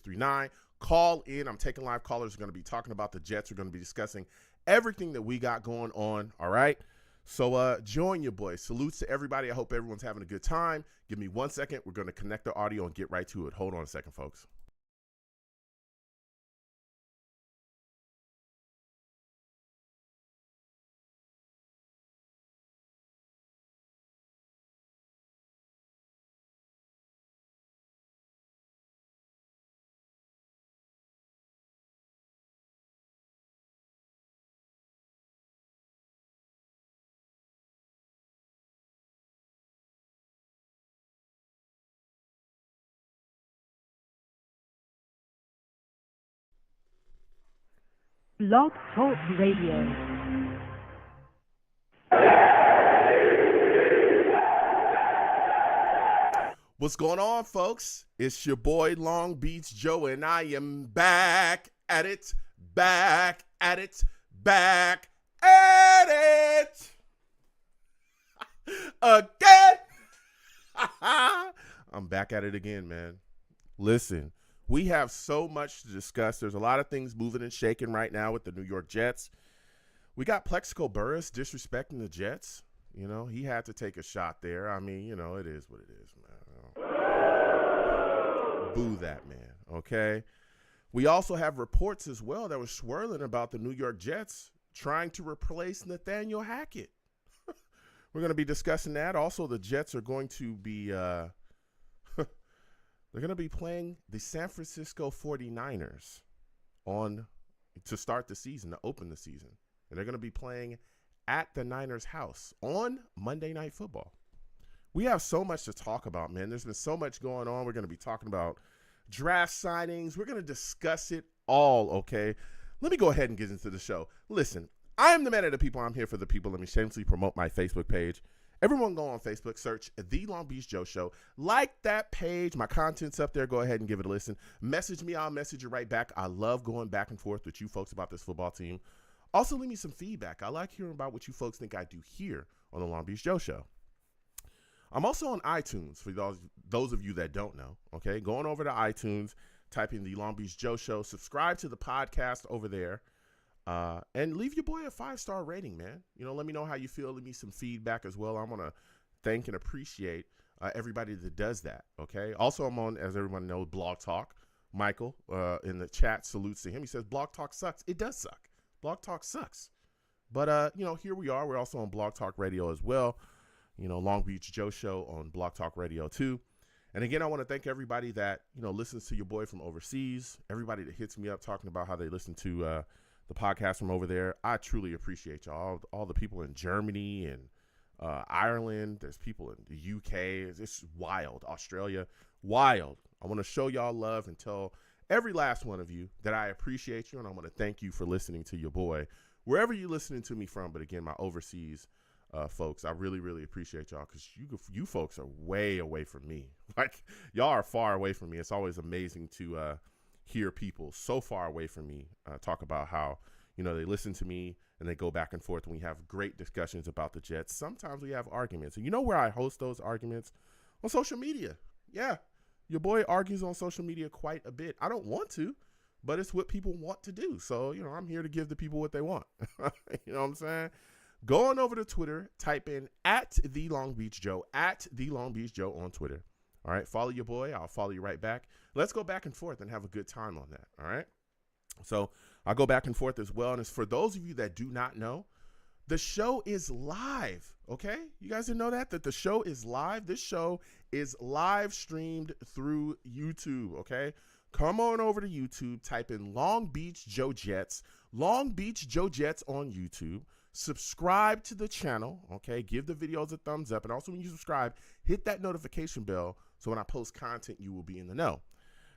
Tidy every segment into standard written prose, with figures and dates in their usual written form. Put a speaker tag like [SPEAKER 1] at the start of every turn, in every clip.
[SPEAKER 1] 39. Call in. I'm taking live callers. We're going to be talking about the Jets. We're going to be discussing everything that we got going on. All right. So join your boy. Salutes to everybody. I hope everyone's having a good time. Give me 1 second. We're going to connect the audio and get right to it. Hold on a second, folks.
[SPEAKER 2] Blog Talk Radio.
[SPEAKER 1] What's going on, folks? It's your boy Long Beach Joe, and I am back at it, back at it, back at it again. I'm back at it again, man. Listen, we have so much to discuss. There's a lot of things moving and shaking right now with the New York Jets. We got Plexico Burress disrespecting the Jets. You know, he had to take a shot there. I mean, you know, it is what it is, man. Boo that man, okay? We also have reports as well that were swirling about the New York Jets trying to replace Nathaniel Hackett. We're going to be discussing that. Also, the Jets are going to be they're going to be playing the San Francisco 49ers to start the season, to open the season. And they're going to be playing at the Niners' house on Monday Night Football. We have so much to talk about, man. There's been so much going on. We're going to be talking about draft signings. We're going to discuss it all, okay? Let me go ahead and get into the show. Listen, I am the man of the people. I'm here for the people. Let me shamelessly promote my Facebook page. Everyone go on Facebook, search The Long Beach Joe Show. Like that page. My content's up there. Go ahead and give it a listen. Message me. I'll message you right back. I love going back and forth with you folks about this football team. Also, leave me some feedback. I like hearing about what you folks think I do here on The Long Beach Joe Show. I'm also on iTunes for those of you that don't know, okay? Going over to iTunes, type in The Long Beach Joe Show, subscribe to the podcast over there, and leave your boy a 5-star rating, man. You know, let me know how you feel. Leave me some feedback as well. I want to thank and appreciate everybody that does that, okay? Also, I'm on, as everyone knows, Blog Talk. Michael in the chat salutes to him. He says, Blog Talk sucks. It does suck. Blog Talk sucks. But, you know, here we are. We're also on Blog Talk Radio as well. You know, Long Beach Joe Show on Blog Talk Radio too. And again, I want to thank everybody that, you know, listens to your boy from overseas, everybody that hits me up talking about how they listen to the podcast from over there. I truly appreciate y'all. All the people in Germany and Ireland. There's people in the UK. It's wild. Australia, wild. I want to show y'all love and tell every last one of you that I appreciate you, and I want to thank you for listening to your boy, wherever you're listening to me from. But again, my overseas folks, I really, really appreciate y'all because you folks are way away from me. Like, y'all are far away from me. It's always amazing to hear people so far away from me talk about how, you know, they listen to me and they go back and forth and we have great discussions about the Jets. Sometimes we have arguments. And you know where I host those arguments? On social media. Yeah, your boy argues on social media quite a bit. I don't want to, but it's what people want to do. So, you know, I'm here to give the people what they want. You know what I'm saying? Go on over to Twitter, type in at The Long Beach Joe, at The Long Beach Joe on Twitter. All right, follow your boy. I'll follow you right back. Let's go back and forth and have a good time on that. All right. So I'll go back and forth as well. And it's for those of you that do not know, the show is live. Okay. You guys didn't know that the show is live. This show is live streamed through YouTube. Okay. Come on over to YouTube, type in Long Beach Joe Jets, Long Beach Joe Jets on YouTube. Subscribe to the channel, okay? Give the videos a thumbs up. And also when you subscribe, hit that notification bell so when I post content, you will be in the know.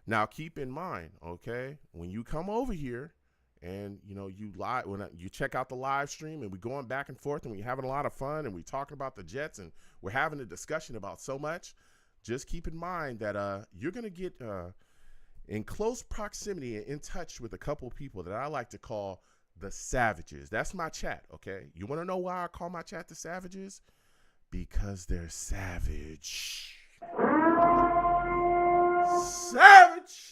[SPEAKER 1] Now, keep in mind, okay, when you come over here and, you know, when you check out the live stream and we're going back and forth and we're having a lot of fun and we're talking about the Jets and we're having a discussion about so much, just keep in mind that you're going to get in close proximity and in touch with a couple people that I like to call the Savages. That's my chat, okay? You want to know why I call my chat the Savages? Because they're savage. Savage!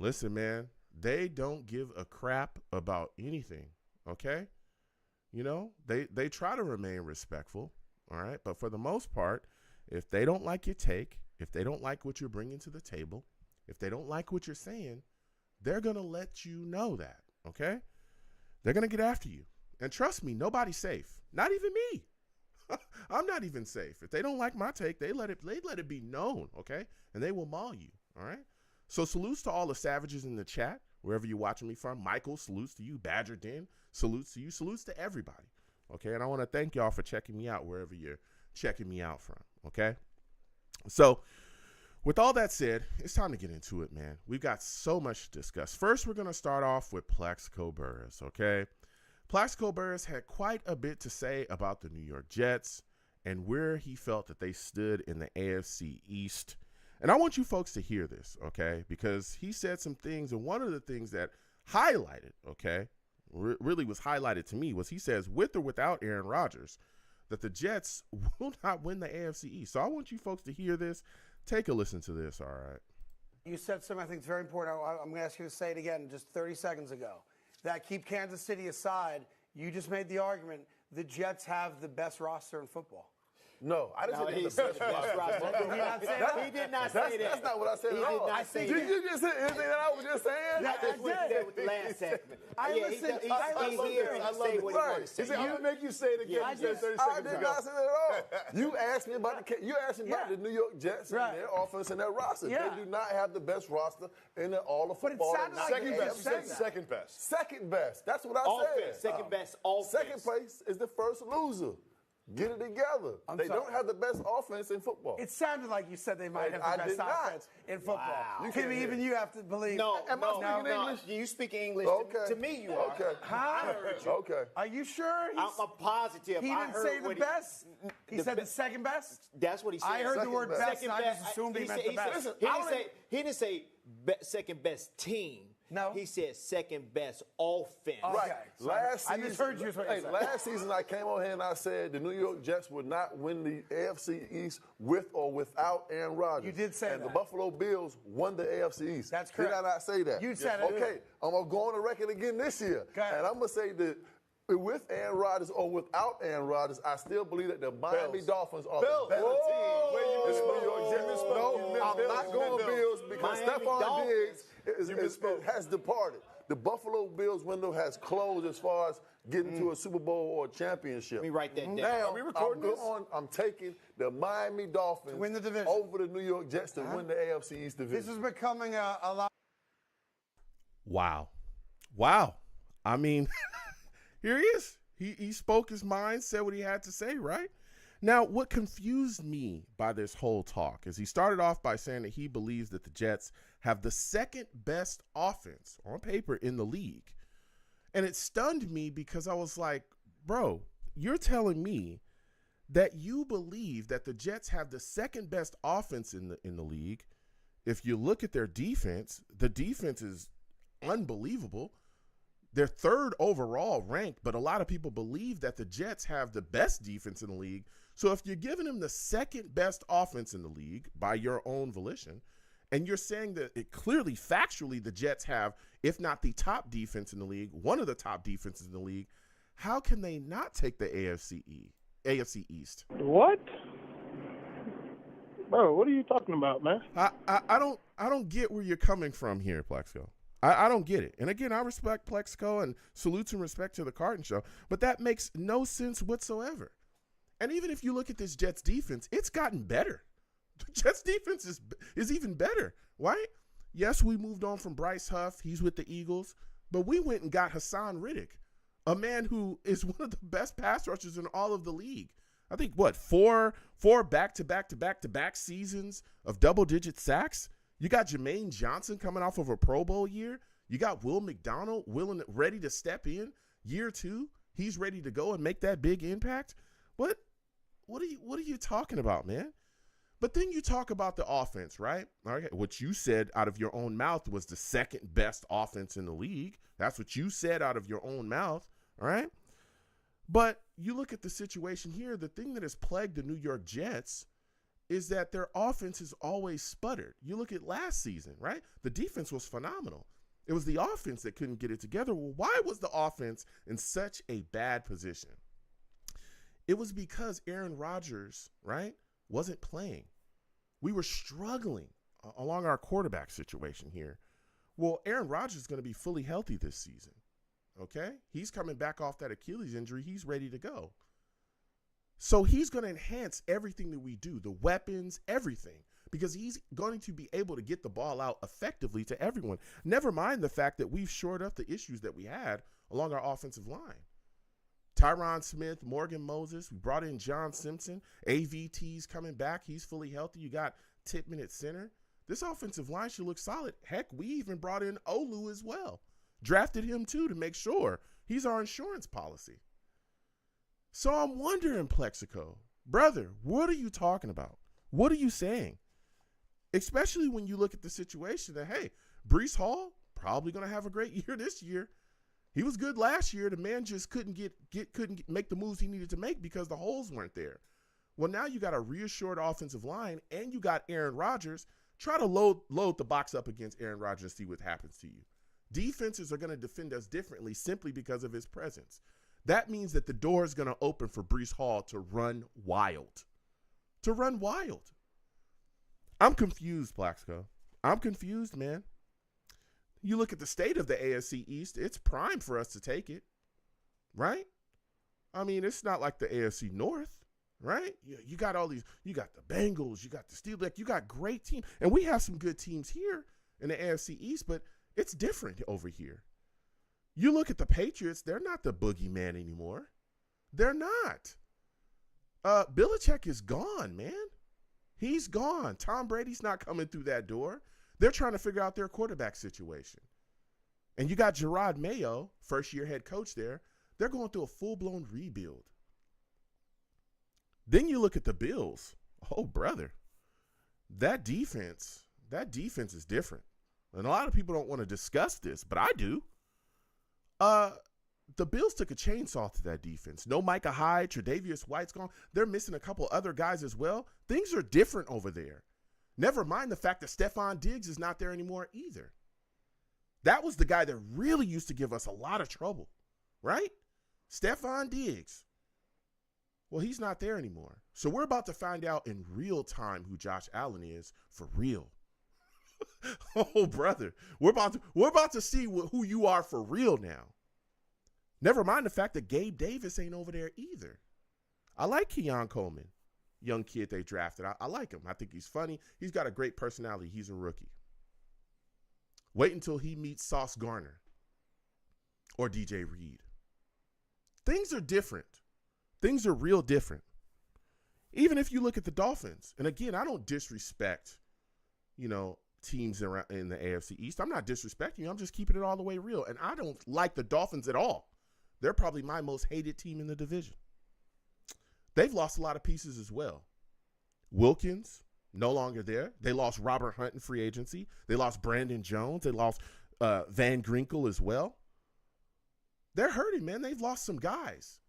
[SPEAKER 1] Listen, man, they don't give a crap about anything, okay? You know, they try to remain respectful, all right? But for the most part, if they don't like your take, if they don't like what you're bringing to the table, if they don't like what you're saying, they're going to let you know that, okay? They're going to get after you. And trust me, nobody's safe. Not even me. I'm not even safe. If they don't like my take, they let it be known, okay? And they will maul you, all right? So salutes to all the savages in the chat, wherever you're watching me from. Michael, salutes to you. Badger Den, salutes to you. Salutes to everybody, okay? And I want to thank y'all for checking me out wherever you're checking me out from, okay? So with all that said, it's time to get into it, man. We've got so much to discuss. First, we're going to start off with Plaxico Burress, okay? Plaxico Burress had quite a bit to say about the New York Jets and where he felt that they stood in the AFC East. And I want you folks to hear this, okay? Because he said some things, and one of the things that highlighted, okay, really was highlighted to me was he says, with or without Aaron Rodgers, that the Jets will not win the AFC East. So I want you folks to hear this. Take a listen to this, all right?
[SPEAKER 2] You said something I think is very important. I'm going to ask you to say it again just 30 seconds ago. That keep Kansas City aside, you just made the argument the Jets have the best roster in football.
[SPEAKER 3] No, I didn't say they had the best roster.
[SPEAKER 2] Did he not say that?
[SPEAKER 4] He did not say that.
[SPEAKER 3] That's not what I said
[SPEAKER 4] He
[SPEAKER 3] at all.
[SPEAKER 4] did not say
[SPEAKER 3] Did
[SPEAKER 4] that.
[SPEAKER 3] you just say anything that I was just saying?
[SPEAKER 2] Yeah,
[SPEAKER 4] That's what he said with the last segment.
[SPEAKER 2] I listened.
[SPEAKER 4] He's
[SPEAKER 2] I
[SPEAKER 4] here
[SPEAKER 2] love
[SPEAKER 4] to
[SPEAKER 2] it.
[SPEAKER 4] say what he
[SPEAKER 3] Right.
[SPEAKER 4] wants to
[SPEAKER 3] He
[SPEAKER 4] say.
[SPEAKER 3] said, I'm going to make you say it again.
[SPEAKER 4] Yeah,
[SPEAKER 3] You said 30 I seconds did ago. not say that at all. You asked me about the New York Jets
[SPEAKER 2] Right.
[SPEAKER 3] and their offense and their roster.
[SPEAKER 2] Yeah.
[SPEAKER 3] They do not have the best roster in all of
[SPEAKER 2] But it
[SPEAKER 3] football.
[SPEAKER 2] sounded like you just said that.
[SPEAKER 3] Second best. Second best. That's what I
[SPEAKER 4] Offense,
[SPEAKER 3] said.
[SPEAKER 4] second best offense.
[SPEAKER 3] Second place is the first loser. Get it together. They
[SPEAKER 2] sorry.
[SPEAKER 3] don't have the best offense in football.
[SPEAKER 2] It sounded like you said they might have
[SPEAKER 3] I
[SPEAKER 2] the
[SPEAKER 3] did
[SPEAKER 2] best
[SPEAKER 3] not.
[SPEAKER 2] offense in football.
[SPEAKER 4] Wow.
[SPEAKER 3] You
[SPEAKER 2] Timmy,
[SPEAKER 3] can't
[SPEAKER 2] even
[SPEAKER 3] hear.
[SPEAKER 2] you have to believe.
[SPEAKER 4] No,
[SPEAKER 3] Am I speaking English?
[SPEAKER 4] You speak English.
[SPEAKER 3] Okay.
[SPEAKER 4] To me, you are.
[SPEAKER 3] Okay.
[SPEAKER 2] Huh?
[SPEAKER 4] I heard you.
[SPEAKER 3] Okay.
[SPEAKER 2] Are you sure?
[SPEAKER 4] I'm positive.
[SPEAKER 2] He
[SPEAKER 4] I
[SPEAKER 2] didn't
[SPEAKER 4] heard
[SPEAKER 2] say the
[SPEAKER 4] what
[SPEAKER 2] best. He said the second best.
[SPEAKER 4] That's what he said.
[SPEAKER 2] I heard the
[SPEAKER 3] Second
[SPEAKER 2] word
[SPEAKER 3] best.
[SPEAKER 2] best, and I just assumed he meant the best.
[SPEAKER 3] Listen,
[SPEAKER 4] He didn't say second best team.
[SPEAKER 2] No.
[SPEAKER 4] He said second best offense.
[SPEAKER 3] Right.
[SPEAKER 2] Okay, so
[SPEAKER 3] Last
[SPEAKER 2] I
[SPEAKER 3] season,
[SPEAKER 2] misheard you is what you said.
[SPEAKER 3] Last season, I came on here and I said the New York Jets would not win the AFC East with or without Aaron Rodgers.
[SPEAKER 2] You did say
[SPEAKER 3] and
[SPEAKER 2] that.
[SPEAKER 3] the Buffalo Bills won the AFC East.
[SPEAKER 2] That's correct.
[SPEAKER 3] Did I not say that?
[SPEAKER 2] You said it.
[SPEAKER 3] Okay, I'm going to go on the record again this year.
[SPEAKER 2] Go ahead.
[SPEAKER 3] And I'm going to say that with Aaron Rodgers or without Aaron Rodgers, I still believe that the Miami Dolphins are the better team.
[SPEAKER 5] Wait, you
[SPEAKER 3] than the
[SPEAKER 5] misspoke.
[SPEAKER 3] New York Jets.
[SPEAKER 5] You misspoke.
[SPEAKER 3] No,
[SPEAKER 5] You
[SPEAKER 3] I'm
[SPEAKER 5] meant
[SPEAKER 3] not
[SPEAKER 5] Bills.
[SPEAKER 3] going
[SPEAKER 5] You meant
[SPEAKER 3] Bills because
[SPEAKER 4] Miami
[SPEAKER 3] Stephon
[SPEAKER 4] Dolphins.
[SPEAKER 3] Diggs has departed. The Buffalo Bills window has closed as far as getting to a Super Bowl or a championship.
[SPEAKER 4] Let me write that down.
[SPEAKER 3] Now,
[SPEAKER 5] Are we recording this?
[SPEAKER 3] I'm taking the Miami Dolphins
[SPEAKER 2] win the division.
[SPEAKER 3] over the New York Jets to win the AFC East division.
[SPEAKER 2] This is becoming a lot.
[SPEAKER 1] Wow. I mean, here he is. He spoke his mind, said what he had to say, right? Now, what confused me by this whole talk is he started off by saying that he believes that the Jets have the second best offense on paper in the league. And it stunned me because I was like, bro, you're telling me that you believe that the Jets have the second best offense in the league. If you look at their defense, the defense is unbelievable. They're third overall ranked, but a lot of people believe that the Jets have the best defense in the league. So if you're giving them the second best offense in the league by your own volition, and you're saying that it clearly, factually, the Jets have, if not the top defense in the league, one of the top defenses in the league, how can they not take the AFC East?
[SPEAKER 5] What? Bro, what are you talking about, man?
[SPEAKER 1] I don't get where you're coming from here, Plexico. I don't get it. And again, I respect Plexico and salutes and respect to the Carton Show, but that makes no sense whatsoever. And even if you look at this Jets defense, it's gotten better. The Jets defense is even better, right? Yes, we moved on from Bryce Huff. He's with the Eagles. But we went and got Hassan Riddick, a man who is one of the best pass rushers in all of the league. I think, four back-to-back seasons of double-digit sacks? You got Jermaine Johnson coming off of a Pro Bowl year. You got Will McDonald ready to step in year 2. He's ready to go and make that big impact. What are you talking about, man? But then you talk about the offense, right? Okay, what you said out of your own mouth was the second best offense in the league. That's what you said out of your own mouth, all right? But you look at the situation here, the thing that has plagued the New York Jets is that their offense has always sputtered. You look at last season, right? The defense was phenomenal. It was the offense that couldn't get it together. Well, why was the offense in such a bad position? It was because Aaron Rodgers, right, wasn't playing. We were struggling along our quarterback situation here. Well, Aaron Rodgers is going to be fully healthy this season, okay? He's coming back off that Achilles injury. He's ready to go. So he's going to enhance everything that we do, the weapons, everything, because he's going to be able to get the ball out effectively to everyone. Never mind the fact that we've shored up the issues that we had along our offensive line. Tyron Smith, Morgan Moses, we brought in John Simpson, AVT's coming back. He's fully healthy. You got Tippmann at center. This offensive line should look solid. Heck, we even brought in Olu as well. Drafted him too to make sure he's our insurance policy. So I'm wondering, Plexico, brother, what are you talking about? What are you saying? Especially when you look at the situation that, hey, Breece Hall probably going to have a great year this year. He was good last year. The man just couldn't make the moves he needed to make because the holes weren't there. Well, now you got a reassured offensive line and you got Aaron Rodgers. Try to load the box up against Aaron Rodgers and see what happens to you. Defenses are going to defend us differently simply because of his presence. That means that the door is going to open for Breece Hall to run wild. To run wild. I'm confused, Plaxico. I'm confused, man. You look at the state of the AFC East, it's prime for us to take it, right? I mean, it's not like the AFC North, right? You got all these, you got the Bengals, you got the Steelers, like you got great teams. And we have some good teams here in the AFC East, but it's different over here. You look at the Patriots, they're not the boogeyman anymore. They're not. Belichick is gone, man. He's gone. Tom Brady's not coming through that door. They're trying to figure out their quarterback situation. And you got Gerard Mayo, first-year head coach there. They're going through a full-blown rebuild. Then you look at the Bills. Oh, brother. That defense is different. And a lot of people don't want to discuss this, but I do. The Bills took a chainsaw to that defense. No Micah Hyde, Tre'Davious White's gone. They're missing a couple other guys as well. Things are different over there. Never mind the fact that Stephon Diggs is not there anymore either. That was the guy that really used to give us a lot of trouble, right? Stephon Diggs. Well, he's not there anymore. So we're about to find out in real time who Josh Allen is for real. Oh, brother. We're about to see who you are for real now. Never mind the fact that Gabe Davis ain't over there either. I like Keon Coleman, young kid they drafted. I like him. I think he's funny. He's got a great personality. He's a rookie. Wait until he meets Sauce Gardner or DJ Reed. Things are different. Things are real different. Even if you look at the Dolphins, and again, I don't disrespect, teams around in the AFC East. I'm not disrespecting you. I'm just keeping it all the way real. And I don't like the Dolphins at all. They're probably my most hated team in the division. They've lost a lot of pieces as well. Wilkins, no longer there. They lost Robert Hunt in free agency. They lost Brandon Jones. They lost Van Ginkel as well. They're hurting, man. They've lost some guys.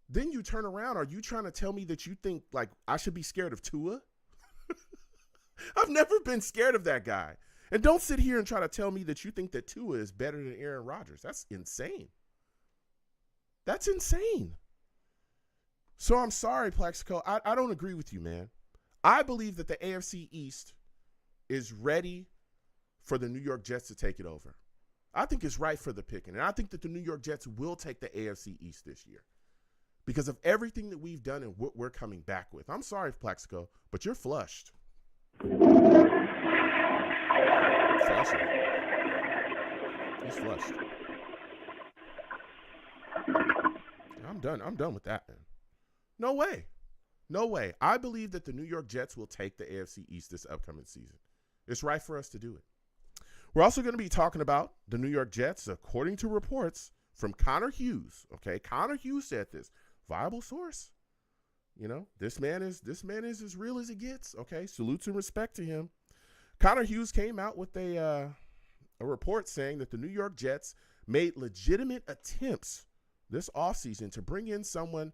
[SPEAKER 1] Then you turn around. Are you trying to tell me that you think, like, I should be scared of Tua? I've never been scared of that guy. And don't sit here and try to tell me that you think that Tua is better than Aaron Rodgers. That's insane. That's insane. So I'm sorry, Plaxico. I don't agree with you, man. I believe that the AFC East is ready for the New York Jets to take it over. I think it's right for the picking. And I think that the New York Jets will take the AFC East this year because of everything that we've done and what we're coming back with. I'm sorry, Plaxico, but you're flushed. Flushing. He's flushed. I'm done with that, man. No way. No way. I believe that the New York Jets will take the AFC East this upcoming season. It's right for us to do it. We're also going to be talking about the New York Jets, according to reports from Connor Hughes. Okay, Connor Hughes said this. Viable source. This man is as real as it gets. Okay, salutes and respect to him. Connor Hughes came out with a report saying that the New York Jets made legitimate attempts this offseason to bring in someone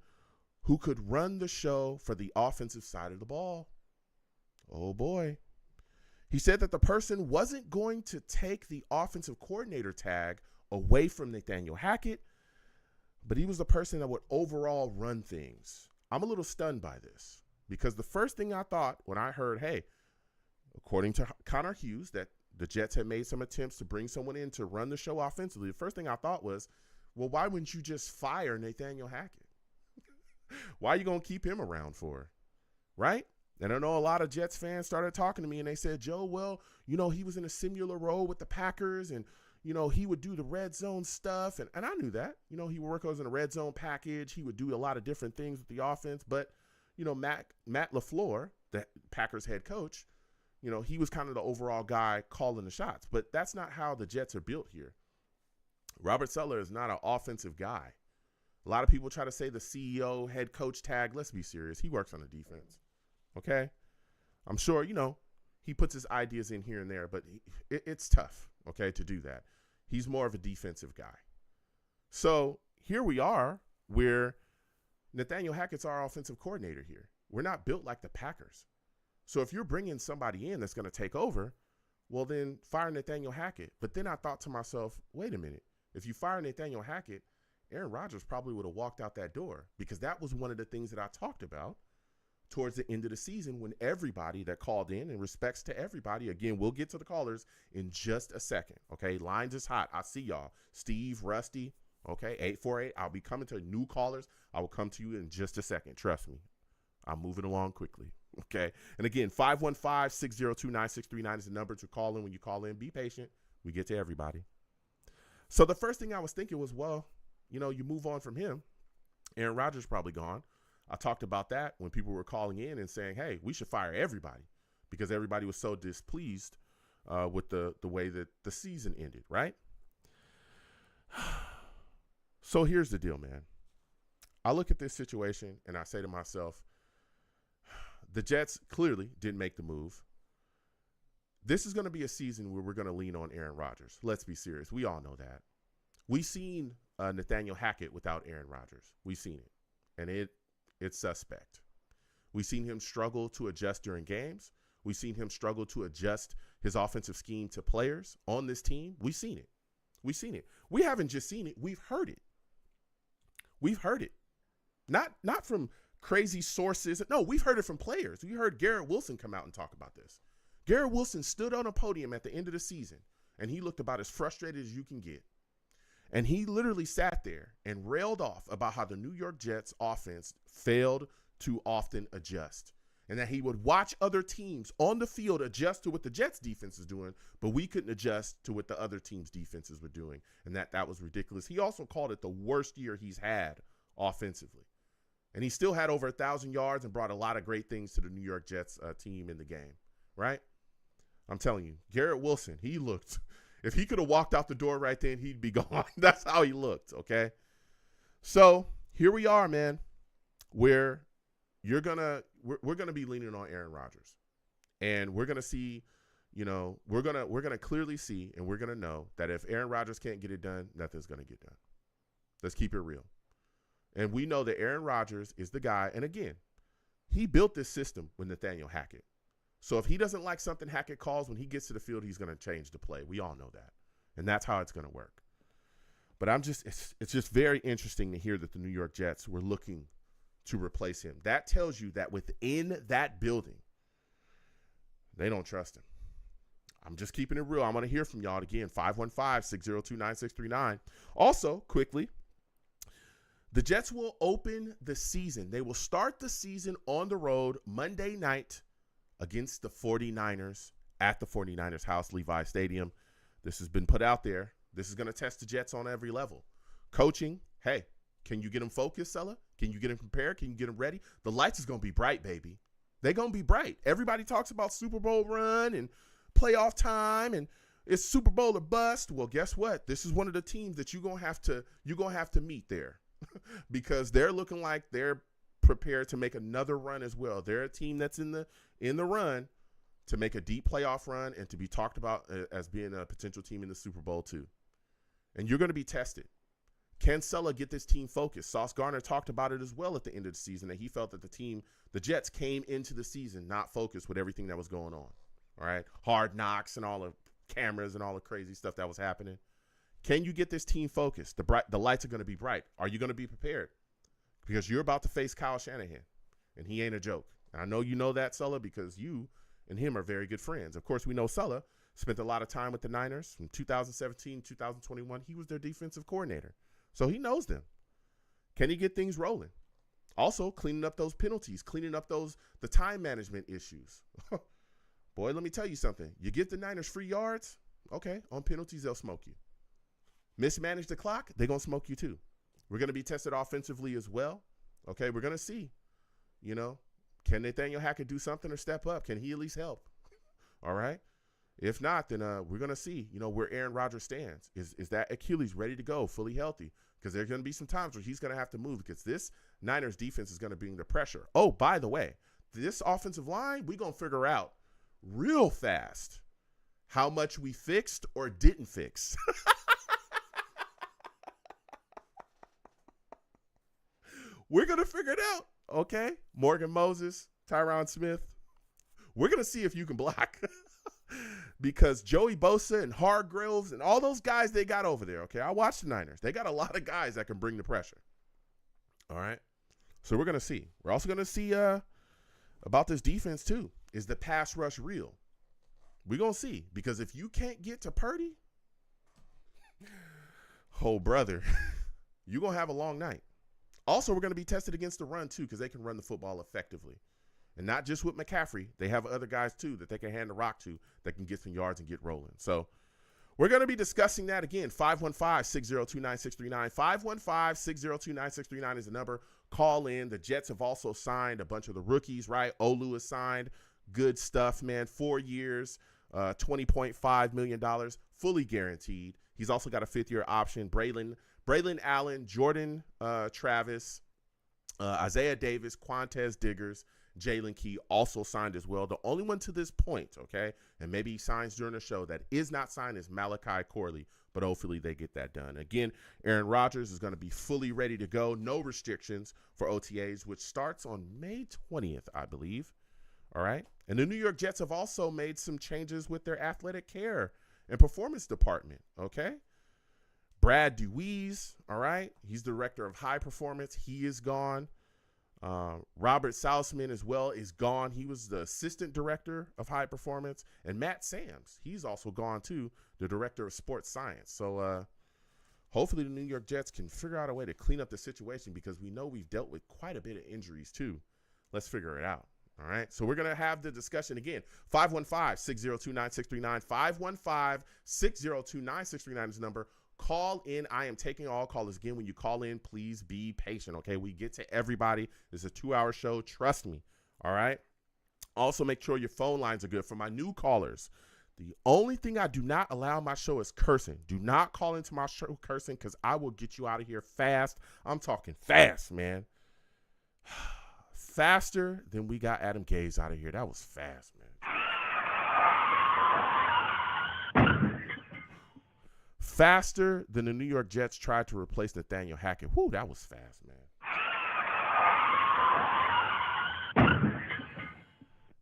[SPEAKER 1] who could run the show for the offensive side of the ball. Oh, boy. He said that the person wasn't going to take the offensive coordinator tag away from Nathaniel Hackett, but he was the person that would overall run things. I'm a little stunned by this because the first thing I thought when I heard, hey, according to Connor Hughes, that the Jets had made some attempts to bring someone in to run the show offensively, the first thing I thought was, well, why wouldn't you just fire Nathaniel Hackett? Why are you going to keep him around for? Right? And I know a lot of Jets fans started talking to me and they said, Joe, well, you know, he was in a similar role with the Packers and, you know, he would do the red zone stuff. And I knew that. You know, he would work in a red zone package. He would do a lot of different things with the offense. But, you know, Matt LaFleur, the Packers head coach, you know, he was kind of the overall guy calling the shots. But that's not how the Jets are built here. Robert Saleh is not an offensive guy. A lot of people try to say the CEO, head coach tag. Let's be serious. He works on the defense. Okay? I'm sure, you know, he puts his ideas in here and there, but it's tough, okay, to do that. He's more of a defensive guy. So here we are where Nathaniel Hackett's our offensive coordinator here. We're not built like the Packers. So if you're bringing somebody in that's going to take over, well, then fire Nathaniel Hackett. But then I thought to myself, wait a minute. If you fire Nathaniel Hackett, Aaron Rodgers probably would have walked out that door because that was one of the things that I talked about towards the end of the season when everybody that called in, and respects to everybody, again, we'll get to the callers in just a second, okay? Lines is hot. I see y'all. Steve, Rusty, okay, 848. I'll be coming to new callers. I will come to you in just a second. Trust me. I'm moving along quickly, okay? And again, 515-602-9639 is the number to call in. When you call in, be patient. We get to everybody. So the first thing I was thinking was, well, you know, you move on from him. Aaron Rodgers probably gone. I talked about that when people were calling in and saying, hey, we should fire everybody because everybody was so displeased with the way that the season ended, right? So here's the deal, man. I look at this situation and I say to myself, the Jets clearly didn't make the move. This is going to be a season where we're going to lean on Aaron Rodgers. Let's be serious. We all know that. We've seen Nathaniel Hackett without Aaron Rodgers. We've seen it. And it's suspect. We've seen him struggle to adjust during games. We've seen him struggle to adjust his offensive scheme to players on this team. We've seen it. We've seen it. We haven't just seen it. We've heard it. We've heard it. Not from crazy sources. No, we've heard it from players. We heard Garrett Wilson come out and talk about this. Garrett Wilson stood on a podium at the end of the season, and he looked about as frustrated as you can get. And he literally sat there and railed off about how the New York Jets offense failed to often adjust, and that he would watch other teams on the field adjust to what the Jets defense is doing, but we couldn't adjust to what the other team's defenses were doing, and that was ridiculous. He also called it the worst year he's had offensively, and he still had over 1,000 yards and brought a lot of great things to the New York Jets team in the game, right? I'm telling you, Garrett Wilson, he looked – if he could have walked out the door right then, he'd be gone. That's how he looked, okay? So here we are, man, where we're gonna be leaning on Aaron Rodgers. And we're gonna see, you know, we're gonna clearly see and we're gonna know that if Aaron Rodgers can't get it done, nothing's gonna get done. Let's keep it real. And we know that Aaron Rodgers is the guy, and again, he built this system with Nathaniel Hackett. So if he doesn't like something Hackett calls, when he gets to the field, he's going to change the play. We all know that. And that's how it's going to work. But it's just very interesting to hear that the New York Jets were looking to replace him. That tells you that within that building, they don't trust him. I'm just keeping it real. I'm going to hear from y'all again, 515-602-9639. Also, quickly, the Jets will open the season. They will start the season on the road Monday night against the 49ers at the 49ers house, Levi Stadium. This has been put out there. This is going to test the Jets on every level. Coaching, hey, can you get them focused, Sella? Can you get them prepared? Can you get them ready? The lights is going to be bright, baby. They're going to be bright. Everybody talks about Super Bowl run and playoff time and it's Super Bowl or bust. Well, guess what? This is one of the teams that you're going to have to meet there because they're looking like they're prepared to make another run as well. They're a team that's in the run to make a deep playoff run and to be talked about as being a potential team in the Super Bowl too. And you're going to be tested. Can Sulla get this team focused? Sauce Gardner talked about it as well at the end of the season, that he felt that the Jets came into the season not focused with everything that was going on. All right. Hard knocks and all the cameras and all the crazy stuff that was happening. Can you get this team focused? The lights are going to be bright. Are you going to be prepared? Because you're about to face Kyle Shanahan, and he ain't a joke. And I know you know that, Sulla, because you and him are very good friends. Of course, we know Sulla spent a lot of time with the Niners from 2017, 2021. He was their defensive coordinator. So he knows them. Can he get things rolling? Also, cleaning up those penalties, cleaning up the time management issues. Boy, let me tell you something. You get the Niners free yards, okay, on penalties, they'll smoke you. Mismanage the clock, they're going to smoke you too. We're going to be tested offensively as well. Okay, we're going to see, can Nathaniel Hackett do something or step up? Can he at least help? All right. If not, then we're going to see, where Aaron Rodgers stands. Is that Achilles ready to go, fully healthy? Because there's going to be some times where he's going to have to move because this Niners defense is going to bring the pressure. Oh, by the way, this offensive line, we're going to figure out real fast how much we fixed or didn't fix. We're going to figure it out, okay? Morgan Moses, Tyron Smith. We're going to see if you can block. Because Joey Bosa and Hargroves and all those guys they got over there, okay? I watched the Niners. They got a lot of guys that can bring the pressure. All right? So we're going to see. We're also going to see about this defense too. Is the pass rush real? We're going to see. Because if you can't get to Purdy, oh, brother, you're going to have a long night. Also, we're going to be tested against the run too because they can run the football effectively. And not just with McCaffrey. They have other guys, too, that they can hand the rock to that can get some yards and get rolling. So we're going to be discussing that again. 515-602-9639. 515-602-9639 is the number. Call in. The Jets have also signed a bunch of the rookies, right? Olu has signed. Good stuff, man. 4 years, $20.5 million, fully guaranteed. He's also got a fifth-year option. Braylon Allen, Jordan Travis, Isaiah Davis, Quantez Diggers, Jalen Key also signed as well. The only one to this point, okay, and maybe he signs during the show, that is not signed is Malachi Corley, but hopefully they get that done. Again, Aaron Rodgers is going to be fully ready to go. No restrictions for OTAs, which starts on May 20th, I believe. All right. And the New York Jets have also made some changes with their athletic care and performance department, okay? Brad DeWeese, all right, he's the director of high performance. He is gone. Robert Salzman as well is gone. He was the assistant director of high performance. And Matt Sams, he's also gone too, the director of sports science. So hopefully the New York Jets can figure out a way to clean up the situation because we know we've dealt with quite a bit of injuries too. Let's figure it out. All right. So we're going to have the discussion again. 515-602-9639. 515-602-9639 is the number. Call in. I am taking all callers. Again, when you call in, please be patient, okay? We get to everybody. It's a 2-hour show. Trust me, all right? Also, make sure your phone lines are good. For my new callers, the only thing I do not allow on my show is cursing. Do not call into my show cursing because I will get you out of here fast. I'm talking fast, man. Faster than we got Adam Gase out of here. That was fast, man. Faster than the New York Jets tried to replace Nathaniel Hackett. Whoo, that was fast, man.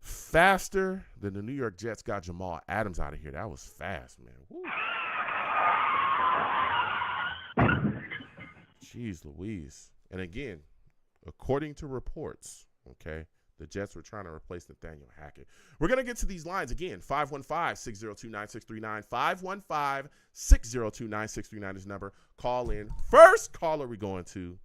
[SPEAKER 1] Faster than the New York Jets got Jamal Adams out of here. That was fast, man. Woo. Jeez Louise. And again, according to reports, okay, the Jets were trying to replace Nathaniel Hackett. We're going to get to these lines again. 515-602-9639. 515-602-9639 is the number. Call in. First caller we're going to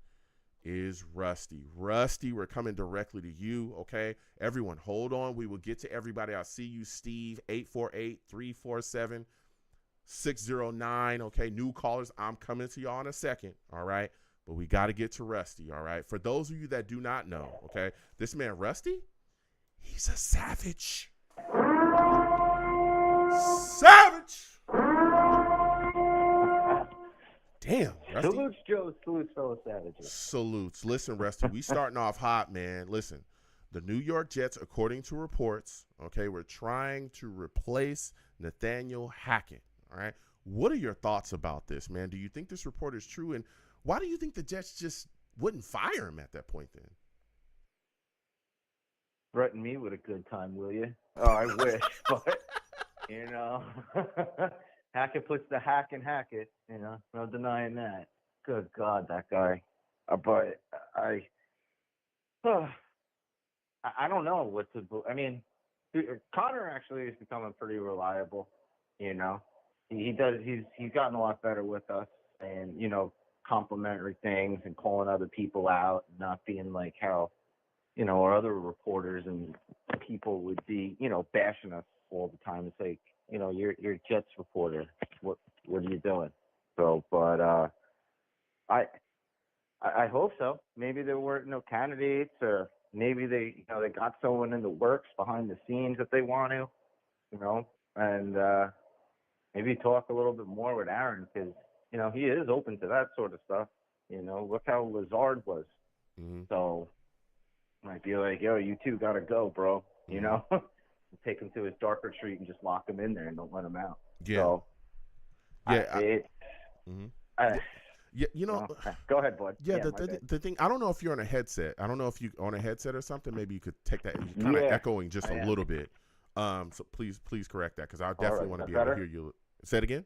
[SPEAKER 1] is Rusty. Rusty, we're coming directly to you, okay? Everyone, hold on. We will get to everybody. I'll see you, Steve, 848-347-609, okay? New callers, I'm coming to y'all in a second, all right? But we got to get to Rusty, all right? For those of you that do not know, okay, this man, Rusty, he's a savage. Savage! Damn, Rusty.
[SPEAKER 6] Salutes, Joe. Salutes, fellow savages.
[SPEAKER 1] Salutes. Listen, Rusty, we starting off hot, man. Listen, the New York Jets, according to reports, okay, we're trying to replace Nathaniel Hackett, all right? What are your thoughts about this, man? Do you think this report is true? And Why do you think the Jets just wouldn't fire him at that point then?
[SPEAKER 6] Threaten me with a good time, will you? Oh, I wish, but Hackett puts the hack in Hackett. No denying that. Good God, that guy. But I don't know what to do. I mean, Connor actually is becoming pretty reliable. He does. He's gotten a lot better with us, and complimentary things and calling other people out, not being like how our other reporters and people would be bashing us all the time. It's like you're a Jets reporter. What are you doing? So, but I hope so. Maybe there weren't no candidates, or maybe they got someone in the works behind the scenes that they want to, and maybe talk a little bit more with Aaron, because he is open to that sort of stuff. Look how Lazard was.
[SPEAKER 1] Mm-hmm.
[SPEAKER 6] So might be like, yo, you two gotta go, bro. Take him to his dark retreat and just lock him in there and don't let him out.
[SPEAKER 1] Yeah.
[SPEAKER 6] So,
[SPEAKER 1] yeah.
[SPEAKER 6] Go ahead, bud.
[SPEAKER 1] Yeah, the thing, I don't know if you're on a headset. I don't know if you on a headset or something. Maybe you could take that. You're kind of echoing just a little bit. So please correct that, because I definitely want to be able to hear you. Say it again.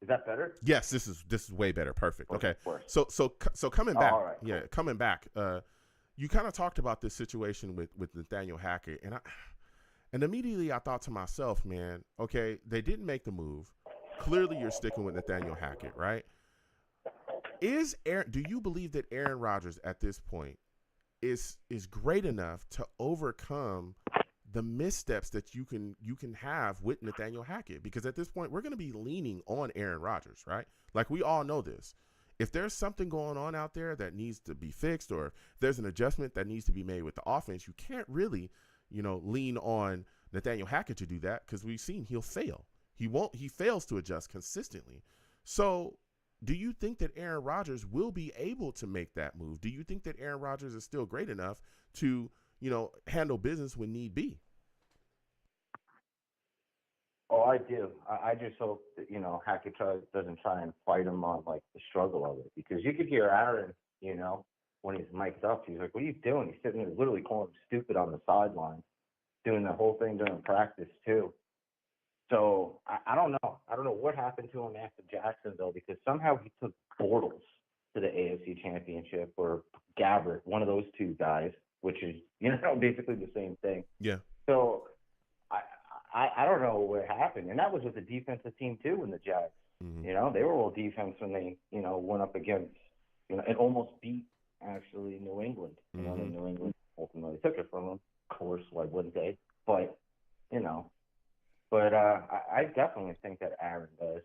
[SPEAKER 6] Is that better?
[SPEAKER 1] Yes, this is way better. Perfect. Okay. So coming
[SPEAKER 6] Oh,
[SPEAKER 1] back.
[SPEAKER 6] all right,
[SPEAKER 1] Yeah,
[SPEAKER 6] cool.
[SPEAKER 1] coming back. You kind of talked about this situation with Nathaniel Hackett, and immediately I thought to myself, man, okay, they didn't make the move. Clearly, you're sticking with Nathaniel Hackett, right? Do you believe that Aaron Rodgers at this point is great enough to overcome the missteps that you can have with Nathaniel Hackett? Because at this point, we're going to be leaning on Aaron Rodgers, right? Like, we all know this. If there's something going on out there that needs to be fixed, or if there's an adjustment that needs to be made with the offense, you can't really, lean on Nathaniel Hackett to do that, because we've seen he'll fail. He fails to adjust consistently. So do you think that Aaron Rodgers will be able to make that move? Do you think that Aaron Rodgers is still great enough to, handle business when need be?
[SPEAKER 6] Oh, I do. I just hope that, Hackett doesn't try and fight him on, like, the struggle of it. Because you could hear Aaron, when he's mic'd up, he's like, what are you doing? He's sitting there literally calling him stupid on the sideline, doing the whole thing during practice, too. So, I don't know. I don't know what happened to him after Jacksonville, because somehow he took Bortles to the AFC Championship, or Gabbert, one of those two guys, which is, basically the same thing.
[SPEAKER 1] Yeah.
[SPEAKER 6] So, I don't know what happened. And that was with the defensive team, too, in the Jags.
[SPEAKER 1] Mm-hmm.
[SPEAKER 6] They were all defense when they, went up against, and almost beat, actually, New England.
[SPEAKER 1] Mm-hmm.
[SPEAKER 6] New England ultimately took it from them. Of course, why wouldn't they? But, I definitely think that Aaron does.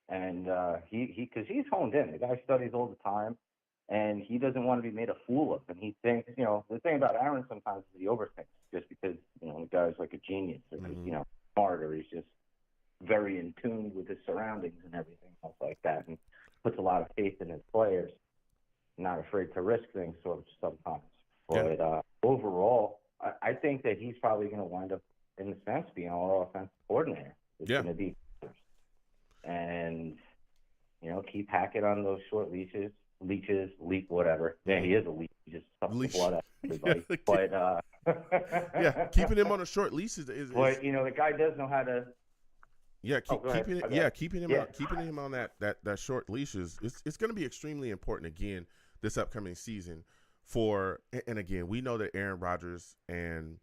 [SPEAKER 6] And because he's honed in. The guy studies all the time, and he doesn't want to be made a fool of. And he thinks, the thing about Aaron sometimes is he overthinks, just because, the guy's like a genius, or, smart, or he's just very in tune with his surroundings and everything else like that, and puts a lot of faith in his players, not afraid to risk things sometimes. But overall, I think that he's probably going to wind up, in a sense, being our offensive coordinator. It's going to be, and keep Hackett on those short leash, whatever. Yeah, he is a leash. He just sucks the blood out of everybody. But
[SPEAKER 1] keeping him on a short leash is
[SPEAKER 6] but the guy does know how to.
[SPEAKER 1] Yeah, keeping him on that short leash it's going to be extremely important again this upcoming season. And again, we know that Aaron Rodgers and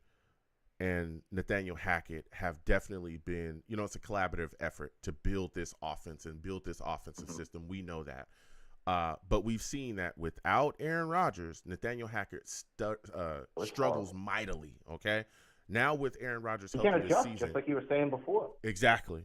[SPEAKER 1] Nathaniel Hackett have definitely been, it's a collaborative effort to build this offense and build this offensive system. We know that. But we've seen that without Aaron Rodgers, Nathaniel Hackett struggles mightily, okay? Now with Aaron Rodgers
[SPEAKER 6] he can
[SPEAKER 1] helping this
[SPEAKER 6] adjust,
[SPEAKER 1] season.
[SPEAKER 6] just like you were saying before.
[SPEAKER 1] Exactly.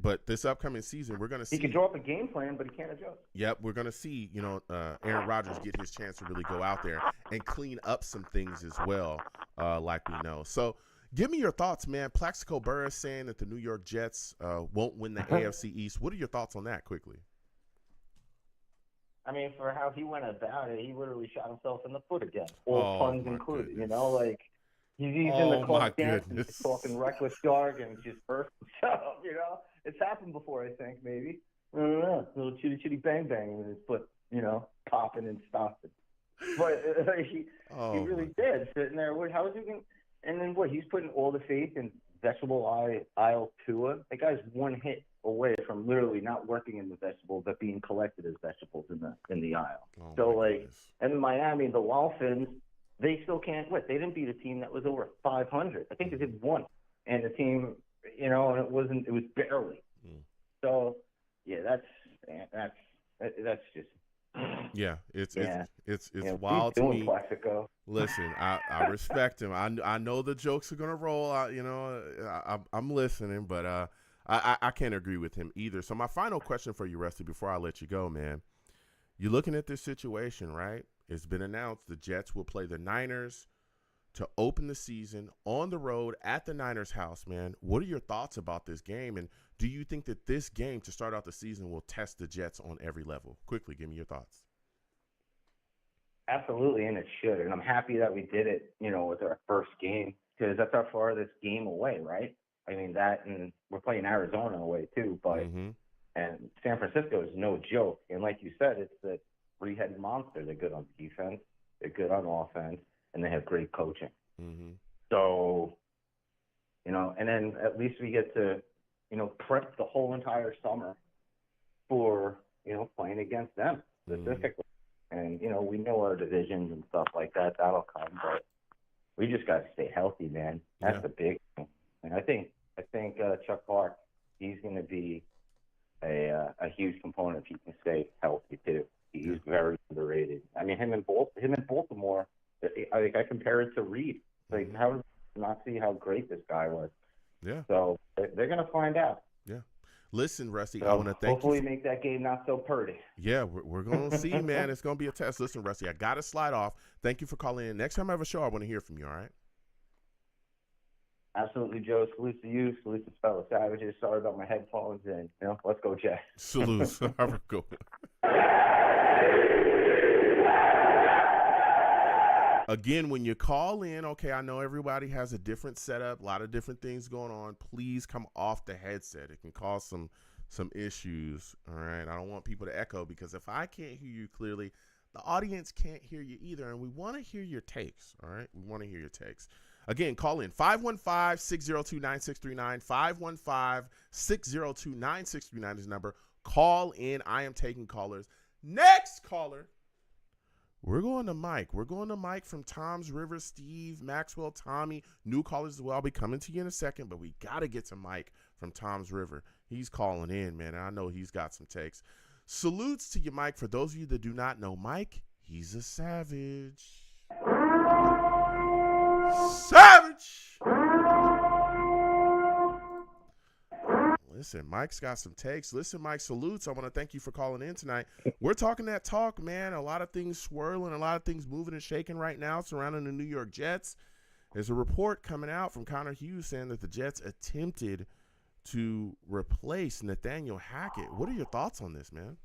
[SPEAKER 1] But this upcoming season, we're going to see.
[SPEAKER 6] He can draw up a game plan, but he can't adjust.
[SPEAKER 1] Yep, we're going to see, Aaron Rodgers get his chance to really go out there and clean up some things as well, like we know. So give me your thoughts, man. Plaxico Burress saying that the New York Jets won't win the AFC East. What are your thoughts on that, quickly?
[SPEAKER 6] I mean, for how he went about it, he literally shot himself in the foot again. All puns included, like he's in the club dancing, talking reckless jargon, just burst himself, It's happened before, I think, maybe. I don't know, little chitty chitty bang bang in his foot, popping and stopping. But he really did sitting there. How is he going? And then what? He's putting all the faith in vegetable aisle Tua. That guy's one hit away from literally not working in the vegetable, but being collected as vegetables in the aisle. And in Miami, the Dolphins, they still can't. They didn't beat a team that was over 500. I think they did one, and the team, and it was barely. So yeah, that's just.
[SPEAKER 1] Yeah, it's wild to me.
[SPEAKER 6] Plaxico.
[SPEAKER 1] Listen, I respect him. I know the jokes are gonna roll. I'm listening, but I can't agree with him either. So my final question for you, Rusty, before I let you go, man, you're looking at this situation, right? It's been announced the Jets will play the Niners to open the season on the road at the Niners' house, man. What are your thoughts about this game? And do you think that this game to start out the season will test the Jets on every level? Quickly, give me your thoughts.
[SPEAKER 6] Absolutely, and it should. And I'm happy that we did it, with our first game, because that's our farthest game away, right? I mean, that, and we're playing Arizona away too, but and San Francisco is no joke. And like you said, it's the three-headed monster. They're good on defense, they're good on offense, and they have great coaching. So, and then at least we get to, prep the whole entire summer for, playing against them specifically. And, we know our divisions and stuff like that. That'll come, but we just got to stay healthy, man. That's the big thing. And I think Chuck Clark, he's going to be a huge component if he can stay healthy too. He's very underrated. I mean, him in Baltimore, I compare it to Reed. Like, how did you not see how great this guy was? Yeah. So they're going to find out.
[SPEAKER 1] Yeah. Listen, Rusty,
[SPEAKER 6] so
[SPEAKER 1] I want to thank
[SPEAKER 6] hopefully
[SPEAKER 1] you.
[SPEAKER 6] Make that game not so pretty.
[SPEAKER 1] Yeah, we're going to see, man. It's going to be a test. Listen, Rusty, I got to slide off. Thank you for calling in. Next time I have a show, I want to hear from you, all right?
[SPEAKER 6] Absolutely, Joe. Salute to you. Salute to fellow Savages. Sorry about my headphones. And, let's go, Jets.
[SPEAKER 1] Salute. Have a good one. Again, when you call in, okay, I know everybody has a different setup, a lot of different things going on. Please come off the headset. It can cause some issues, all right? I don't want people to echo, because if I can't hear you clearly, the audience can't hear you either, and we want to hear your takes, all right? We want to hear your takes. Again, call in 515-602-9639, 515-602-9639 is the number. Call in. I am taking callers. Next caller. We're going to Mike. We're going to Mike from Tom's River, Steve, Maxwell, Tommy, new callers as well. I'll be coming to you in a second, but we got to get to Mike from Tom's River. He's calling in, man, and I know he's got some takes. Salutes to you, Mike. For those of you that do not know Mike, he's a savage. Savage! Listen, Mike's got some takes. Listen, Mike, salutes. I want to thank you for calling in tonight. We're talking that talk, man. A lot of things swirling, a lot of things moving and shaking right now surrounding the New York Jets. There's a report coming out from Connor Hughes saying that the Jets attempted to replace Nathaniel Hackett. What are your thoughts on this, man?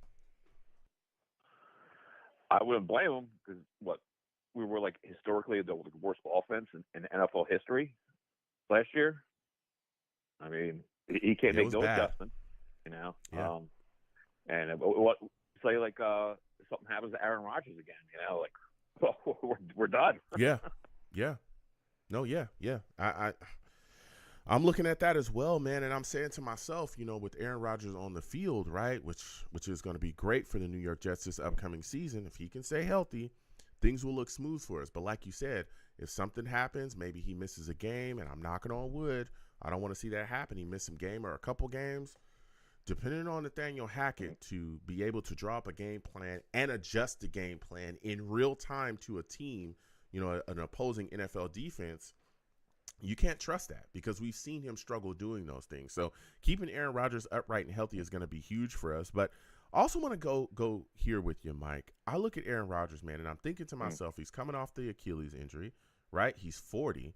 [SPEAKER 7] I wouldn't blame him, because we were historically the worst offense in NFL history last year. I mean, he can't make no adjustments,
[SPEAKER 1] Yeah.
[SPEAKER 7] And what say something happens to Aaron Rodgers again, we're done.
[SPEAKER 1] Yeah. No, yeah. I'm looking at that as well, man, and I'm saying to myself, with Aaron Rodgers on the field, right, which is going to be great for the New York Jets this upcoming season. If he can stay healthy, things will look smooth for us. But like you said, if something happens, maybe he misses a game, and I'm knocking on wood, I don't want to see that happen. He missed some game or a couple games. Depending on Nathaniel Hackett to be able to draw up a game plan and adjust the game plan in real time to a team, an opposing NFL defense, you can't trust that, because we've seen him struggle doing those things. So keeping Aaron Rodgers upright and healthy is going to be huge for us. But I also want to go here with you, Mike. I look at Aaron Rodgers, man, and I'm thinking to myself, he's coming off the Achilles injury, right? He's 40.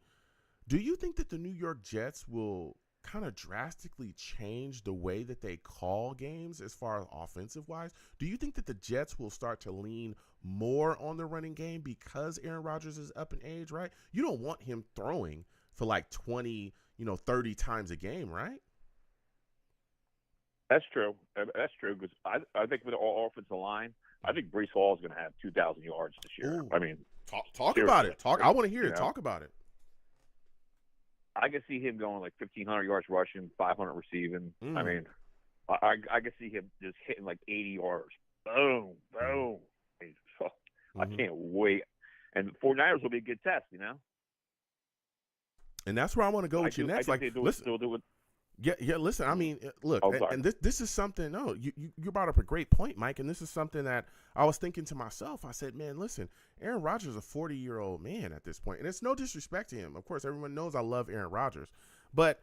[SPEAKER 1] Do you think that the New York Jets will kind of drastically change the way that they call games as far as offensive-wise? Do you think that the Jets will start to lean more on the running game because Aaron Rodgers is up in age, right? You don't want him throwing for 20, 30 times a game, right?
[SPEAKER 7] That's true. That's true because I think with all offensive line, I think Brees Hall is going to have 2,000 yards this year.
[SPEAKER 1] Ooh.
[SPEAKER 7] I mean,
[SPEAKER 1] talk about it. I want to hear
[SPEAKER 7] you
[SPEAKER 1] it.
[SPEAKER 7] know?
[SPEAKER 1] Talk about it.
[SPEAKER 7] I can see him going like 1,500 yards rushing, 500 receiving. I
[SPEAKER 1] Mm.
[SPEAKER 7] mean, I can see him just hitting like 80 yards. Boom, boom. I can't wait. And 49ers will be a good test, you know?
[SPEAKER 1] And that's where I want to go with you next. Like, listen, Yeah, listen. I mean, look, and this is something. No, you brought up a great point, Mike. And this is something that I was thinking to myself. I said, man, listen, Aaron Rodgers is a 40-year-old man at this point, and it's no disrespect to him. Of course, everyone knows I love Aaron Rodgers, but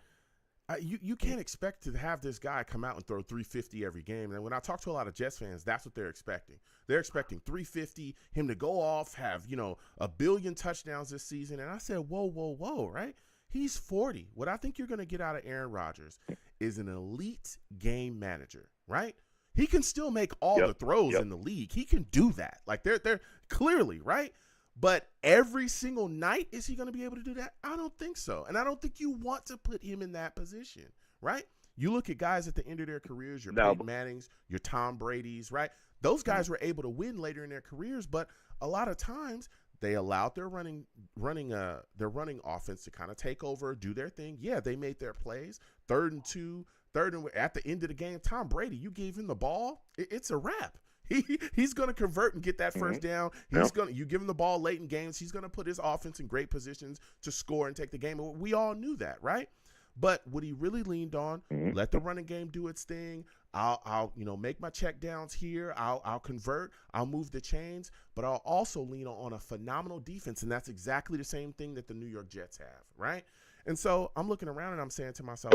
[SPEAKER 1] you can't expect to have this guy come out and throw 350 every game. And when I talk to a lot of Jets fans, that's what they're expecting. They're expecting 350, him to go off, have 1 billion touchdowns this season. And I said, whoa, right? He's 40. What I think you're going to get out of Aaron Rodgers is an elite game manager, right? He can still make all the throws in the league. He can do that. Like they're clearly, right? But every single night, is he going to be able to do that? I don't think so. And I don't think you want to put him in that position, right? You look at guys at the end of their careers, your Peyton Mannings, your Tom Brady's, right? Those guys were able to win later in their careers, but a lot of times they allowed their running offense to kind of take over, do their thing. Yeah, they made their plays. 3rd and 2, at the end of the game, Tom Brady, you gave him the ball, it's a wrap. He's going to convert and get that first down. You give him the ball late in games, he's going to put his offense in great positions to score and take the game. We all knew that, right? But what he really leaned on, let the running game do its thing. I'll make my check downs here. I'll convert. I'll move the chains, but I'll also lean on a phenomenal defense, and that's exactly the same thing that the New York Jets have, right? And so I'm looking around and I'm saying to myself,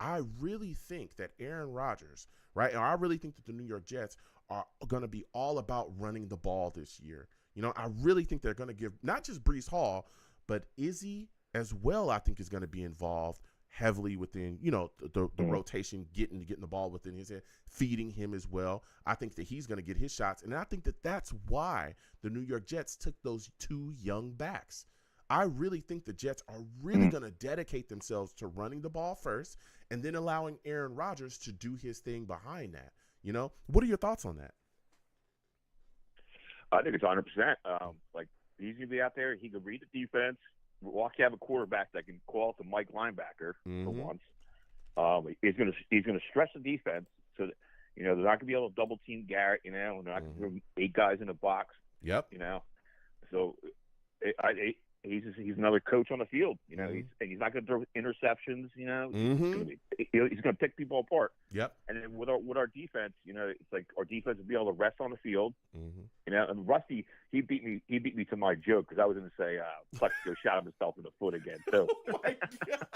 [SPEAKER 1] I really think that Aaron Rodgers, right, and I really think that the New York Jets are going to be all about running the ball this year. I really think they're going to give not just Brees Hall, but Izzy as well. I think is going to be involved heavily within, the rotation, getting the ball within his head, feeding him as well. I think that he's going to get his shots. And I think that that's why the New York Jets took those 2 young backs. I really think the Jets are really going to dedicate themselves to running the ball first and then allowing Aaron Rodgers to do his thing behind that. What are your thoughts on that?
[SPEAKER 7] I think it's 100%. Like, he's going to be out there. He can read the defense. Walk, you have a quarterback that can call out the Mike linebacker for once. He's going to stress the defense so that, they're not going to be able to double team Garrett. They're not going to throw 8 guys in a box.
[SPEAKER 1] Yep.
[SPEAKER 7] So he's another coach on the field. He's not going to throw interceptions. He's going to pick people apart.
[SPEAKER 1] Yep.
[SPEAKER 7] And then with our defense, it's like our defense will be able to rest on the field. And Rusty, he beat me to my joke because I was going to say Plexico shot himself in the foot again. So.
[SPEAKER 1] Oh my God.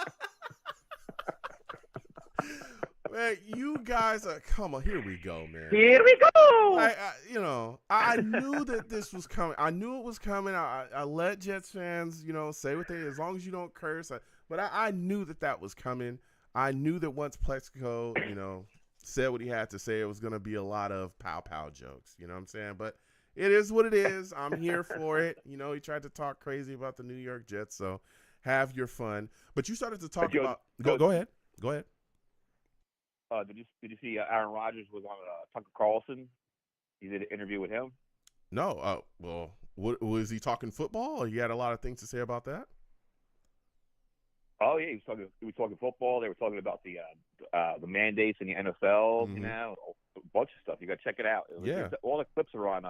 [SPEAKER 1] Man, you guys are, come on, here we go, man.
[SPEAKER 7] Here we go.
[SPEAKER 1] I knew that this was coming. I knew it was coming. I let Jets fans, say what they, as long as you don't curse. But I knew that was coming. I knew that once Plexico, said what he had to say, it was going to be a lot of pow-pow jokes. You know what I'm saying? But it is what it is. I'm here for it. He tried to talk crazy about the New York Jets, so have your fun. But you started to talk about – go ahead. Go ahead.
[SPEAKER 7] Did you see Aaron Rodgers was on Tucker Carlson? You did an interview with him?
[SPEAKER 1] No. Well, was he talking football? Or he had a lot of things to say about that?
[SPEAKER 7] Oh yeah, he was talking football. They were talking about the mandates in the NFL. A bunch of stuff. You got to check it out. All the clips are on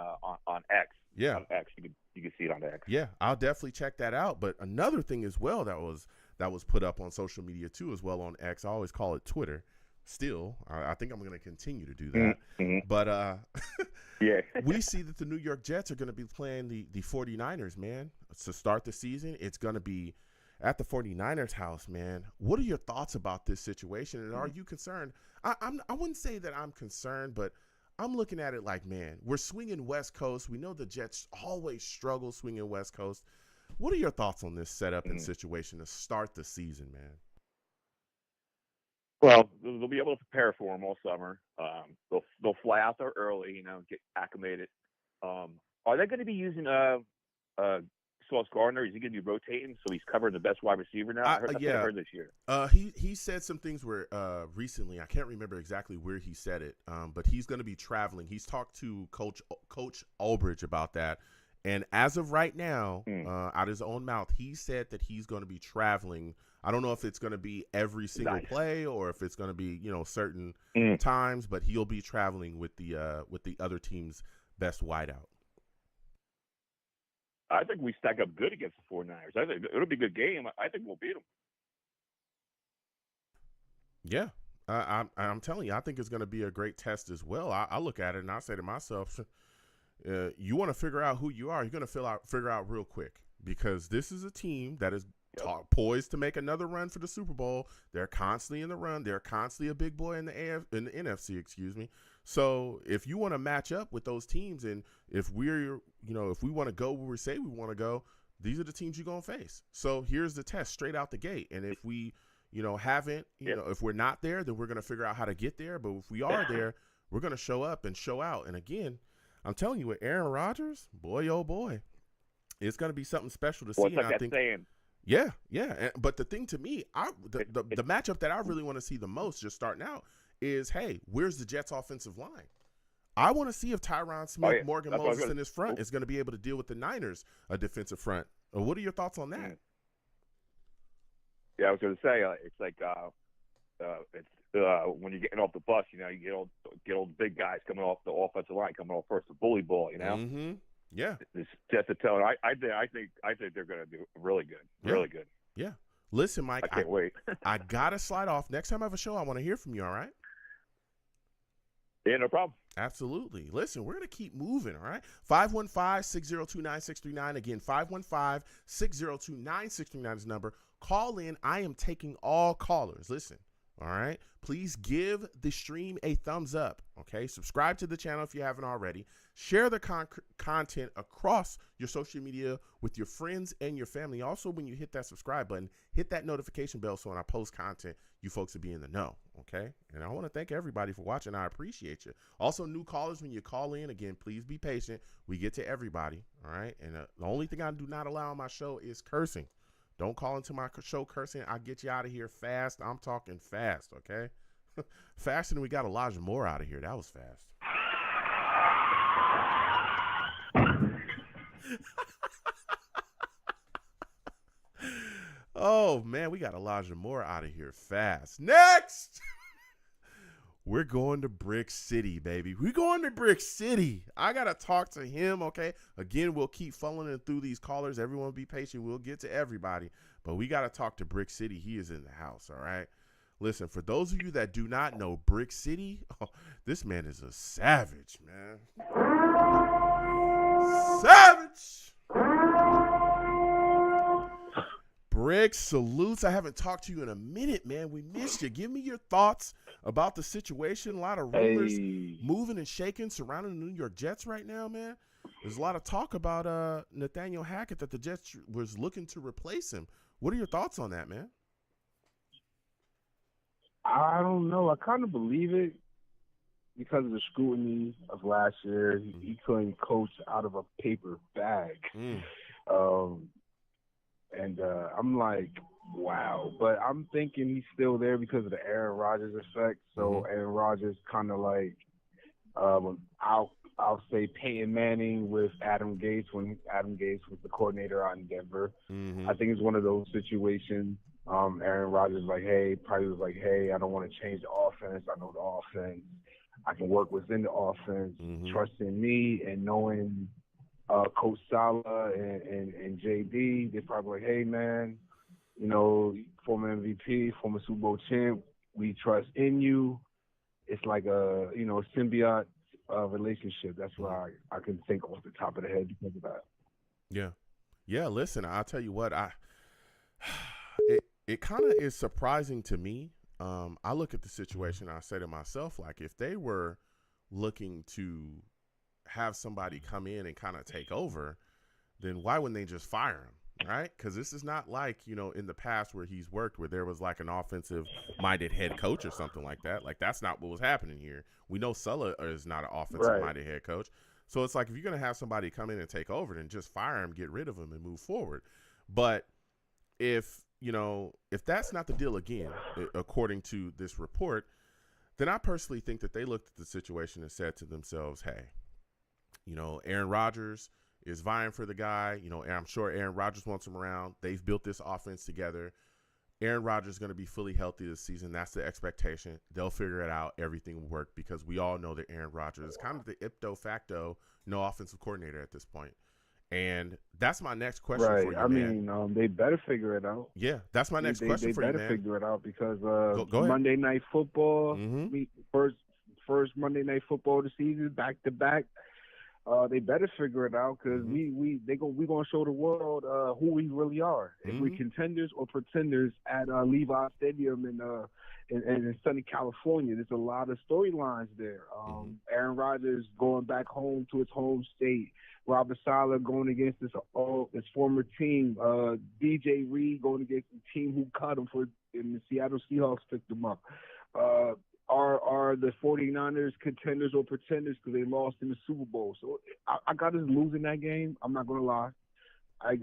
[SPEAKER 7] X.
[SPEAKER 1] Yeah,
[SPEAKER 7] on X. You can see it on X.
[SPEAKER 1] Yeah, I'll definitely check that out. But another thing as well that was put up on social media too, as well on X. I always call it Twitter. Still, I think I'm going to continue to do that. But
[SPEAKER 7] yeah,
[SPEAKER 1] we see that the New York Jets are going to be playing the 49ers, man, to start the season. It's going to be at the 49ers house, man. What are your thoughts about this situation? And are you concerned? I wouldn't say that I'm concerned, but I'm looking at it like, man, we're swinging West Coast. We know the Jets always struggle swinging West Coast. What are your thoughts on this setup and situation to start the season, man?
[SPEAKER 7] Well, they'll be able to prepare for them all summer. They'll fly out there early, get acclimated. Are they going to be using Sauce Gardner? Is he going to be rotating so he's covering the best wide receiver now? That's what I heard this year.
[SPEAKER 1] He said some things where recently, I can't remember exactly where he said it, but he's going to be traveling. He's talked to Coach Ulbrich about that. And as of right now, out of his own mouth, he said that he's going to be traveling. I don't know if it's going to be every single play or if it's going to be, certain times, but he'll be traveling with the other team's best wideout.
[SPEAKER 7] I think we stack up good against the 49ers. I think it'll be a good game. I think we'll beat them.
[SPEAKER 1] Yeah. I'm telling you, I think it's going to be a great test as well. I look at it and I say to myself, you want to figure out who you are. You're going to figure out real quick, because this is a team that is poised to make another run for the Super Bowl. They're constantly in the run. They're constantly a big boy in the NFC, excuse me. So if you want to match up with those teams, and if we're, if we want to go where we say we want to go, these are the teams you're going to face. So here's the test straight out the gate. And if we, haven't, if we're not there, then we're going to figure out how to get there. But if we are there, we're going to show up and show out. And again, I'm telling you, with Aaron Rodgers, boy, oh boy, it's going to be something special to see.
[SPEAKER 7] What's that saying?
[SPEAKER 1] Yeah. But the thing to me, the matchup that I really want to see the most, just starting out, is, hey, where's the Jets' offensive line? I want to see if Tyron Smith, Morgan Moses in his front is going to be able to deal with the Niners' defensive front. What are your thoughts on that?
[SPEAKER 7] Yeah, I was going to say, it's like when you're getting off the bus, you get all the big guys coming off the offensive line, coming off first the bully ball,
[SPEAKER 1] Mm-hmm. Yeah.
[SPEAKER 7] It's just a tell. I think they're going to do really good. Really good.
[SPEAKER 1] Yeah. Listen, Mike,
[SPEAKER 7] I can't wait.
[SPEAKER 1] I got to slide off. Next time I have a show, I want to hear from you, all right?
[SPEAKER 7] Yeah, no problem.
[SPEAKER 1] Absolutely. Listen, we're going to keep moving, all right? 515-602-9639. Again, 515-602-9639 is the number. Call in. I am taking all callers. Listen, all right? Please give the stream a thumbs up, okay? Subscribe to the channel if you haven't already. Share the content across your social media with your friends and your family. Also, when you hit that subscribe button, hit that notification bell so when I post content, you folks will be in the know, okay? And I want to thank everybody for watching. I appreciate you. Also, new callers, when you call in, again, please be patient. We get to everybody, all right? And the only thing I do not allow on my show is cursing. Don't call into my show cursing. I'll get you out of here fast. I'm talking fast, okay? Faster than we got Elijah Moore out of here. That was fast. Oh, man, we got Elijah Moore out of here fast. Next! We're going to Brick City, baby. We're going to Brick City. I got to talk to him, okay? Again, we'll keep following through these callers. Everyone be patient. We'll get to everybody. But we got to talk to Brick City. He is in the house, all right? Listen, for those of you that do not know Brick City, this man is a savage, man. Savage! Brick, salutes. I haven't talked to you in a minute, man. We missed you. Give me your thoughts about the situation. A lot of rumors moving and shaking surrounding the New York Jets right now, man. There's a lot of talk about Nathaniel Hackett, that the Jets was looking to replace him. What are your thoughts on that, man?
[SPEAKER 5] I don't know. I kind of believe it because of the scrutiny of last year. He couldn't coach out of a paper bag. And I'm like, wow. But I'm thinking he's still there because of the Aaron Rodgers effect. So Aaron Rodgers kind of like, I'll say Peyton Manning with Adam Gase when Adam Gase was the coordinator out in Denver. I think it's one of those situations. Aaron Rodgers probably was like, hey, I don't want to change the offense. I know the offense. I can work within the offense. Trusting me and knowing Coach Saleh and JD, they're probably like, hey, man, former MVP, former Super Bowl champ, we trust in you. It's like a, symbiote relationship. That's why I can think off the top of the head because of that.
[SPEAKER 1] Yeah. Yeah, listen, I'll tell you what, it kind of is surprising to me. I look at the situation, I say to myself, like, if they were looking to have somebody come in and kind of take over, then why wouldn't they just fire him, right? Because this is not like, in the past where he's worked where there was like an offensive-minded head coach or something like that. Like, that's not what was happening here. We know Saleh is not an offensive-minded head coach. So it's like if you're going to have somebody come in and take over, then just fire him, get rid of him, and move forward. But if that's not the deal again, according to this report, then I personally think that they looked at the situation and said to themselves, hey, Aaron Rodgers is vying for the guy. I'm sure Aaron Rodgers wants him around. They've built this offense together. Aaron Rodgers is going to be fully healthy this season. That's the expectation. They'll figure it out. Everything will work because we all know that Aaron Rodgers is kind of the ipso facto offensive coordinator at this point. And that's my next question for you,
[SPEAKER 5] I
[SPEAKER 1] man.
[SPEAKER 5] mean, they better figure it out.
[SPEAKER 1] Yeah, that's my next question for you, man.
[SPEAKER 5] They better figure it out because
[SPEAKER 1] go ahead.
[SPEAKER 5] Monday Night Football,
[SPEAKER 1] Mm-hmm.
[SPEAKER 5] first Monday Night Football of the season, back to back. They better figure it out because we gonna show the world who we really are. If we contenders or pretenders at Levi Stadium in sunny California. There's a lot of storylines there. Aaron Rodgers going back home to his home state. Robert Saleh going against his former team. DJ Reed going against the team who cut him and the Seattle Seahawks picked him up. Are the 49ers contenders or pretenders because they lost in the Super Bowl? So I got us losing that game. I'm not going to lie.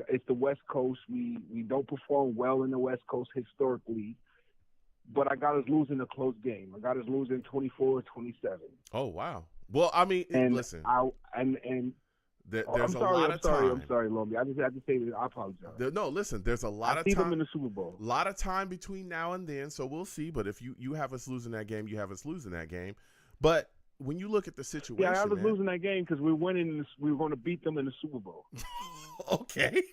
[SPEAKER 5] It's the West Coast. We don't perform well in the West Coast historically. But I got us losing a close game. I got us losing 24-27.
[SPEAKER 1] Oh, wow. Well, I mean, listen. There's
[SPEAKER 5] I'm sorry, Lombi. I just had to say that. I apologize.
[SPEAKER 1] No, listen. There's a lot of
[SPEAKER 5] time. I see
[SPEAKER 1] time
[SPEAKER 5] them in the Super Bowl.
[SPEAKER 1] A lot of time between now and then, so we'll see. But if you have us losing that game, you have us losing that game. But when you look at the situation,
[SPEAKER 5] I was losing that game because we're winning. We were going to beat them in the Super Bowl.
[SPEAKER 1] Okay,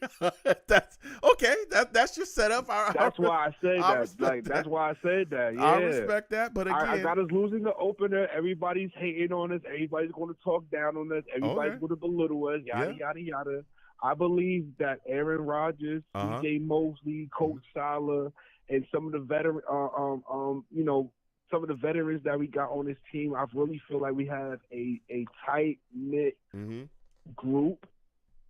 [SPEAKER 1] that's okay. That's your setup.
[SPEAKER 5] That's why I said that. That's why I said that. Yeah.
[SPEAKER 1] I respect that, but again,
[SPEAKER 5] I got us losing the opener. Everybody's hating on us. Everybody's going to talk down on us. Everybody's going to belittle us. Yada yada yada. I believe that Aaron Rodgers, C.J. Mosley, Coach Saleh, and some of the veteran, some of the veterans that we got on this team, I really feel like we have a tight knit group.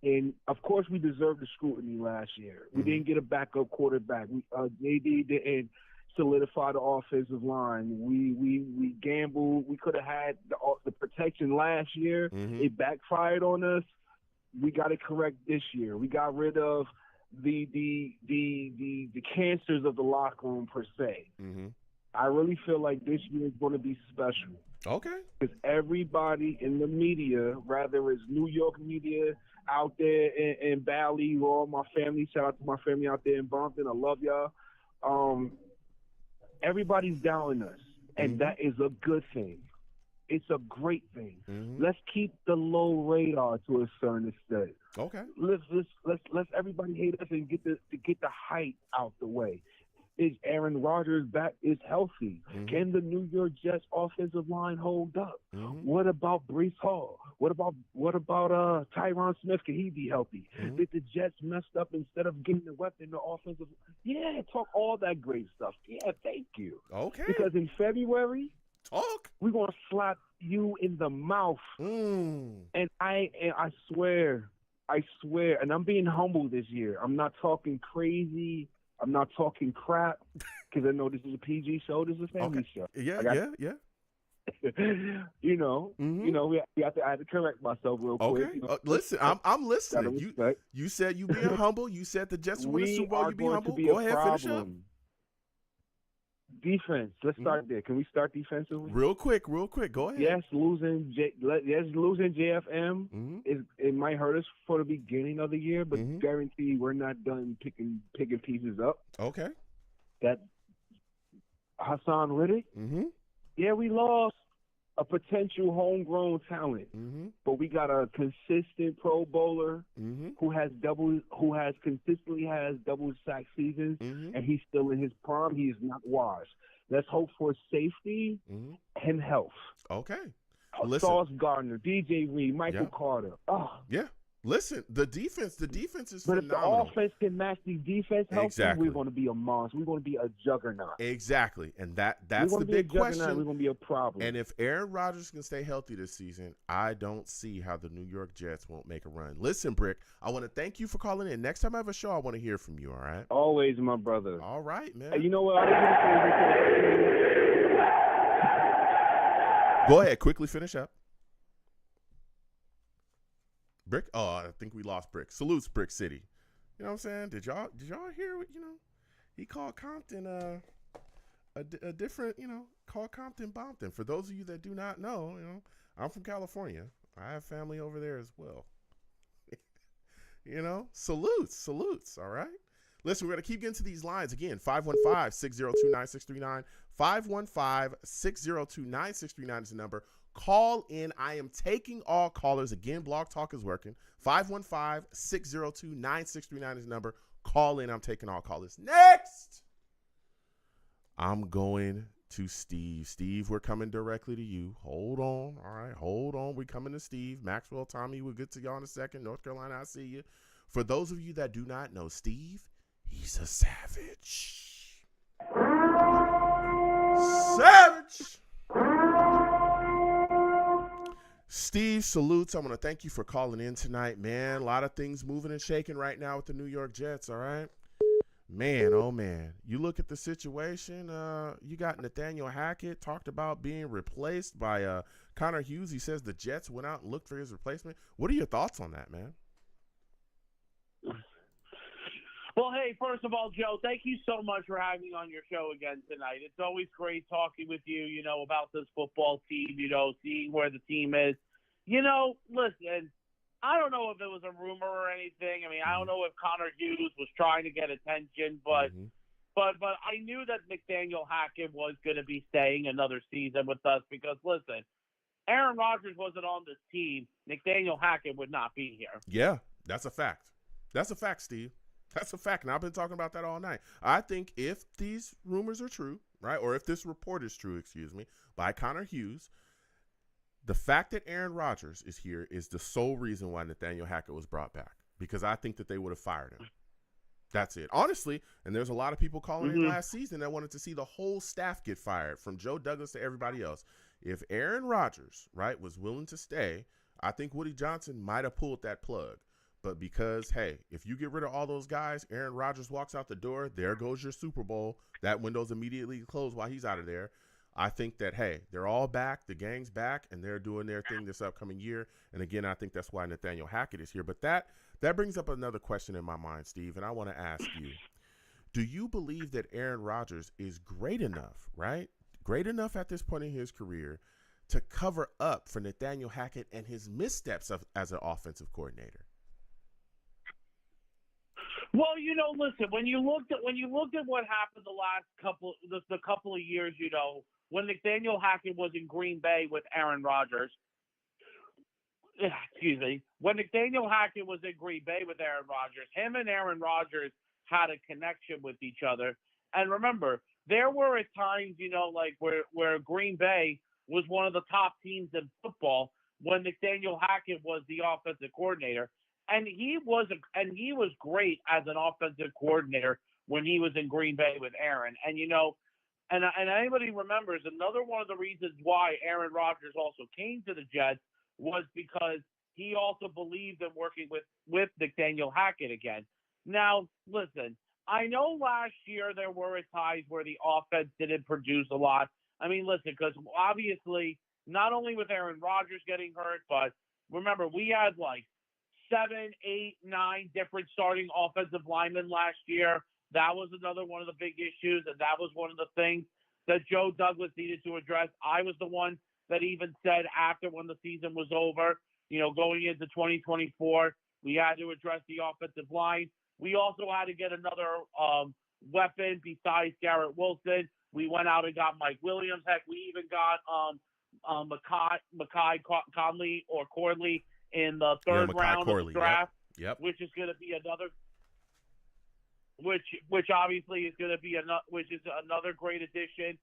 [SPEAKER 5] And, of course, we deserved the scrutiny last year. We didn't get a backup quarterback. JD didn't solidify the offensive line. We gambled. We could have had the protection last year. It backfired on us. We got it correct this year. We got rid of the cancers of the locker room, per se. I really feel like this year is going to be special.
[SPEAKER 1] Okay.
[SPEAKER 5] Because everybody in the media, rather it's New York media out there in Valley, all my family, shout out to my family out there in Brompton, I love y'all. Everybody's downing us, and that is a good thing. It's a great thing. Let's keep the low radar to a certain extent.
[SPEAKER 1] Okay.
[SPEAKER 5] Let's everybody hate us and get the hype out the way. Is Aaron Rodgers back? Is healthy? Can the New York Jets offensive line hold up? What about Breece Hall? What about Tyron Smith? Can he be healthy? Did the Jets messed up instead of getting the weapon, the offensive? Yeah, talk all that great stuff. Yeah, thank you.
[SPEAKER 1] Okay.
[SPEAKER 5] Because in February, we're gonna slap you in the mouth. And I swear, and I'm being humble this year. I'm not talking crazy. I'm not talking crap because I know this is a PG show. This is a family show.
[SPEAKER 1] Yeah. I had to correct myself real quick. Okay. Listen, I'm listening. You said you being humble. You said the Jets win the Super Bowl. You be humble. Go ahead, finish up.
[SPEAKER 5] Defense. Let's start there. Can we start defensively?
[SPEAKER 1] Real quick. Go ahead.
[SPEAKER 5] Yes, losing JFM it might hurt us for the beginning of the year, but guarantee we're not done picking pieces up.
[SPEAKER 1] Okay.
[SPEAKER 5] That Hassan Riddick. Yeah, we lost a potential homegrown talent, but we got a consistent Pro Bowler who has consistently has double sack seasons, and he's still in his prime. He is not washed. Let's hope for safety and health.
[SPEAKER 1] Okay.
[SPEAKER 5] Sauce Gardner, DJ Reed, Michael Carter.
[SPEAKER 1] Yeah. Listen, the defense is
[SPEAKER 5] but
[SPEAKER 1] phenomenal.
[SPEAKER 5] If the offense can match the defense healthy, we're going to be a monster. We're going to be a juggernaut.
[SPEAKER 1] Exactly, and that's the big question.
[SPEAKER 5] We're going to be a problem.
[SPEAKER 1] And if Aaron Rodgers can stay healthy this season, I don't see how the New York Jets won't make a run. Listen, Brick, I want to thank you for calling in. Next time I have a show, I want to hear from you, all right?
[SPEAKER 5] Always, my brother.
[SPEAKER 1] All right, man.
[SPEAKER 5] You know what?
[SPEAKER 1] Go ahead, quickly finish up. Brick? Oh, I think we lost Brick. Salutes, Brick City. You know what I'm saying? Did y'all hear what, he called Compton a different, called Compton Bompton. For those of you that do not know, I'm from California. I have family over there as well. Salutes, all right? Listen, we're going to keep getting to these lines. Again, 515-602-9639. 515-602-9639 is the number. Call in. I am taking all callers. Again, Blog Talk is working. 515-602-9639 is the number. Call in. I'm taking all callers. Next, I'm going to Steve. Steve, we're coming directly to you. Hold on. All right, hold on. We're coming to Steve. Maxwell, Tommy, we'll get to y'all in a second. North Carolina, I see you. For those of you that do not know, Steve, he's a savage. Savage. Steve, salutes. I want to thank you for calling in tonight, man. A lot of things moving and shaking right now with the New York Jets, all right? Man, oh, man. You look at the situation. You got Nathaniel Hackett talked about being replaced by Connor Hughes. He says the Jets went out and looked for his replacement. What are your thoughts on that, man?
[SPEAKER 8] Well, hey, first of all, Joe, thank you so much for having me on your show again tonight. It's always great talking with you, about this football team, seeing where the team is. Listen, I don't know if it was a rumor or anything. I mean, I don't know if Connor Hughes was trying to get attention, but I knew that Nathaniel Hackett was going to be staying another season with us because, listen, Aaron Rodgers wasn't on this team. Nathaniel Hackett would not be here.
[SPEAKER 1] Yeah, that's a fact. That's a fact, Steve. That's a fact, and I've been talking about that all night. I think if these rumors are true, right, or if this report is true, by Connor Hughes, the fact that Aaron Rodgers is here is the sole reason why Nathaniel Hackett was brought back, because I think that they would have fired him. That's it. Honestly, and there's a lot of people calling in last season that wanted to see the whole staff get fired, from Joe Douglas to everybody else. If Aaron Rodgers, right, was willing to stay, I think Woody Johnson might have pulled that plug. But because, hey, if you get rid of all those guys, Aaron Rodgers walks out the door, there goes your Super Bowl. That window's immediately closed while he's out of there. I think that, hey, they're all back, the gang's back, and they're doing their thing this upcoming year. And again, I think that's why Nathaniel Hackett is here. But that brings up another question in my mind, Steve, and I want to ask you, do you believe that Aaron Rodgers is great enough, right? Great enough at this point in his career to cover up for Nathaniel Hackett and his missteps as an offensive coordinator?
[SPEAKER 8] Well, listen, when you looked at what happened the last couple of years, when Nathaniel Hackett was in Green Bay with Aaron Rodgers, when Nathaniel Hackett was in Green Bay with Aaron Rodgers, him and Aaron Rodgers had a connection with each other. And remember, there were at times, like where Green Bay was one of the top teams in football when Nathaniel Hackett was the offensive coordinator. And he was great as an offensive coordinator when he was in Green Bay with Aaron. And and anybody remembers, another one of the reasons why Aaron Rodgers also came to the Jets was because he also believed in working with Nathaniel Hackett again. Now, listen, I know last year there were times where the offense didn't produce a lot. I mean, listen, because obviously not only with Aaron Rodgers getting hurt, but remember, we had like 7, 8, 9 different starting offensive linemen last year. That was another one of the big issues, and that was one of the things that Joe Douglas needed to address. I was the one that even said after when the season was over, going into 2024, we had to address the offensive line. We also had to get another weapon besides Garrett Wilson. We went out and got Mike Williams. Heck, we even got Mekhi Corley in the third round of the draft, which is going to be another, which obviously is going to be another great addition.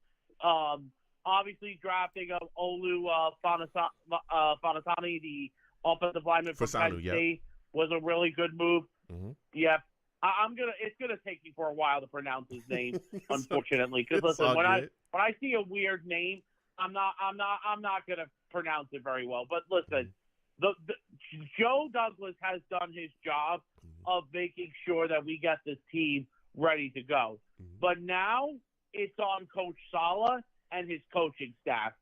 [SPEAKER 8] Obviously, drafting of Olu Fonatani, the offensive lineman from Penn State, was a really good move. Mm-hmm. Yep. It's gonna take me for a while to pronounce his name, unfortunately. Because listen, when I see a weird name, I'm not gonna pronounce it very well. But listen. The Joe Douglas has done his job of making sure that we get this team ready to go. But now it's on Coach Saleh and his coaching staff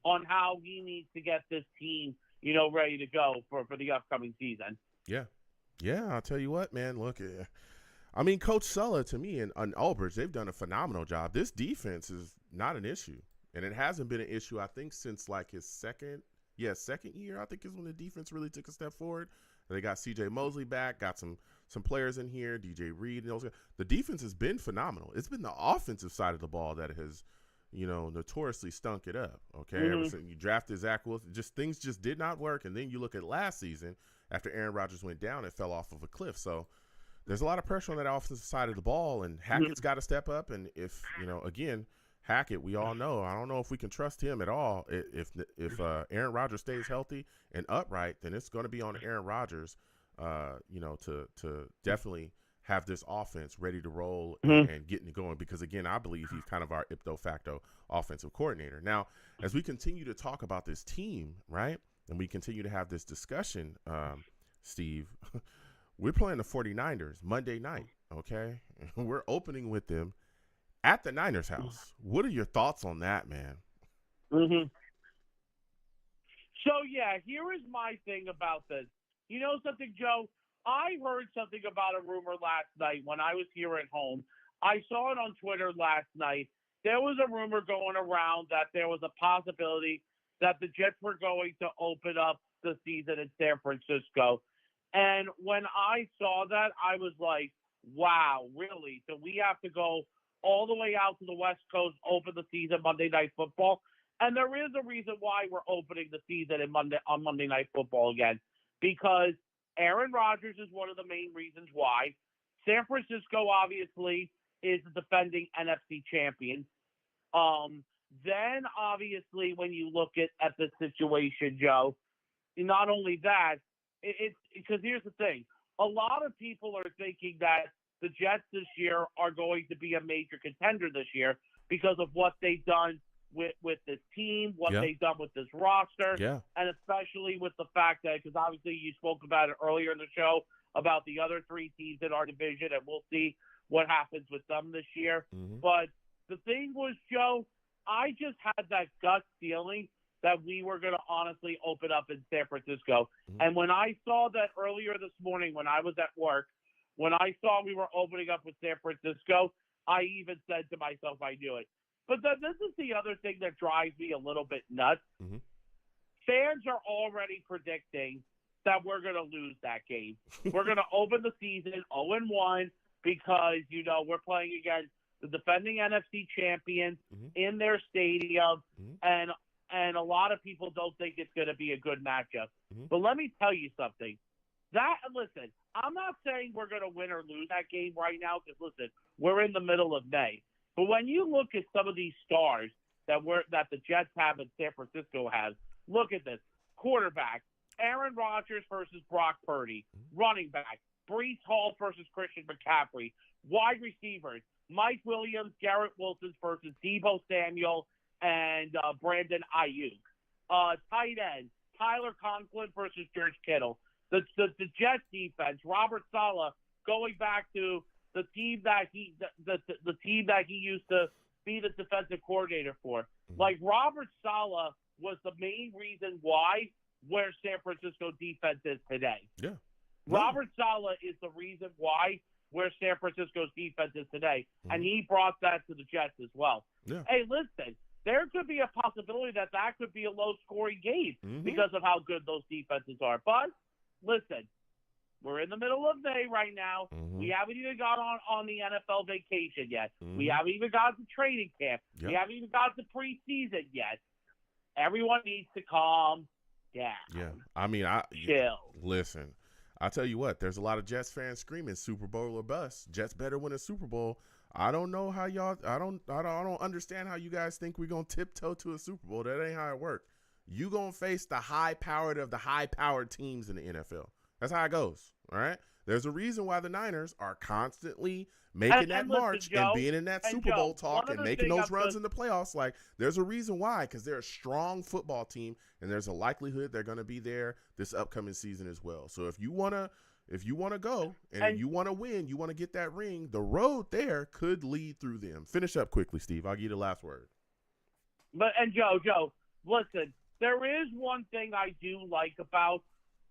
[SPEAKER 8] on how he needs to get this team ready to go for the upcoming season.
[SPEAKER 1] Yeah. I'll tell you what, man. Look, I mean, Coach Sulla, to me, and Albridge, they've done a phenomenal job. This defense is not an issue, and it hasn't been an issue, I think, since like his second year, I think, is when the defense really took a step forward. They got C.J. Mosley back, got some players in here, DJ Reed, and those guys. The defense has been phenomenal. It's been the offensive side of the ball that has, notoriously stunk it up. Okay, Ever since you drafted Zach Wilson, things just did not work. And then you look at last season, after Aaron Rodgers went down, it fell off of a cliff. So there's a lot of pressure on that offensive side of the ball, and Hackett's got to step up. And if again, Hackett, we all know, I don't know if we can trust him at all. If Aaron Rodgers stays healthy and upright, then it's going to be on Aaron Rodgers, to definitely have this offense ready to roll and getting it going. Because again, I believe he's kind of our ipso facto offensive coordinator. Now, as we continue to talk about this team, right, and we continue to have this discussion, Steve, we're playing the 49ers Monday night. Okay, we're opening with them at the Niners house. What are your thoughts on that, man?
[SPEAKER 8] So, here is my thing about this. You know something, Joe? I heard something about a rumor last night when I was here at home. I saw it on Twitter last night. There was a rumor going around that there was a possibility that the Jets were going to open up the season in San Francisco. And when I saw that, I was like, wow, really? So we have to go all the way out to the West Coast, open the season Monday Night Football? And there is a reason why we're opening the season on Monday Night Football again, because Aaron Rodgers is one of the main reasons why. San Francisco, obviously, is the defending NFC champion. Then, obviously, when you look at the situation, Joe, not only that, it's because here's the thing. A lot of people are thinking that the Jets this year are going to be a major contender this year because of what they've done with this team, what they've done with this roster, and especially with the fact that, because obviously you spoke about it earlier in the show, about the other three teams in our division, and we'll see what happens with them this year. But the thing was, Joe, I just had that gut feeling that we were going to honestly open up in San Francisco. And when I saw that earlier this morning when I was at work, when I saw we were opening up with San Francisco, I even said to myself, I knew it. But then this is the other thing that drives me a little bit nuts. Fans are already predicting that we're going to lose that game. We're going to open the season 0-1 because, we're playing against the defending NFC champions in their stadium, and a lot of people don't think it's going to be a good matchup. But let me tell you something. Listen, I'm not saying we're going to win or lose that game right now because, listen, we're in the middle of May. But when you look at some of these stars that the Jets have and San Francisco has, look at this. Quarterback, Aaron Rodgers versus Brock Purdy. Running back, Breece Hall versus Christian McCaffrey. Wide receivers, Mike Williams, Garrett Wilson versus Deebo Samuel and Brandon Ayuk. Tight end, Tyler Conklin versus George Kittle. The Jets defense, Robert Saleh, going back to the team that he used to be the defensive coordinator for. Like, Robert Saleh was the main reason why where San Francisco defense is today. Robert Saleh is the reason why where San Francisco's defense is today, and he brought that to the Jets as well. Hey, listen, there could be a possibility that could be a low-scoring game because of how good those defenses are. But listen, we're in the middle of May right now. We haven't even got on the NFL vacation yet. We haven't even got to training camp. We haven't even got to preseason yet. Everyone needs to calm down.
[SPEAKER 1] I mean,
[SPEAKER 8] chill.
[SPEAKER 1] Listen, I'll tell you what. There's a lot of Jets fans screaming Super Bowl or bust. Jets better win a Super Bowl. I don't know how y'all. I don't understand how you guys think we're gonna tiptoe to a Super Bowl. That ain't how it works. You gonna face the high-powered of the high-powered teams in the NFL. That's how it goes, all right? There's a reason why the Niners are constantly making that march and being in that Super Bowl talk and making those runs in the playoffs. Like, there's a reason why, because they're a strong football team, and there's a likelihood they're going to be there this upcoming season as well. So if you want to go and you want to win, you want to get that ring, the road there could lead through them. Finish up quickly, Steve. I'll give you the last word.
[SPEAKER 8] Joe, listen, there is one thing I do like about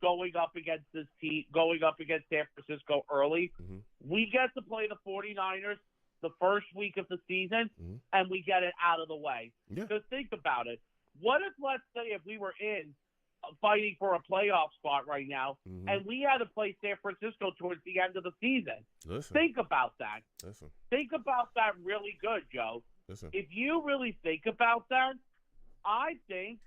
[SPEAKER 8] going up against this team, going up against San Francisco early.
[SPEAKER 1] Mm-hmm.
[SPEAKER 8] We get to play the 49ers the first week of the season,
[SPEAKER 1] Mm-hmm.
[SPEAKER 8] and we get it out of the way.
[SPEAKER 1] Yeah.
[SPEAKER 8] Because think about it. What if, let's say, if we were fighting for a playoff spot right now,
[SPEAKER 1] Mm-hmm.
[SPEAKER 8] and we had to play San Francisco towards the end of the season?
[SPEAKER 1] Listen.
[SPEAKER 8] Think about that.
[SPEAKER 1] Listen.
[SPEAKER 8] Think about that really good, Joe.
[SPEAKER 1] Listen.
[SPEAKER 8] If you really think about that, I think,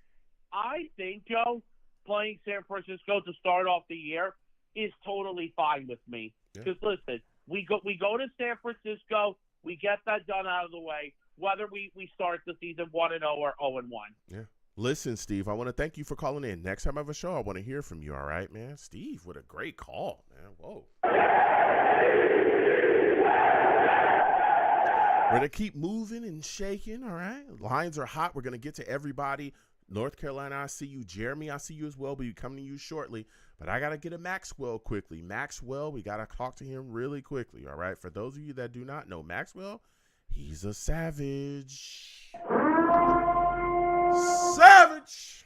[SPEAKER 8] Joe, playing San Francisco to start off the year is totally fine with me.
[SPEAKER 1] Yeah.
[SPEAKER 8] Because listen, we go to San Francisco, we get that done out of the way, whether we start the season 1-0 or 0-1.
[SPEAKER 1] Yeah. Listen, Steve, I want to thank you for calling in. Next time I have a show, I want to hear from you, all right, man? Steve, what a great call, man. Whoa. We're going to keep moving and shaking, all right? Lines are hot. We're going to get to everybody. North Carolina, I see you. Jeremy, I see you as well. We'll be coming to you shortly. But I got to get a Maxwell quickly. Maxwell, we got to talk to him really quickly, all right? For those of you that do not know Maxwell, he's a savage. Savage.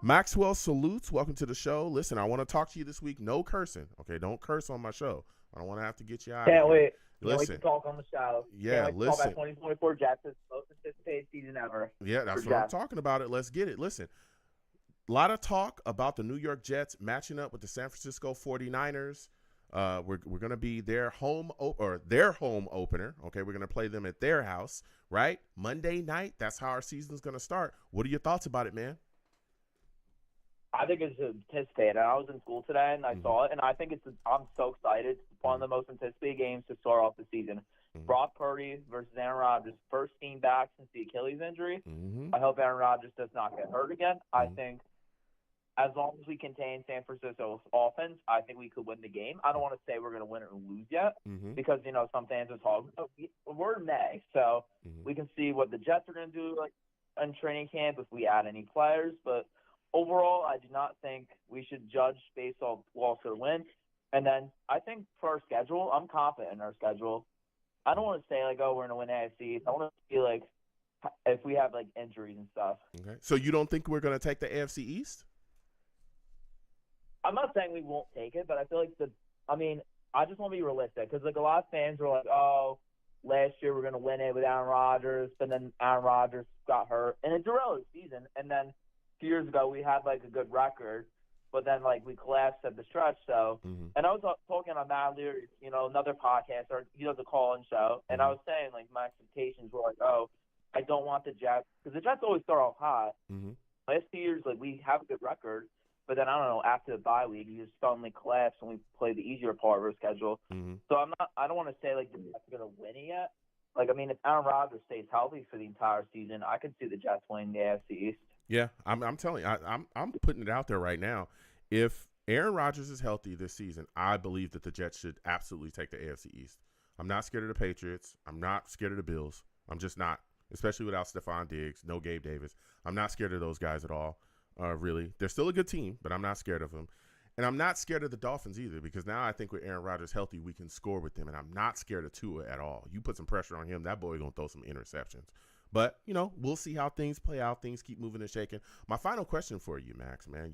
[SPEAKER 1] Maxwell salutes. Welcome to the show. Listen, I want to talk to you this week. No cursing. Okay, don't curse on my show. I don't want to have to get you out.
[SPEAKER 9] Can't wait.
[SPEAKER 1] Listen.
[SPEAKER 9] Can't wait to talk on the show.
[SPEAKER 1] Yeah,
[SPEAKER 9] Can't wait to talk about 2024 Jets. It's the most anticipated season ever.
[SPEAKER 1] Yeah, that's what I'm talking about. Let's get it. Listen, a lot of talk about the New York Jets matching up with the San Francisco 49ers. We're going to be their home opener. Okay, we're going to play them at their house, right? Monday night. That's how our season's going to start. What are your thoughts about it, man?
[SPEAKER 9] I think it's anticipated. I was in school today and I saw it, and I think I'm so excited. It's one of the most anticipated games to start off the season. Brock Purdy versus Aaron Rodgers, first team back since the Achilles injury. I hope Aaron Rodgers does not get hurt again. I think as long as we contain San Francisco's offense, I think we could win the game. I don't want to say we're going to win or lose yet because, some fans are talking. We're in May, so we can see what the Jets are going to do in training camp if we add any players. But overall, I do not think we should judge based off loss or win. And then I think for our schedule, I'm confident in our schedule. I don't want to say, we're going to win AFC. I want to see, if we have, injuries and stuff.
[SPEAKER 1] Okay. So you don't think we're going to take the AFC East?
[SPEAKER 9] I'm not saying we won't take it, but I feel I just want to be realistic because, a lot of fans were like, oh, last year we're going to win it with Aaron Rodgers, but then Aaron Rodgers got hurt. And it's a relative season. And then 2 years ago we had, a good record, but then, we collapsed at the stretch. So, and I was talking on Matt Leary, another podcast, or he does a call-in show, and I was saying, my expectations were oh, I don't want the Jets, because the Jets always start off hot. Last 2 years, we have a good record, but then, I don't know, after the bye week, you just suddenly collapse when we play the easier part of our schedule. So I don't want to say, the Jets are going to win it yet. If Aaron Rodgers stays healthy for the entire season, I could see the Jets winning the AFC East.
[SPEAKER 1] Yeah, I'm telling you, I'm putting it out there right now. If Aaron Rodgers is healthy this season, I believe that the Jets should absolutely take the AFC East. I'm not scared of the Patriots. I'm not scared of the Bills. I'm just not, especially without Stephon Diggs, no Gabe Davis. I'm not scared of those guys at all, really. They're still a good team, but I'm not scared of them. And I'm not scared of the Dolphins either because now I think with Aaron Rodgers healthy, we can score with them, and I'm not scared of Tua at all. You put some pressure on him, that boy going to throw some interceptions. But, we'll see how things play out. Things keep moving and shaking. My final question for you, Max, man,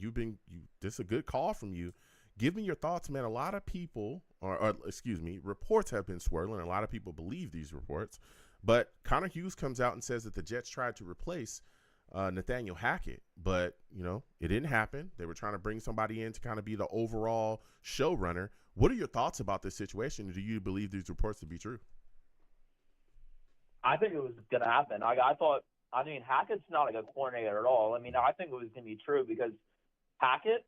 [SPEAKER 1] this is a good call from you. Give me your thoughts, man. A lot of people, reports have been swirling. A lot of people believe these reports. But Connor Hughes comes out and says that the Jets tried to replace Nathaniel Hackett. But, it didn't happen. They were trying to bring somebody in to kind of be the overall showrunner. What are your thoughts about this situation? Do you believe these reports to be true?
[SPEAKER 9] I think it was going to happen. Hackett's not a good coordinator at all. I think it was going to be true because Hackett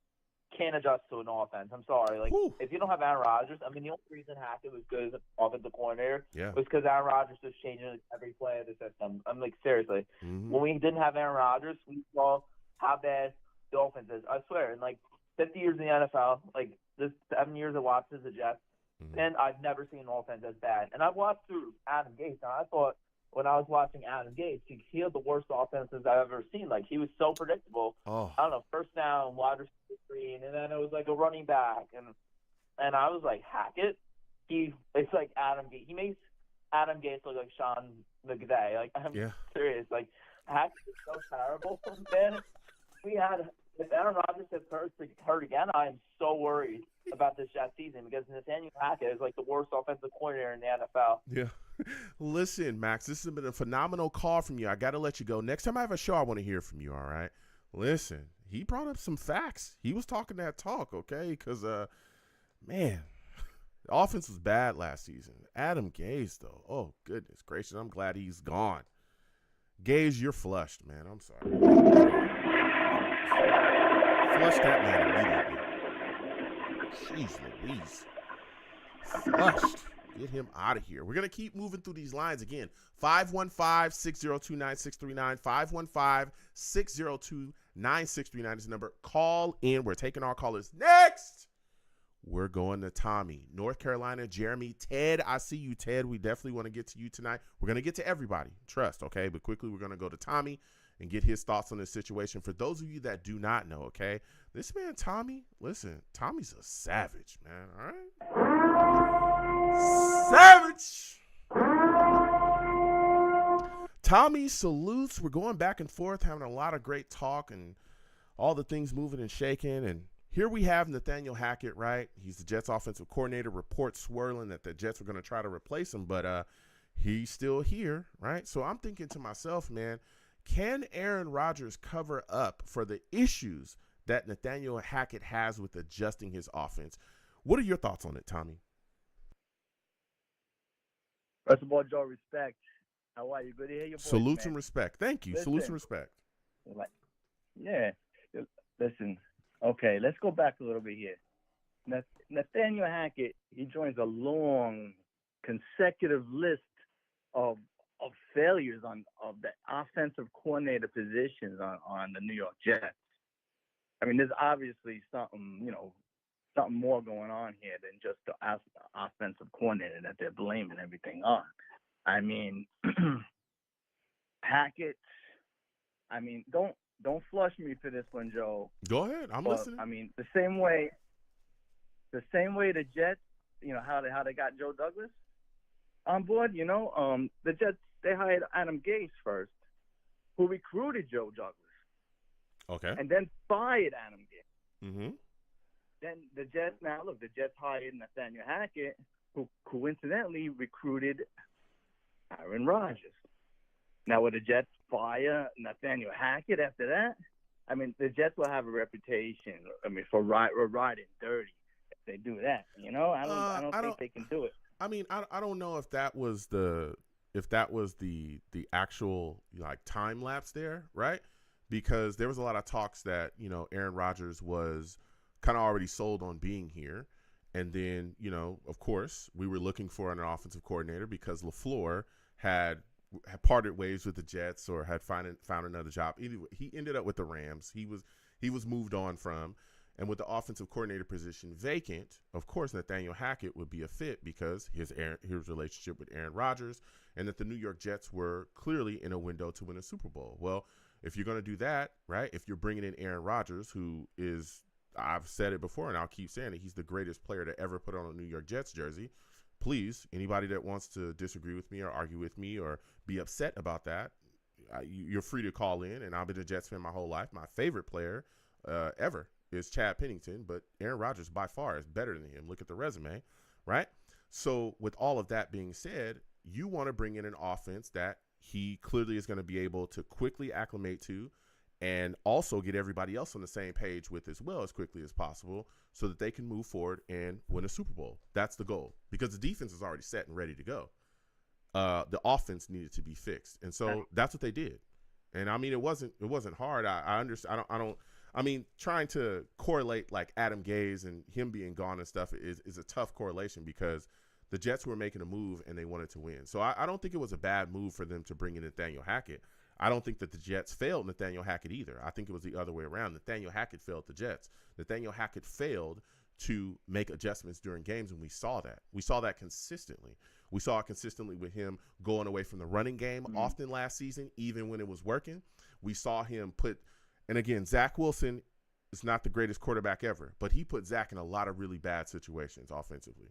[SPEAKER 9] can't adjust to an offense. I'm sorry. If you don't have Aaron Rodgers, the only reason Hackett was good as an offensive coordinator was because Aaron Rodgers was changing every play of the system. Seriously. When we didn't have Aaron Rodgers, we saw how bad the offense is. I swear, in 50 years in the NFL, this 7 years I watched as a Jets, and I've never seen an offense as bad. And I've watched through Adam Gase, and I thought when I was watching Adam Gase, he had the worst offenses I've ever seen. He was so predictable. I don't know, first down, wide receiver screen, and then it was a running back. And I was like, Hackett, it's like Adam Gase. He makes Adam Gase look like Sean McVay. I'm serious. Hackett is so terrible, man. If Aaron Rodgers gets hurt again, I am so worried about this Jets season because Nathaniel Hackett is like the worst offensive coordinator in the NFL.
[SPEAKER 1] Yeah. Listen, Max, this has been a phenomenal call from you. I got to let you go. Next time I have a show, I want to hear from you, all right? Listen, he brought up some facts. He was talking that talk, okay? Because, man, the offense was bad last season. Adam Gase, though, oh, goodness gracious, I'm glad he's gone. Gase, you're flushed, man. I'm sorry. Flush that man immediately. Jeez Louise. Flushed. Get him out of here. We're going to keep moving through these lines again. 515-602-9639. 515-602-9639 is the number. Call in. We're taking our callers next. We're going to Tommy. North Carolina, Jeremy, Ted. I see you, Ted. We definitely want to get to you tonight. We're going to get to everybody. Trust, okay? But quickly, we're going to go to Tommy and get his thoughts on this situation. For those of you that do not know, okay, this man, Tommy, listen, Tommy's a savage, man, all right? Savage! Tommy salutes. We're going back and forth, having a lot of great talk and all the things moving and shaking. And here we have Nathaniel Hackett, right? He's the Jets offensive coordinator. Reports swirling that the Jets are going to try to replace him, but he's still here, right? So I'm thinking to myself, man, can Aaron Rodgers cover up for the issues that Nathaniel Hackett has with adjusting his offense? What are your thoughts on it, Tommy?
[SPEAKER 10] First of all, Joe, respect. How are you? Good to hear your voice,
[SPEAKER 1] Salutes
[SPEAKER 10] man.
[SPEAKER 1] and respect. Thank you.
[SPEAKER 10] Listen,
[SPEAKER 1] Salutes and respect.
[SPEAKER 10] Yeah. Listen, okay, let's go back a little bit here. Nathaniel Hackett, he joins a long, consecutive list of failures of the offensive coordinator positions on the New York Jets. I mean, there's obviously something more going on here than just the offensive coordinator that they're blaming everything on. I mean, Hackett, I mean, don't flush me for this one, Joe.
[SPEAKER 1] Go ahead. I'm listening.
[SPEAKER 10] I mean, the same way the Jets, how they got Joe Douglas on board, the Jets, they hired Adam Gase first, who recruited Joe Douglas.
[SPEAKER 1] Okay.
[SPEAKER 10] And then fired Adam Gase.
[SPEAKER 1] Mm-hmm.
[SPEAKER 10] Then the Jets hired Nathaniel Hackett, who coincidentally recruited Aaron Rodgers. Now, would the Jets fire Nathaniel Hackett after that? I mean, the Jets will have a reputation, for riding dirty if they do that. I don't think they can do it.
[SPEAKER 1] I mean, I don't know if that was the actual time lapse there, right? Because there was a lot of talks that Aaron Rodgers was kind of already sold on being here, and then of course we were looking for an offensive coordinator because LaFleur had parted ways with the Jets or had found another job. Anyway, he ended up with the Rams. He was moved on from. And with the offensive coordinator position vacant, of course, Nathaniel Hackett would be a fit because his relationship with Aaron Rodgers and that the New York Jets were clearly in a window to win a Super Bowl. Well, if you're going to do that, right, if you're bringing in Aaron Rodgers, who is, I've said it before and I'll keep saying it, he's the greatest player to ever put on a New York Jets jersey. Please, anybody that wants to disagree with me or argue with me or be upset about that, you're free to call in. And I've been a Jets fan my whole life. My favorite player ever is Chad Pennington, but Aaron Rodgers by far is better than him. Look at the resume, right? So with all of that being said, you want to bring in an offense that he clearly is going to be able to quickly acclimate to and also get everybody else on the same page with as well as quickly as possible so that they can move forward and win a Super Bowl. That's the goal because the defense is already set and ready to go. The offense needed to be fixed. And so that's what they did. And I mean, it wasn't hard. I understand. I mean, trying to correlate like Adam Gase and him being gone and stuff is a tough correlation because the Jets were making a move and they wanted to win. So I don't think it was a bad move for them to bring in Nathaniel Hackett. I don't think that the Jets failed Nathaniel Hackett either. I think it was the other way around. Nathaniel Hackett failed the Jets. Nathaniel Hackett failed to make adjustments during games, and we saw that. We saw that consistently. We saw it consistently with him going away from the running game often last season, even when it was working. We saw him and again, Zach Wilson is not the greatest quarterback ever, but he put Zach in a lot of really bad situations offensively.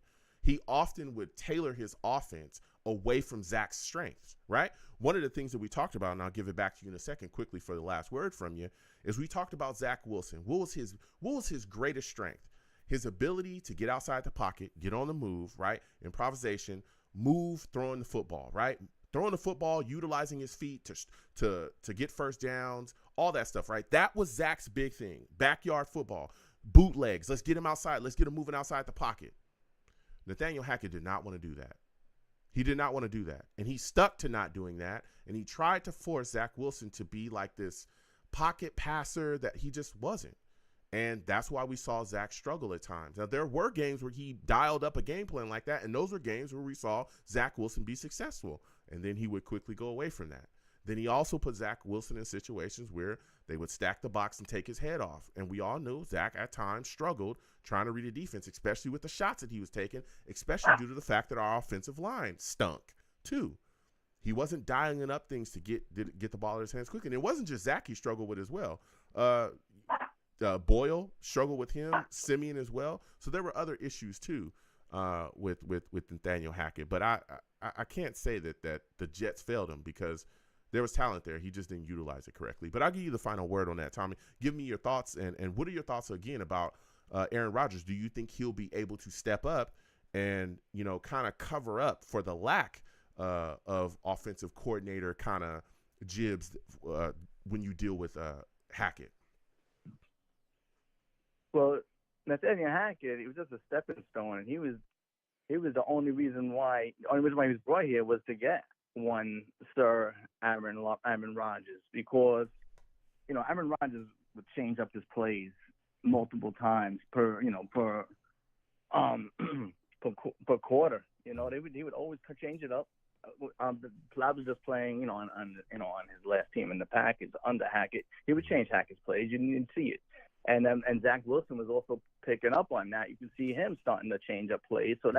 [SPEAKER 1] he often would tailor his offense away from Zach's strengths, right? One of the things that we talked about, and I'll give it back to you in a second quickly for the last word from you, is we talked about Zach Wilson. What was his greatest strength? His ability to get outside the pocket, get on the move, right? Improvisation, move, throwing the football, right? Throwing the football, utilizing his feet to get first downs, all that stuff, right? That was Zach's big thing. Backyard football, bootlegs. Let's get him outside. Let's get him moving outside the pocket. Nathaniel Hackett did not want to do that. He did not want to do that. And he stuck to not doing that. And he tried to force Zach Wilson to be like this pocket passer that he just wasn't. And that's why we saw Zach struggle at times. Now, there were games where he dialed up a game plan like that, and those were games where we saw Zach Wilson be successful. And then he would quickly go away from that. Then he also put Zach Wilson in situations where they would stack the box and take his head off. And we all knew Zach at times struggled trying to read a defense, especially with the shots that he was taking, especially due to the fact that our offensive line stunk too. He wasn't dialing up things to get the ball in his hands quickly. And it wasn't just Zach he struggled with as well. Boyle struggled with him, Simeon as well. So there were other issues too with Nathaniel Hackett. But I can't say that the Jets failed him because there was talent there. He just didn't utilize it correctly. But I'll give you the final word on that, Tommy. Give me your thoughts, and what are your thoughts again about Aaron Rodgers? Do you think he'll be able to step up and, kind of cover up for the lack of offensive coordinator kind of jibs when you deal with Hackett?
[SPEAKER 10] Well, Nathaniel Hackett, he was just a stepping stone, and he was the only reason why he was brought here was to get one Sir Aaron Rodgers, because Aaron Rodgers would change up his plays multiple times per quarter. He would always change it up. Platt was just playing, on his last team in the Packers under Hackett. He would change Hackett's plays. You didn't see it. And Zach Wilson was also picking up on that. You can see him starting to change up plays. So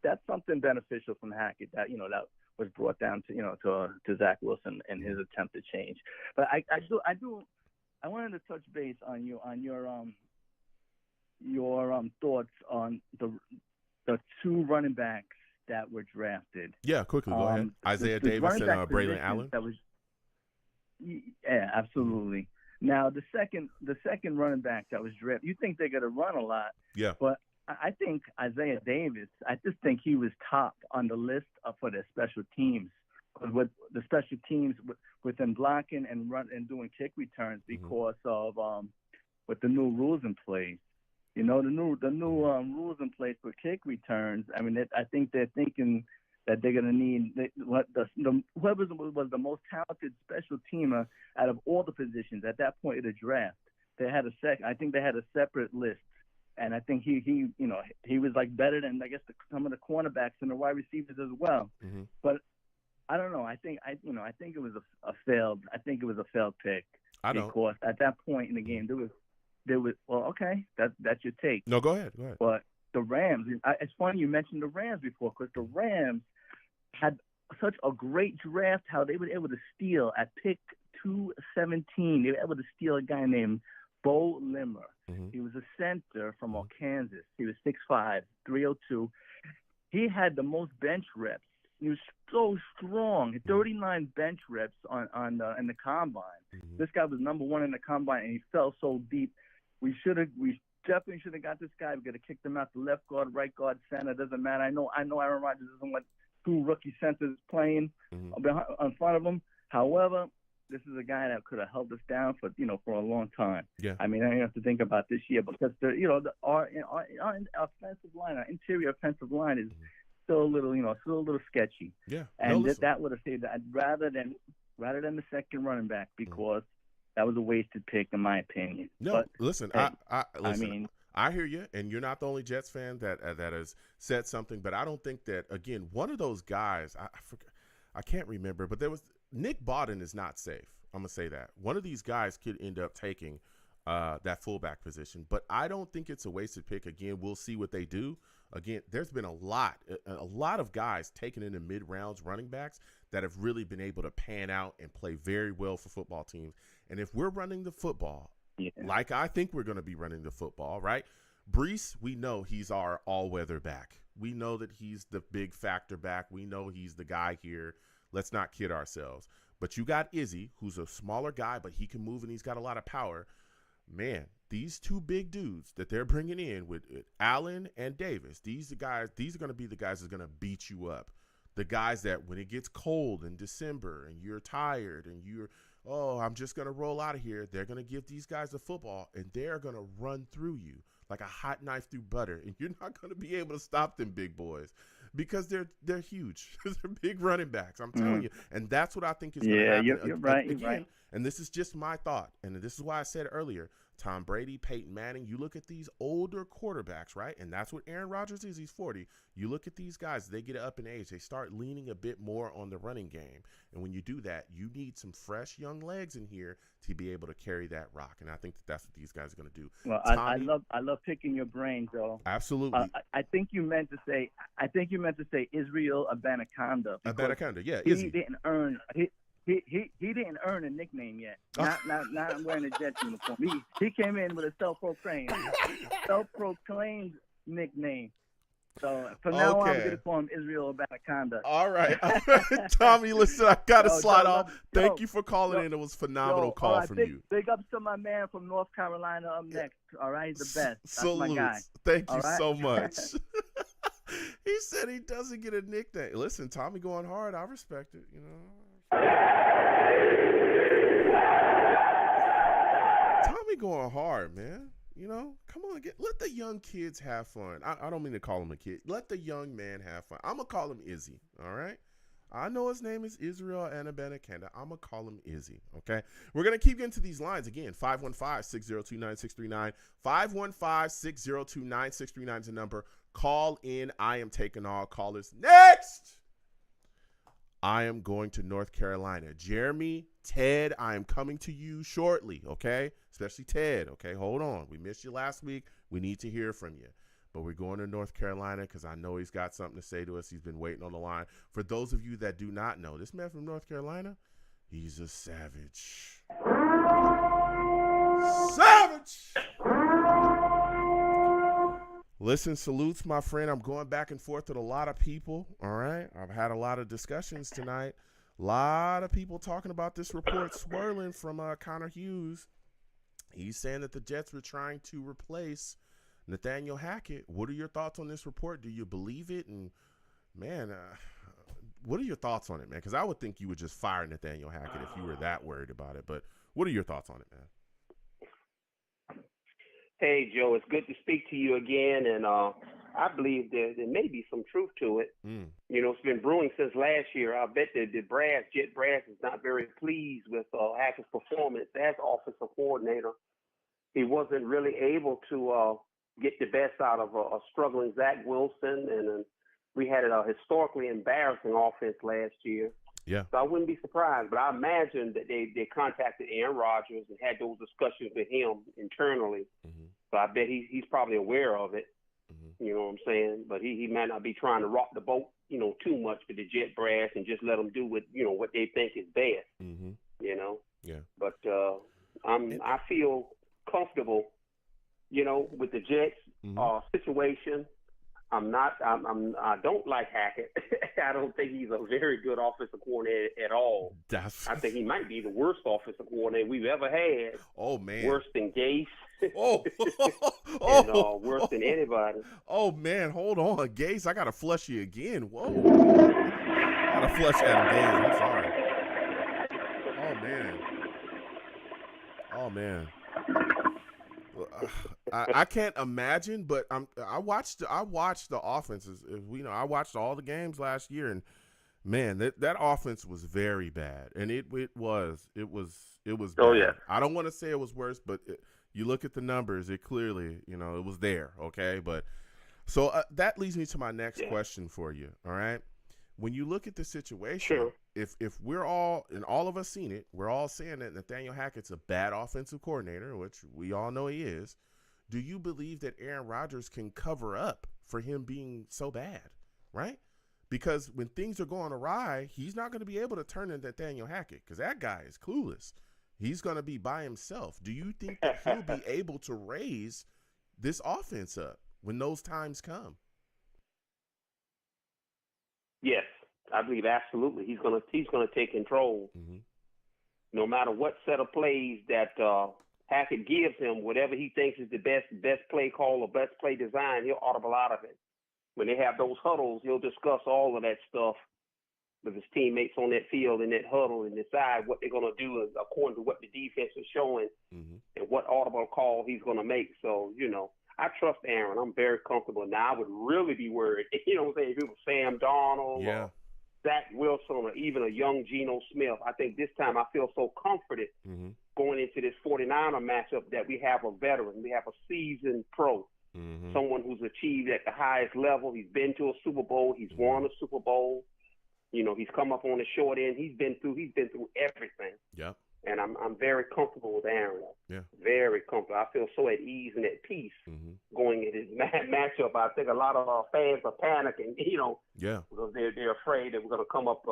[SPEAKER 10] that's something beneficial from Hackett that that was brought down to Zach Wilson and his attempt to change. But I wanted to touch base on your thoughts on the two running backs that were drafted.
[SPEAKER 1] Yeah, quickly go ahead. Isaiah Davis and Braylon Allen.
[SPEAKER 10] Yeah, absolutely. Now the second running back that was drafted, you think they're going to run a lot?
[SPEAKER 1] Yeah.
[SPEAKER 10] But I think Isaiah Davis, I just think he was top on the list for their special teams. With the special teams with them blocking and doing kick returns because of with the new rules in place. The new rules in place for kick returns. I mean, I think they're thinking that they're going to need whoever was the most talented special teamer out of all the positions at that point in the draft. They had I think they had a separate list, and I think he was like better than some of the cornerbacks and the wide receivers as well.
[SPEAKER 1] Mm-hmm.
[SPEAKER 10] But I don't know. I think it was a failed. I think it was a failed pick because at that point in the game there was well, okay, that's your take.
[SPEAKER 1] No, go ahead.
[SPEAKER 10] But the Rams, it's funny you mentioned the Rams before, because the Rams had such a great draft, how they were able to steal at pick 217. They were able to steal a guy named Bo Limmer.
[SPEAKER 1] Mm-hmm.
[SPEAKER 10] He was a center from Arkansas. He was 6'5", 302. He had the most bench reps. He was so strong. 39 bench reps in the combine.
[SPEAKER 1] Mm-hmm. This
[SPEAKER 10] This guy was number one in the combine, and he fell so deep. We definitely should have got this guy. We could have kicked him out to left guard, right guard, center. Doesn't matter. I know Aaron Rodgers doesn't want two rookie centers playing in front of him. However, this is a guy that could have held us down for a long time.
[SPEAKER 1] Yeah.
[SPEAKER 10] I mean, I have to think about this year because our offensive line, our interior offensive line is still a little sketchy.
[SPEAKER 1] Yeah.
[SPEAKER 10] And that would have saved that rather than the second running back, because that was a wasted pick in my opinion.
[SPEAKER 1] No,
[SPEAKER 10] but,
[SPEAKER 1] listen,
[SPEAKER 10] hey,
[SPEAKER 1] I hear you, and you're not the only Jets fan that has said something, but I don't think that, again, one of those guys, I can't remember, but there was Nick Bawden is not safe. I'm going to say that. One of these guys could end up taking that fullback position, but I don't think it's a wasted pick. Again, we'll see what they do. Again, there's been a lot of guys taken in the mid-rounds, running backs, that have really been able to pan out and play very well for football teams. And if we're running the football, like I think we're going to be running the football, right, Brees, we know he's our all-weather back. We know that he's the big factor back. We know he's the guy here. Let's not kid ourselves. But you got Izzy, who's a smaller guy, but he can move and he's got a lot of power. Man, these two big dudes that they're bringing in with Allen and Davis, these are going to be the guys that are going to beat you up. The guys that when it gets cold in December and you're tired and I'm just going to roll out of here, they're going to give these guys the football and they're going to run through you like a hot knife through butter. And you're not going to be able to stop them big boys because they're huge. They're big running backs, I'm telling you. And that's what I think is going to happen.
[SPEAKER 10] You're right.
[SPEAKER 1] Again,
[SPEAKER 10] You're right.
[SPEAKER 1] And this is just my thought. And this is why I said earlier, Tom Brady, Peyton Manning, you look at these older quarterbacks, right? And that's what Aaron Rodgers is. He's 40. You look at these guys, they get up in age. They start leaning a bit more on the running game. And when you do that, you need some fresh young legs in here to be able to carry that rock. And I think that's what these guys are going to do.
[SPEAKER 10] Well,
[SPEAKER 1] Tommy,
[SPEAKER 10] I love picking your brain, Joe.
[SPEAKER 1] Absolutely.
[SPEAKER 10] I think you meant to say Israel Abanikanda.
[SPEAKER 1] Abanikanda, yeah.
[SPEAKER 10] He
[SPEAKER 1] Izzy.
[SPEAKER 10] didn't earn He didn't earn a nickname yet. Not wearing a Jets uniform. He came in with a self-proclaimed nickname. So from now on, I'm going to call him Israel Abanikanda.
[SPEAKER 1] All right. Tommy, listen, I got to slide off. Thank you for calling in. It was a phenomenal call from you.
[SPEAKER 10] Big ups to my man from North Carolina up next. All right, he's the best. That's my guy.
[SPEAKER 1] Thank you so much. He said he doesn't get a nickname. Listen, Tommy going hard. I respect it, you know. Tommy going hard, man. You know, come on, let the young kids have fun. I don't mean to call him a kid. Let the young man have fun. I'm going to call him Izzy, all right? I know his name is Israel Abanikanda. I'm going to call him Izzy, okay? We're going to keep getting to these lines. Again, 515-602-9639. 515-602-9639 is the number. Call in. I am taking all callers. Next! I am going to North Carolina. Jeremy, Ted, I am coming to you shortly, okay? Especially Ted, okay? Hold on. We missed you last week. We need to hear from you. But we're going to North Carolina because I know he's got something to say to us. He's been waiting on the line. For those of you that do not know, this man from North Carolina, he's a savage. Savage! Listen, salutes, my friend. I'm going back and forth with a lot of people, all right? I've had a lot of discussions tonight. A lot of people talking about this report swirling from Connor Hughes. He's saying that the Jets were trying to replace Nathaniel Hackett. What are your thoughts on this report? Do you believe it? And, man, what are your thoughts on it, man? Because I would think you would just fire Nathaniel Hackett if you were that worried about it. But what are your thoughts on it, man?
[SPEAKER 11] Hey, Joe, it's good to speak to you again, and I believe there may be some truth to it. You know, it's been brewing since last year. I bet that the Jet Brass is not very pleased with Hackett's performance as offensive coordinator. He wasn't really able to get the best out of a struggling Zach Wilson, and we had a historically embarrassing offense last year.
[SPEAKER 1] Yeah.
[SPEAKER 11] So I wouldn't be surprised, but I imagine that they contacted Aaron Rodgers and had those discussions with him internally. So I bet he's probably aware of it. You know what I'm saying? But he might not be trying to rock the boat, you know, too much with the Jet Brass and just let them do what they think is best. You know? Yeah. But I feel comfortable, you know, with the Jets situation. I don't like Hackett. I don't think he's a very good offensive coordinator at all. I think he might be the worst offensive coordinator we've ever had.
[SPEAKER 1] Oh, man.
[SPEAKER 11] Worse than Gase.
[SPEAKER 1] Oh.
[SPEAKER 11] And worse than anybody.
[SPEAKER 1] Oh, man. Hold on. Gase, I got to flush you again. Whoa. I got to flush Adam Gase. I'm sorry. Oh, man. I can't imagine, but I watched the offenses. I watched all the games last year, and man, that offense was very bad, and it was bad.
[SPEAKER 11] Oh yeah.
[SPEAKER 1] I don't want to say it was worse, but you look at the numbers, it clearly it was there. Okay, but so that leads me to my next question for you. All right, when you look at the situation, if we're all, and all of us seen it, we're all saying that Nathaniel Hackett's a bad offensive coordinator, which we all know he is. Do you believe that Aaron Rodgers can cover up for him being so bad, right? Because when things are going awry, he's not going to be able to turn into Nathaniel Hackett because that guy is clueless. He's going to be by himself. Do you think that he'll be able to raise this offense up when those times come.
[SPEAKER 11] Yes, I believe absolutely. He's gonna take control.
[SPEAKER 1] Mm-hmm.
[SPEAKER 11] No matter what set of plays that Hackett gives him, whatever he thinks is the best play call or best play design, he'll audible out of it. When they have those huddles, he'll discuss all of that stuff with his teammates on that field in that huddle and decide what they're going to do according to what the defense is showing and what audible call he's going to make. So, I trust Aaron. I'm very comfortable. Now, I would really be worried, if it was Sam Darnold or Zach Wilson or even a young Geno Smith. I think this time I feel so comforted going into this 49er matchup that we have a veteran. We have a seasoned pro, someone who's achieved at the highest level. He's been to a Super Bowl. He's won a Super Bowl. He's come up on the short end. He's been through everything.
[SPEAKER 1] Yep.
[SPEAKER 11] And I'm very comfortable with Aaron.
[SPEAKER 1] Yeah.
[SPEAKER 11] Very comfortable. I feel so at ease and at peace going into this matchup. I think a lot of our fans are panicking, because they're afraid that we're going to come up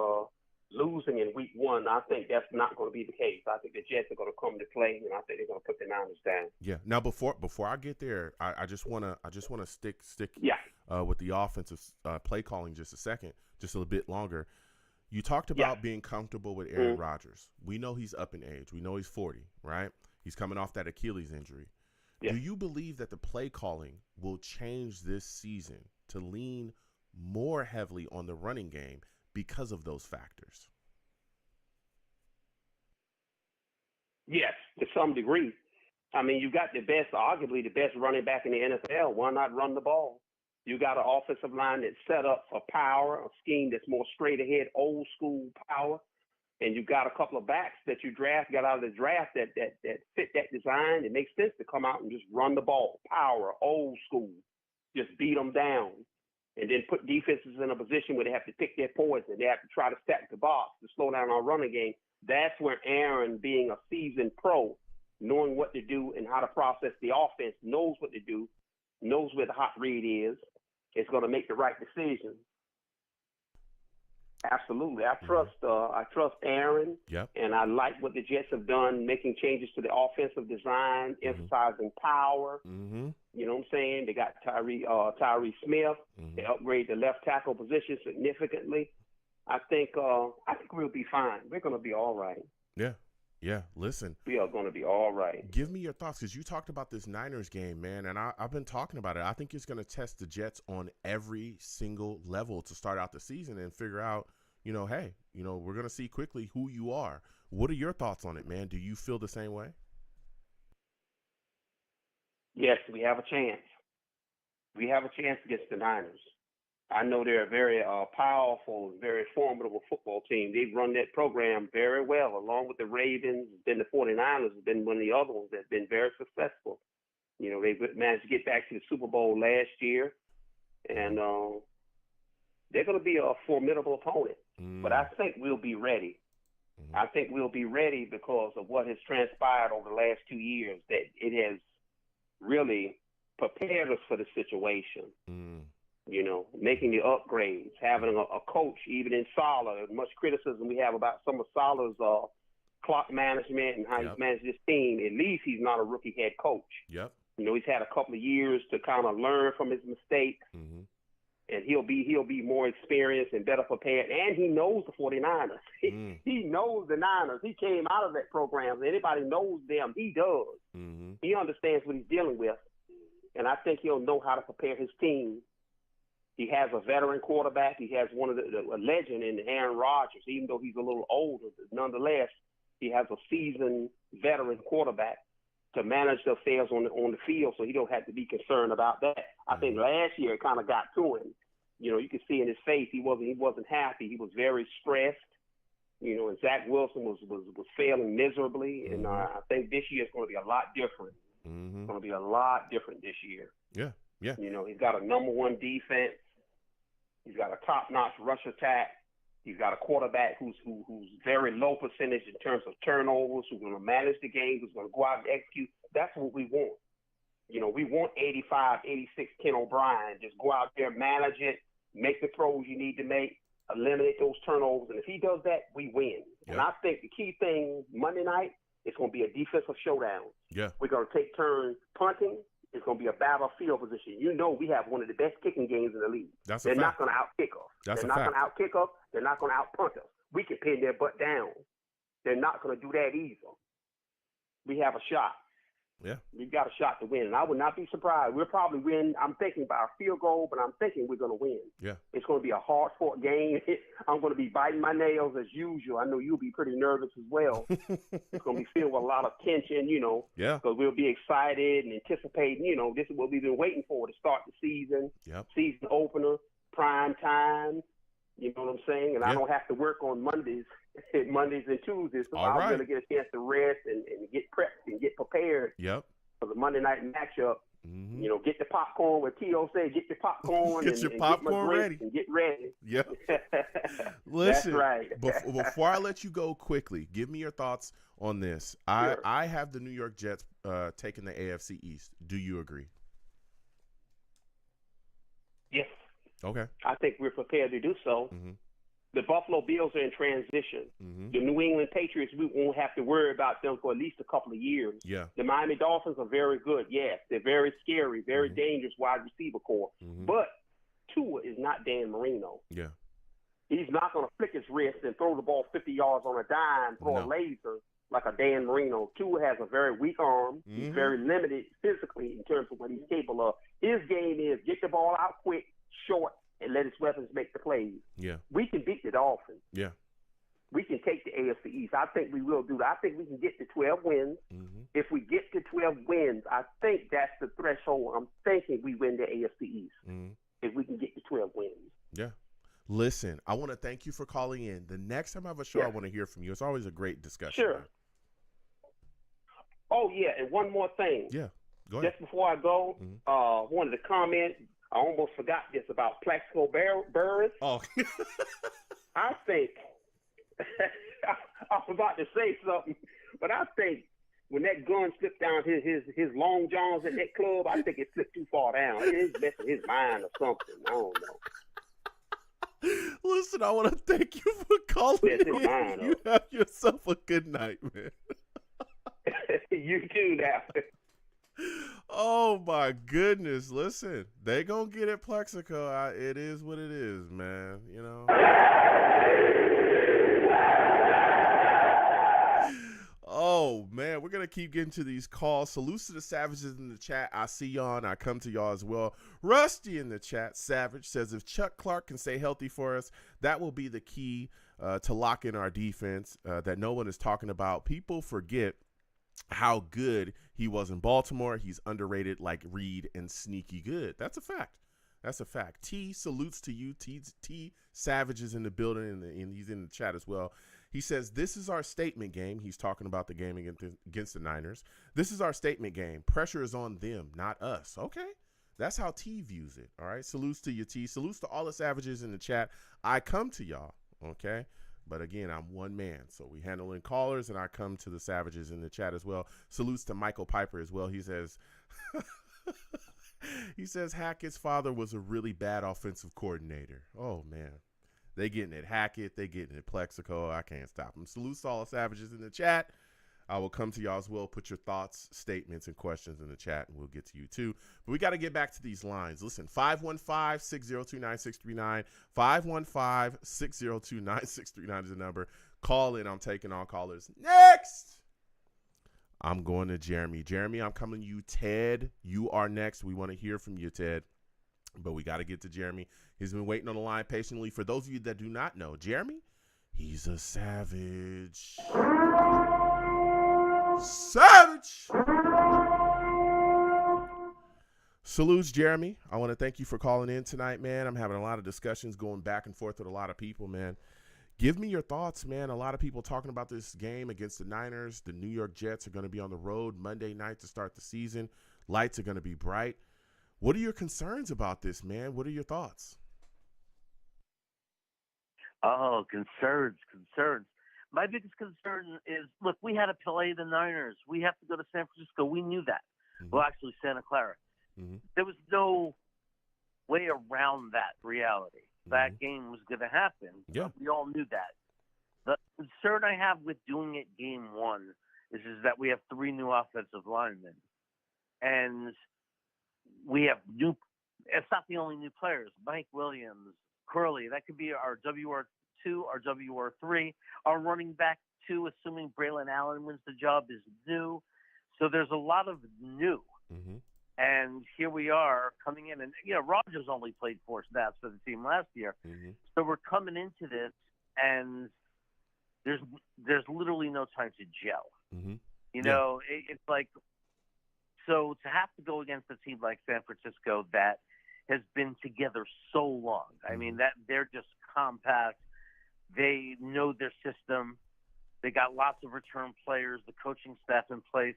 [SPEAKER 11] losing in week one. I think that's not going to be the case. I think the Jets are going to come to play, and I think they're going to put the Niners down.
[SPEAKER 1] Yeah. Now, before I get there, I just want to stick with the offensive play calling just a second, just a little bit longer. You talked about being comfortable with Aaron Rodgers. We know he's up in age. We know he's 40, right? He's coming off that Achilles injury. Yeah. Do you believe that the play calling will change this season to lean more heavily on the running game because of those factors?
[SPEAKER 11] Yes, to some degree. I mean, you got arguably the best running back in the NFL. Why not run the ball? You got an offensive line that's set up for power, a scheme that's more straight ahead, old school power. And you got a couple of backs that you got out of the draft that fit that design. It makes sense to come out and just run the ball, power, old school, just beat them down, and then put defenses in a position where they have to pick their poison. They have to try to stack the box to slow down our running game. That's where Aaron, being a seasoned pro, knowing what to do and how to process the offense, knows what to do, knows where the hot read is going to make the right decision. Absolutely. I trust Aaron.
[SPEAKER 1] Yep.
[SPEAKER 11] And I like what the Jets have done, making changes to the offensive design, emphasizing power. You know what I'm saying? They got Tyree Smith. They upgrade the left tackle position significantly. I think we'll be fine. We're going to be all right.
[SPEAKER 1] Yeah. Yeah, listen.
[SPEAKER 11] We are going to be all right.
[SPEAKER 1] Give me your thoughts, because you talked about this Niners game, man, and I've been talking about it. I think it's going to test the Jets on every single level to start out the season and figure out, hey, we're going to see quickly who you are. What are your thoughts on it, man? Do you feel the same way?
[SPEAKER 11] Yes, we have a chance. We have a chance against the Niners. I know they're a very powerful, very formidable football team. They've run that program very well, along with the Ravens. Then the 49ers have been one of the other ones that's been very successful. They've managed to get back to the Super Bowl last year, and they're going to be a formidable opponent. But I think we'll be ready. I think we'll be ready because of what has transpired over the last 2 years, that it has really prepared us for the situation. Making the upgrades, having a coach, even in Saleh. Much criticism we have about some of Saleh's clock management and how he's managed this team. At least he's not a rookie head coach.
[SPEAKER 1] Yep.
[SPEAKER 11] He's had a couple of years to kind of learn from his mistakes, and he'll be more experienced and better prepared. And he knows the 49ers. He knows the Niners. He came out of that program. Anybody knows them. He does. He understands what he's dealing with, and I think he'll know how to prepare his team. He has a veteran quarterback. He has one of a legend in Aaron Rodgers, even though he's a little older. Nonetheless, he has a seasoned veteran quarterback to manage the affairs on the field, so he don't have to be concerned about that. I think last year it kind of got to him. You could see in his face he wasn't happy. He was very stressed. And Zach Wilson was failing miserably. And I think this year is going to be a lot different. It's going to be a lot different this year.
[SPEAKER 1] Yeah, yeah.
[SPEAKER 11] He's got a number one defense. He's got a top-notch rush attack. He's got a quarterback who's very low percentage in terms of turnovers, who's going to manage the game, who's going to go out and execute. That's what we want. We want 85, 86 Ken O'Brien. Just go out there, manage it, make the throws you need to make, eliminate those turnovers. And if he does that, we win. Yep. And I think the key thing Monday night is going to be a defensive showdown.
[SPEAKER 1] Yeah.
[SPEAKER 11] We're going to take turns punting It's going to be a battlefield position. You know we have one of the best kicking games in the league.
[SPEAKER 1] That's a
[SPEAKER 11] They're not
[SPEAKER 1] fact.
[SPEAKER 11] going to out-kick us.
[SPEAKER 1] That's
[SPEAKER 11] They're
[SPEAKER 1] a
[SPEAKER 11] not going
[SPEAKER 1] fact.
[SPEAKER 11] to out-kick us. They're not going to out-punt us. We can pin their butt down. They're not going to do that either. We have a shot.
[SPEAKER 1] Yeah.
[SPEAKER 11] We've got a shot to win, and I would not be surprised. We'll probably win. I'm thinking by a field goal, but I'm thinking we're going to win.
[SPEAKER 1] Yeah.
[SPEAKER 11] It's going to be a hard-fought game. I'm going to be biting my nails as usual. I know you'll be pretty nervous as well. It's going to be filled with a lot of tension,
[SPEAKER 1] Yeah.
[SPEAKER 11] because we'll be excited and anticipating, this is what we've been waiting for to start the season.
[SPEAKER 1] Yep.
[SPEAKER 11] Season opener, prime time. You know what I'm saying? And I
[SPEAKER 1] Yeah.
[SPEAKER 11] don't have to work on Mondays and Tuesdays, so
[SPEAKER 1] All
[SPEAKER 11] I'll
[SPEAKER 1] right.
[SPEAKER 11] really get a chance to rest and get prepped and get prepared
[SPEAKER 1] Yep.
[SPEAKER 11] for the Monday night matchup.
[SPEAKER 1] Mm-hmm.
[SPEAKER 11] Get the popcorn. What T.O. said, get your popcorn
[SPEAKER 1] Get
[SPEAKER 11] and,
[SPEAKER 1] your
[SPEAKER 11] and
[SPEAKER 1] popcorn
[SPEAKER 11] get my
[SPEAKER 1] ready.
[SPEAKER 11] drinks and get ready.
[SPEAKER 1] Yep.
[SPEAKER 11] That's
[SPEAKER 1] Listen,
[SPEAKER 11] right.
[SPEAKER 1] before I let you go quickly, give me your thoughts on this.
[SPEAKER 11] Sure.
[SPEAKER 1] I have the New York Jets taking the AFC East. Do you agree?
[SPEAKER 11] Yes.
[SPEAKER 1] Okay.
[SPEAKER 11] I think we're prepared to do so.
[SPEAKER 1] Mm-hmm.
[SPEAKER 11] The Buffalo Bills are in transition.
[SPEAKER 1] Mm-hmm.
[SPEAKER 11] The New England Patriots, we won't have to worry about them for at least a couple of years.
[SPEAKER 1] Yeah.
[SPEAKER 11] The Miami Dolphins are very good. Yes, they're very scary, very dangerous wide receiver core.
[SPEAKER 1] Mm-hmm.
[SPEAKER 11] But Tua is not Dan Marino.
[SPEAKER 1] Yeah.
[SPEAKER 11] He's not going to flick his wrist and throw the ball 50 yards on a dime, throw a
[SPEAKER 1] No.
[SPEAKER 11] laser like a Dan Marino. Tua has a very weak arm.
[SPEAKER 1] Mm-hmm.
[SPEAKER 11] He's very limited physically in terms of what he's capable of. His game is get the ball out quick, short, and let his weapons make the plays.
[SPEAKER 1] Yeah.
[SPEAKER 11] We can beat the Dolphins.
[SPEAKER 1] Yeah.
[SPEAKER 11] We can take the AFC East. I think we will do that. I think we can get to 12 wins.
[SPEAKER 1] Mm-hmm.
[SPEAKER 11] If we get to 12 wins, I think that's the threshold. I'm thinking we win the AFC East
[SPEAKER 1] Mm-hmm.
[SPEAKER 11] if we can get to 12 wins.
[SPEAKER 1] Yeah. Listen, I want to thank you for calling in. The next time I have a show, I want to hear from you. It's always a great discussion.
[SPEAKER 11] Sure.
[SPEAKER 1] man.
[SPEAKER 11] Oh, yeah, and one more thing.
[SPEAKER 1] Yeah. Go ahead.
[SPEAKER 11] Just before I go, wanted to comment. I almost forgot this about Plaxico Burress.
[SPEAKER 1] Oh.
[SPEAKER 11] I think I was about to say something, but I think when that gun slipped down his long johns at that club, I think it slipped too far down. It is messing his mind or something. I don't know.
[SPEAKER 1] Listen, I want to thank you for calling
[SPEAKER 11] Yes, it's
[SPEAKER 1] in.
[SPEAKER 11] mine,
[SPEAKER 1] You have yourself a good night, man.
[SPEAKER 11] You too now.
[SPEAKER 1] Oh my goodness! Listen, they gonna get it, Plexico. It is what it is, man. Oh man, we're gonna keep getting to these calls. Salutes to the Savages in the chat. I see y'all, and I come to y'all as well. Rusty in the chat. Savage says if Chuck Clark can stay healthy for us, that will be the key to lock in our defense that no one is talking about. People forget how good he was in Baltimore. He's underrated like Reed and sneaky good. That's a fact. That's a fact. T salutes to you. T Savage is in the building, and he's in the chat as well. He says, this is our statement game. He's talking about the game against the Niners. This is our statement game. Pressure is on them, not us. Okay. That's how T views it. All right. Salutes to you, T. Salutes to all the Savages in the chat. I come to y'all. Okay. But again, I'm one man. So we handling callers, and I come to the Savages in the chat as well. Salutes to Michael Piper as well. He says, Hackett's father was a really bad offensive coordinator. Oh, man. They getting it Hackett. They getting it Plexico. I can't stop them. Salutes to all the Savages in the chat. I will come to y'all as well. Put your thoughts, statements, and questions in the chat, and we'll get to you too. But we got to get back to these lines. Listen, 515-602-9639. 515-602-9639 is the number. Call in. I'm taking all callers. Next, I'm going to Jeremy. Jeremy, I'm coming to you. Ted, you are next. We want to hear from you, Ted. But we got to get to Jeremy. He's been waiting on the line patiently. For those of you that do not know, Jeremy, he's a savage. Savage! Salutes, Jeremy. I want to thank you for calling in tonight, man. I'm having a lot of discussions going back and forth with a lot of people, man. Give me your thoughts, man. A lot of people talking about this game against the Niners. The New York Jets are going to be on the road Monday night to start the season. Lights are going to be bright. What are your concerns about this, man? What are your thoughts?
[SPEAKER 12] Oh, concerns. My biggest concern is, look, we had to play the Niners. We have to go to San Francisco. We knew that. Mm-hmm. Well, actually, Santa Clara. Mm-hmm. There was no way around that reality. Mm-hmm. That game was going to happen.
[SPEAKER 1] Yeah.
[SPEAKER 12] We all knew that. The concern I have with doing it game one is that we have 3 new offensive linemen. And we have new. It's not the only new players. Mike Williams, Curley. That could be our WR2, our WR3. Our running back 2, assuming Braylon Allen wins the job, is new. So there's a lot of new.
[SPEAKER 1] Mm-hmm.
[SPEAKER 12] And here we are coming in. And, Rogers only played 4 snaps for the team last year.
[SPEAKER 1] Mm-hmm.
[SPEAKER 12] So we're coming into this, and there's literally no time to gel.
[SPEAKER 1] Mm-hmm.
[SPEAKER 12] It's like, so to have to go against a team like San Francisco that has been together so long. I mean, that they're just compact. They know their system. They got lots of return players, the coaching staff in place.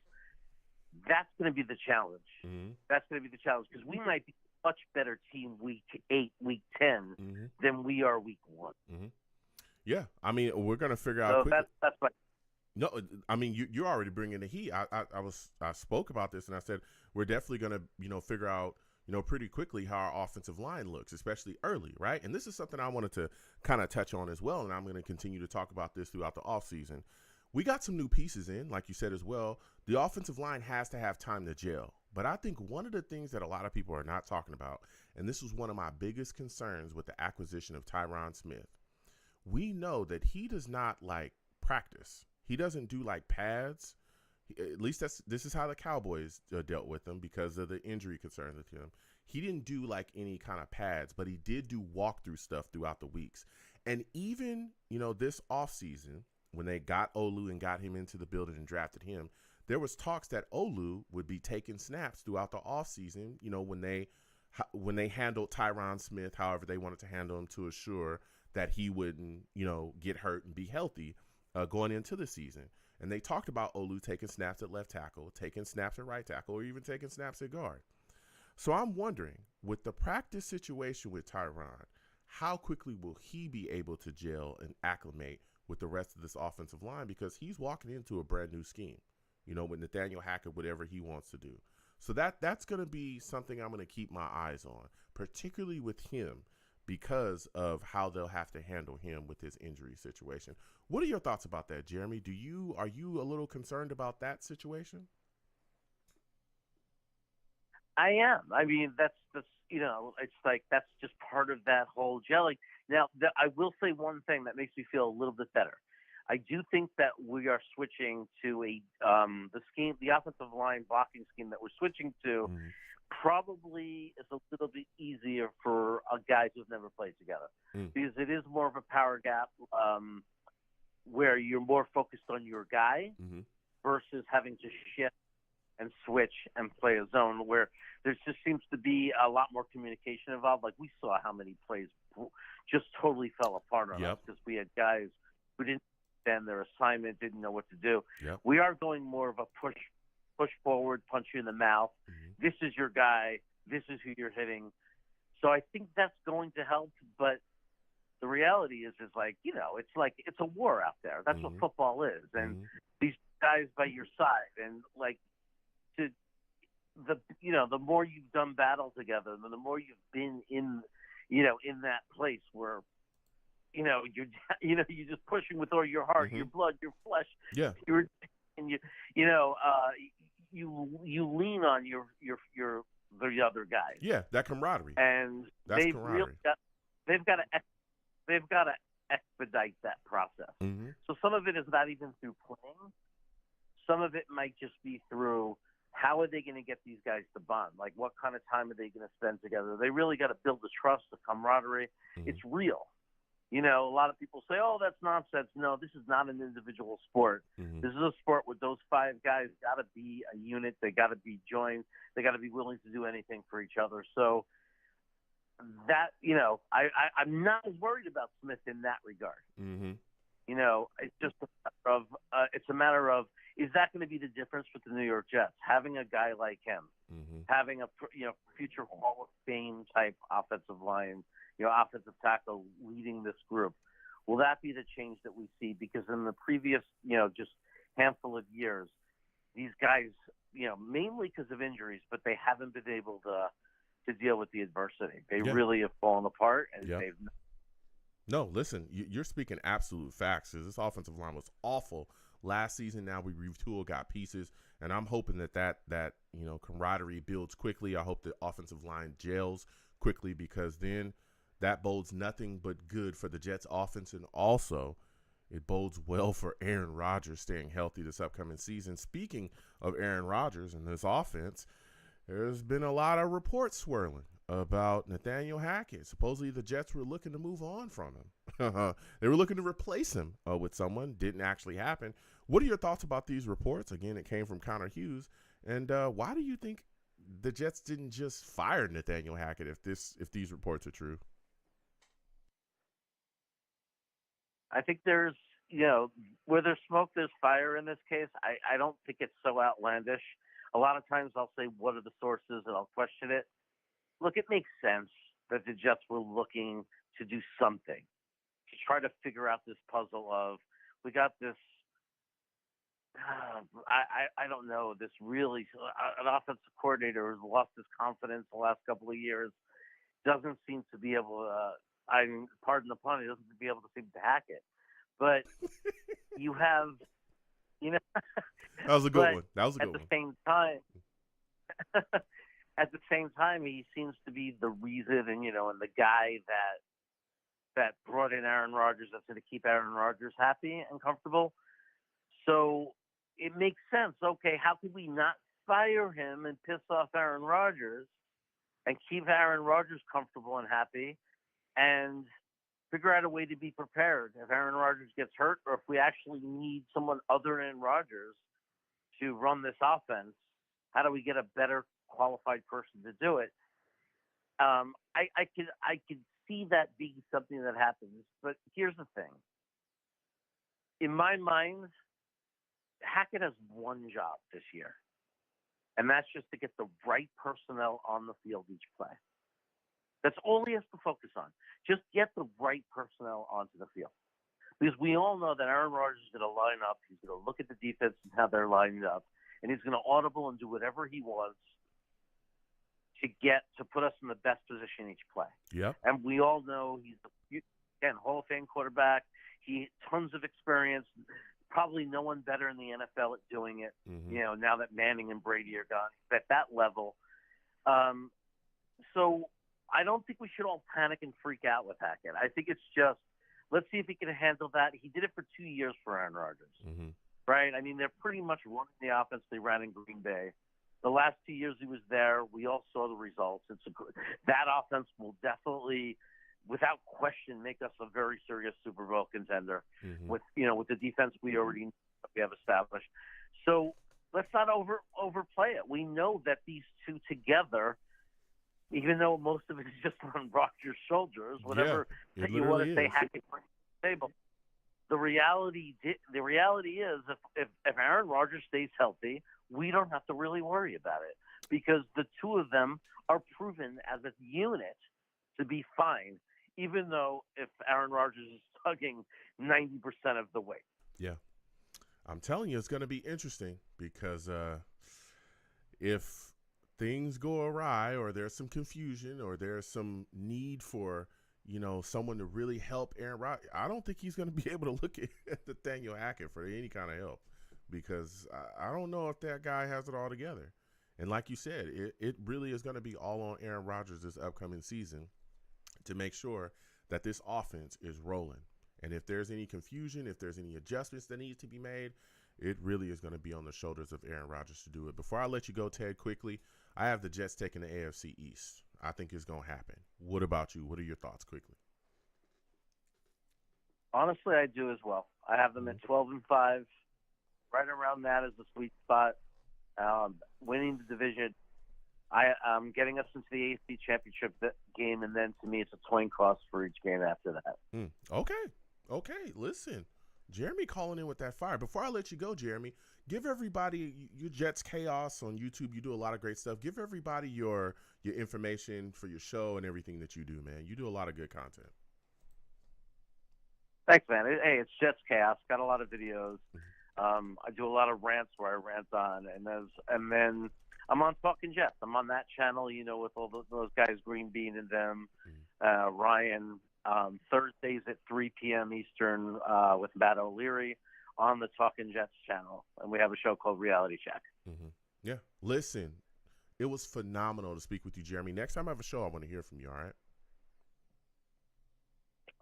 [SPEAKER 12] That's going to be the challenge.
[SPEAKER 1] Mm-hmm.
[SPEAKER 12] That's going to be the challenge because we might be a much better team week 8, week 10 than we are week 1.
[SPEAKER 1] Mm-hmm. Yeah, I mean, we're going to figure out.
[SPEAKER 12] So
[SPEAKER 1] quickly.
[SPEAKER 12] that's my.
[SPEAKER 1] No, I mean you're already bringing the heat. I spoke about this and I said we're definitely going to figure out pretty quickly how our offensive line looks, especially early, right? And this is something I wanted to kind of touch on as well, and I'm going to continue to talk about this throughout the offseason. We got some new pieces in, like you said as well. The offensive line has to have time to gel. But I think one of the things that a lot of people are not talking about, and this was one of my biggest concerns with the acquisition of Tyron Smith, we know that he does not like practice. He doesn't do like pads. At least this is how the Cowboys dealt with him because of the injury concerns with him. He didn't do like any kind of pads, but he did do walkthrough stuff throughout the weeks. And even, this offseason, when they got Olu and got him into the building and drafted him, there was talks that Olu would be taking snaps throughout the offseason, when they handled Tyron Smith, however they wanted to handle him to assure that he wouldn't, get hurt and be healthy going into the season. And they talked about Olu taking snaps at left tackle, taking snaps at right tackle, or even taking snaps at guard. So I'm wondering, with the practice situation with Tyron, how quickly will he be able to gel and acclimate with the rest of this offensive line? Because he's walking into a brand new scheme, with Nathaniel Hackett, whatever he wants to do. So that's going to be something I'm going to keep my eyes on, particularly with him, because of how they'll have to handle him with his injury situation. What are your thoughts about that, Jeremy? Are you a little concerned about that situation?
[SPEAKER 12] I am. I mean, that's it's like that's just part of that whole gelling. Now, I will say one thing that makes me feel a little bit better. I do think that we are switching to the offensive line blocking scheme that we're switching to. Probably is a little bit easier for guys who've never played together because it is more of a power gap where you're more focused on your guy versus having to shift and switch and play a zone where there just seems to be a lot more communication involved. Like we saw how many plays just totally fell apart on us because we had guys who didn't understand their assignment, didn't know what to do. We are going more of a push forward, punch you in the mouth. This is your guy. This is who you're hitting. So I think that's going to help. But the reality is like, it's a war out there. That's what football is. And these guys by your side. And like, the more you've done battle together, the more you've been in that place where, you're just pushing with all your heart, your blood, your flesh.
[SPEAKER 1] Yeah.
[SPEAKER 12] You lean on the other guys.
[SPEAKER 1] Yeah, that camaraderie.
[SPEAKER 12] And they've got to expedite that process. So some of it is not even through playing. Some of it might just be through how are they going to get these guys to bond? Like what kind of time are they going to spend together? They really got to build the trust, the camaraderie. It's real. A lot of people say, oh, that's nonsense. No, this is not an individual sport. This is a sport where those 5 guys got to be a unit. They got to be joined. They got to be willing to do anything for each other. So that, I'm not as worried about Smith in that regard. It's just a matter of, is that going to be the difference with the New York Jets? Having a guy like him, having a future Hall of Fame type offensive line, offensive tackle leading this group. Will that be the change that we see? Because in the previous, just handful of years, these guys, mainly because of injuries, but they haven't been able to deal with the adversity. They really have fallen apart, and they've.
[SPEAKER 1] No, listen, you're speaking absolute facts. This offensive line was awful last season. Now we retool, got pieces, and I'm hoping that camaraderie builds quickly. I hope the offensive line gels quickly, because then that bodes nothing but good for the Jets offense, and also it bodes well for Aaron Rodgers staying healthy this upcoming season. Speaking of Aaron Rodgers and this offense, there's been a lot of reports swirling about Nathaniel Hackett. Supposedly the Jets were looking to move on from him. They were looking to replace him with someone. Didn't actually happen. What are your thoughts about these reports? Again, it came from Connor Hughes. And why do you think the Jets didn't just fire Nathaniel Hackett if these reports are true?
[SPEAKER 12] I think there's, where there's smoke, there's fire in this case. I don't think it's so outlandish. A lot of times I'll say, what are the sources, and I'll question it. Look, it makes sense that the Jets were looking to do something to try to figure out this puzzle of, we got this, I don't know, this really, an offensive coordinator who's lost his confidence the last couple of years, doesn't seem to be able to, pardon the pun, he doesn't be able to seem to hack it. But you have,
[SPEAKER 1] that was a good one. That was a good one.
[SPEAKER 12] At the same time, he seems to be the reason, and the guy that brought in Aaron Rodgers, that's going to keep Aaron Rodgers happy and comfortable. So it makes sense. Okay, how could we not fire him and piss off Aaron Rodgers and keep Aaron Rodgers comfortable and happy, and figure out a way to be prepared if Aaron Rodgers gets hurt, or if we actually need someone other than Rodgers to run this offense? How do we get a better qualified person to do it? I could see that being something that happens, but here's the thing. In my mind, Hackett has one job this year, and that's just to get the right personnel on the field each play. That's all he has to focus on. Just get the right personnel onto the field. Because we all know that Aaron Rodgers is going to line up. He's going to look at the defense and how they're lined up, and he's going to audible and do whatever he wants to put us in the best position each play.
[SPEAKER 1] Yep.
[SPEAKER 12] And we all know he's again Hall of Fame quarterback. He tons of experience. Probably no one better in the NFL at doing it. Mm-hmm. Now that Manning and Brady are gone, at that level. So I don't think we should all panic and freak out with Hackett. I think it's just, let's see if he can handle that. He did it for 2 years for Aaron Rodgers, right? I mean, they're pretty much running the offense they ran in Green Bay. The last 2 years he was there, we all saw the results. That offense will definitely, without question, make us a very serious Super Bowl contender with the defense we have established. So let's not overplay it. We know that these two together, even though most of it is just on Rodgers' shoulders, whatever you want to say, Hackett brings to the table. The reality is, if Aaron Rodgers stays healthy, we don't have to really worry about it, because the two of them are proven as a unit to be fine, even though if Aaron Rodgers is tugging 90% of the weight.
[SPEAKER 1] Yeah. I'm telling you, it's going to be interesting, because if things go awry, or there's some confusion, or there's some need for, someone to really help Aaron Rodgers, I don't think he's going to be able to look at Nathaniel Hackett for any kind of help, because I don't know if that guy has it all together. And like you said, it really is going to be all on Aaron Rodgers this upcoming season to make sure that this offense is rolling. And if there's any confusion, if there's any adjustments that need to be made, it really is going to be on the shoulders of Aaron Rodgers to do it. Before I let you go, Ted, quickly, I have the Jets taking the AFC East. I think it's going to happen. What about you? What are your thoughts quickly?
[SPEAKER 12] Honestly, I do as well. I have them at 12-5. Right around that is the sweet spot. Winning the division, getting us into the AFC Championship game, and then to me, it's a coin toss for each game after that.
[SPEAKER 1] Okay. Listen, Jeremy calling in with that fire. Before I let you go, Jeremy, give everybody your Jets Chaos on YouTube. You do a lot of great stuff. Give everybody your information for your show and everything that you do, man. You do a lot of good content.
[SPEAKER 12] Thanks, man. Hey, it's Jets Chaos. Got a lot of videos. I do a lot of rants where I rant on, and then I'm on Talking Jets. I'm on that channel, with all those guys, Green Bean and them, Ryan. Thursdays at 3 p.m. Eastern with Matt O'Leary on the Talking Jets channel, and we have a show called Reality Check.
[SPEAKER 1] Mm-hmm. Yeah. Listen, it was phenomenal to speak with you, Jeremy. Next time I have a show, I want to hear from you, all right?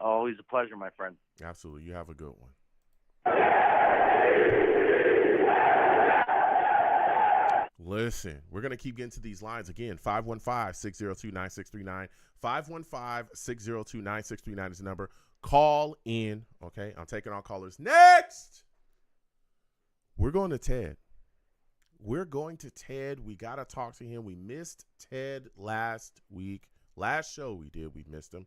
[SPEAKER 12] Always a pleasure, my friend.
[SPEAKER 1] Absolutely. You have a good one. Listen, we're going to keep getting to these lines again. 515-602-9639. 515-602-9639 is the number. Call in, okay? I'm taking all callers. Next, we're going to Ted. We're going to Ted. We got to talk to him. We missed Ted last week. Last show we did, we missed him.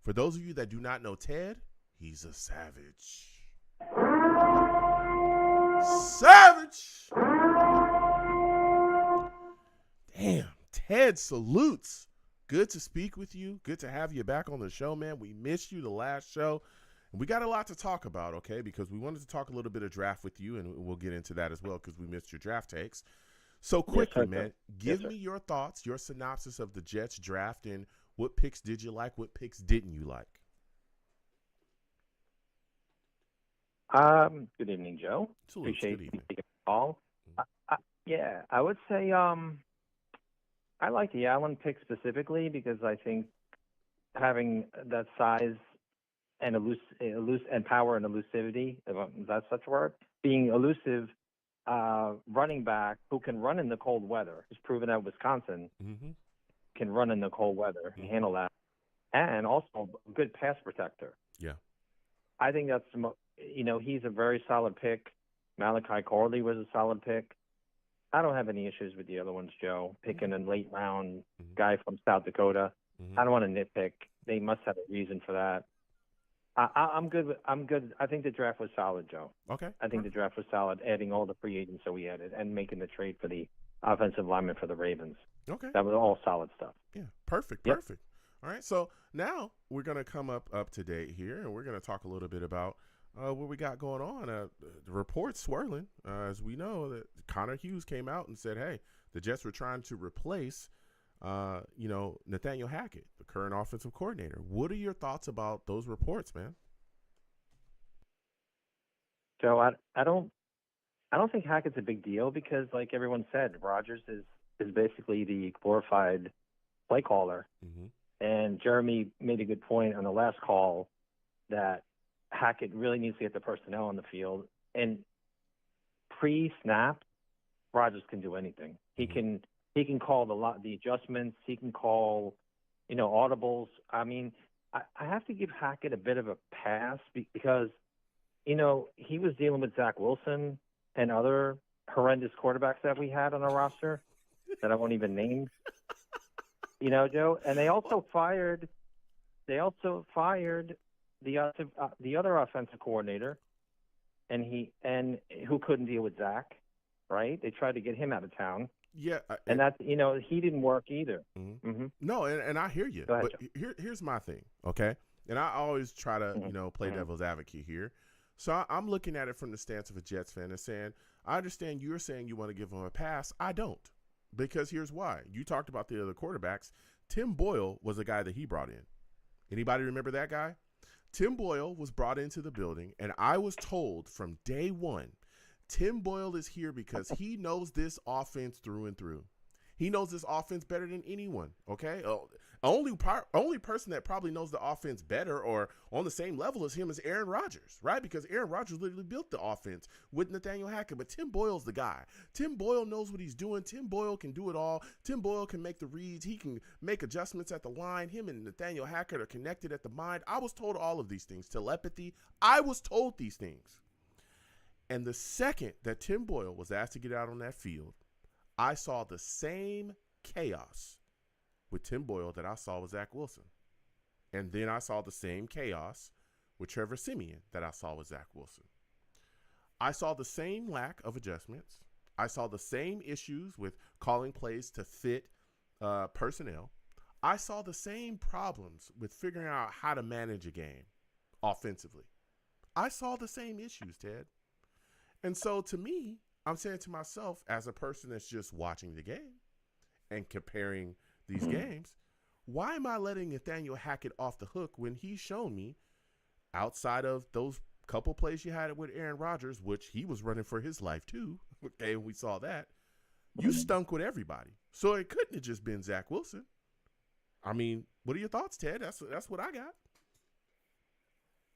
[SPEAKER 1] For those of you that do not know Ted, he's a savage. Savage! Damn, Ted salutes. Good to speak with you. Good to have you back on the show, man. We missed you the last show. And we got a lot to talk about, okay, because we wanted to talk a little bit of draft with you, and we'll get into that as well because we missed your draft takes. So quickly,
[SPEAKER 10] Yes, sir.
[SPEAKER 1] man, give me your thoughts, your synopsis of the Jets draft, and what picks did you like, what picks didn't you like?
[SPEAKER 13] Good evening, Joe.
[SPEAKER 1] Salutes.
[SPEAKER 13] Appreciate
[SPEAKER 1] Good
[SPEAKER 13] you
[SPEAKER 1] evening.
[SPEAKER 13] taking the call. Yeah, I would say I like the Allen pick specifically because I think having that size and and power and elusivity, if that's such a word, being elusive running back who can run in the cold weather. He's proven at Wisconsin can run in the cold weather. He handle that, and also a good pass protector.
[SPEAKER 1] Yeah,
[SPEAKER 13] I think that's he's a very solid pick. Malachi Corley was a solid pick. I don't have any issues with the other ones, Joe. Picking a late round guy from South Dakota. I don't want to nitpick. They must have a reason for that. I'm good. I'm good. I think the draft was solid, Joe.
[SPEAKER 1] Okay.
[SPEAKER 13] I think the draft was solid, adding all the free agents that we added and making the trade for the offensive lineman for the Ravens.
[SPEAKER 1] Okay.
[SPEAKER 13] That was all solid stuff.
[SPEAKER 1] Yeah, perfect.
[SPEAKER 13] Yep.
[SPEAKER 1] Perfect. All right, so now we're going to come up to date here, and we're going to talk a little bit about what we got going on. The reports swirling, as we know, that Connor Hughes came out and said, hey, the Jets were trying to replace, Nathaniel Hackett, the current offensive coordinator. What are your thoughts about those reports, man?
[SPEAKER 13] Joe, I don't think Hackett's a big deal because, like everyone said, Rodgers is basically the glorified play caller. And Jeremy made a good point on the last call that Hackett really needs to get the personnel on the field. And pre-snap, Rodgers can do anything. He can call the adjustments. He can call, audibles. I mean, I have to give Hackett a bit of a pass because, he was dealing with Zach Wilson and other horrendous quarterbacks that we had on our roster that I won't even name. Joe, and they also fired the other offensive coordinator, and who couldn't deal with Zach, right? They tried to get him out of town.
[SPEAKER 1] Yeah,
[SPEAKER 13] and that he didn't work either.
[SPEAKER 1] No, and I hear you.
[SPEAKER 13] Go ahead,
[SPEAKER 1] but here's my thing, okay? And I always try to play devil's advocate here. So I'm looking at it from the stance of a Jets fan and saying, I understand you're saying you want to give him a pass. I don't. Because here's why. You talked about the other quarterbacks. Tim Boyle was a guy that he brought in. Anybody remember that guy? Tim Boyle was brought into the building, and I was told from day one, Tim Boyle is here because he knows this offense through and through. He knows this offense better than anyone, okay? Only person that probably knows the offense better or on the same level as him is Aaron Rodgers, right? Because Aaron Rodgers literally built the offense with Nathaniel Hackett, but Tim Boyle's the guy. Tim Boyle knows what he's doing. Tim Boyle can do it all. Tim Boyle can make the reads. He can make adjustments at the line. Him and Nathaniel Hackett are connected at the mind. I was told all of these things. Telepathy. I was told these things. And the second that Tim Boyle was asked to get out on that field, I saw the same chaos with Tim Boyle that I saw with Zach Wilson. And then I saw the same chaos with Trevor Siemian that I saw with Zach Wilson. I saw the same lack of adjustments. I saw the same issues with calling plays to fit personnel. I saw the same problems with figuring out how to manage a game offensively. I saw the same issues, Ted. And so to me, I'm saying to myself, as a person that's just watching the game and comparing these games, why am I letting Nathaniel Hackett off the hook when he's shown me, outside of those couple plays you had it with Aaron Rodgers, which he was running for his life too. Okay, we saw that. You stunk with everybody. So it couldn't have just been Zach Wilson. I mean, what are your thoughts, Ted? That's what I got.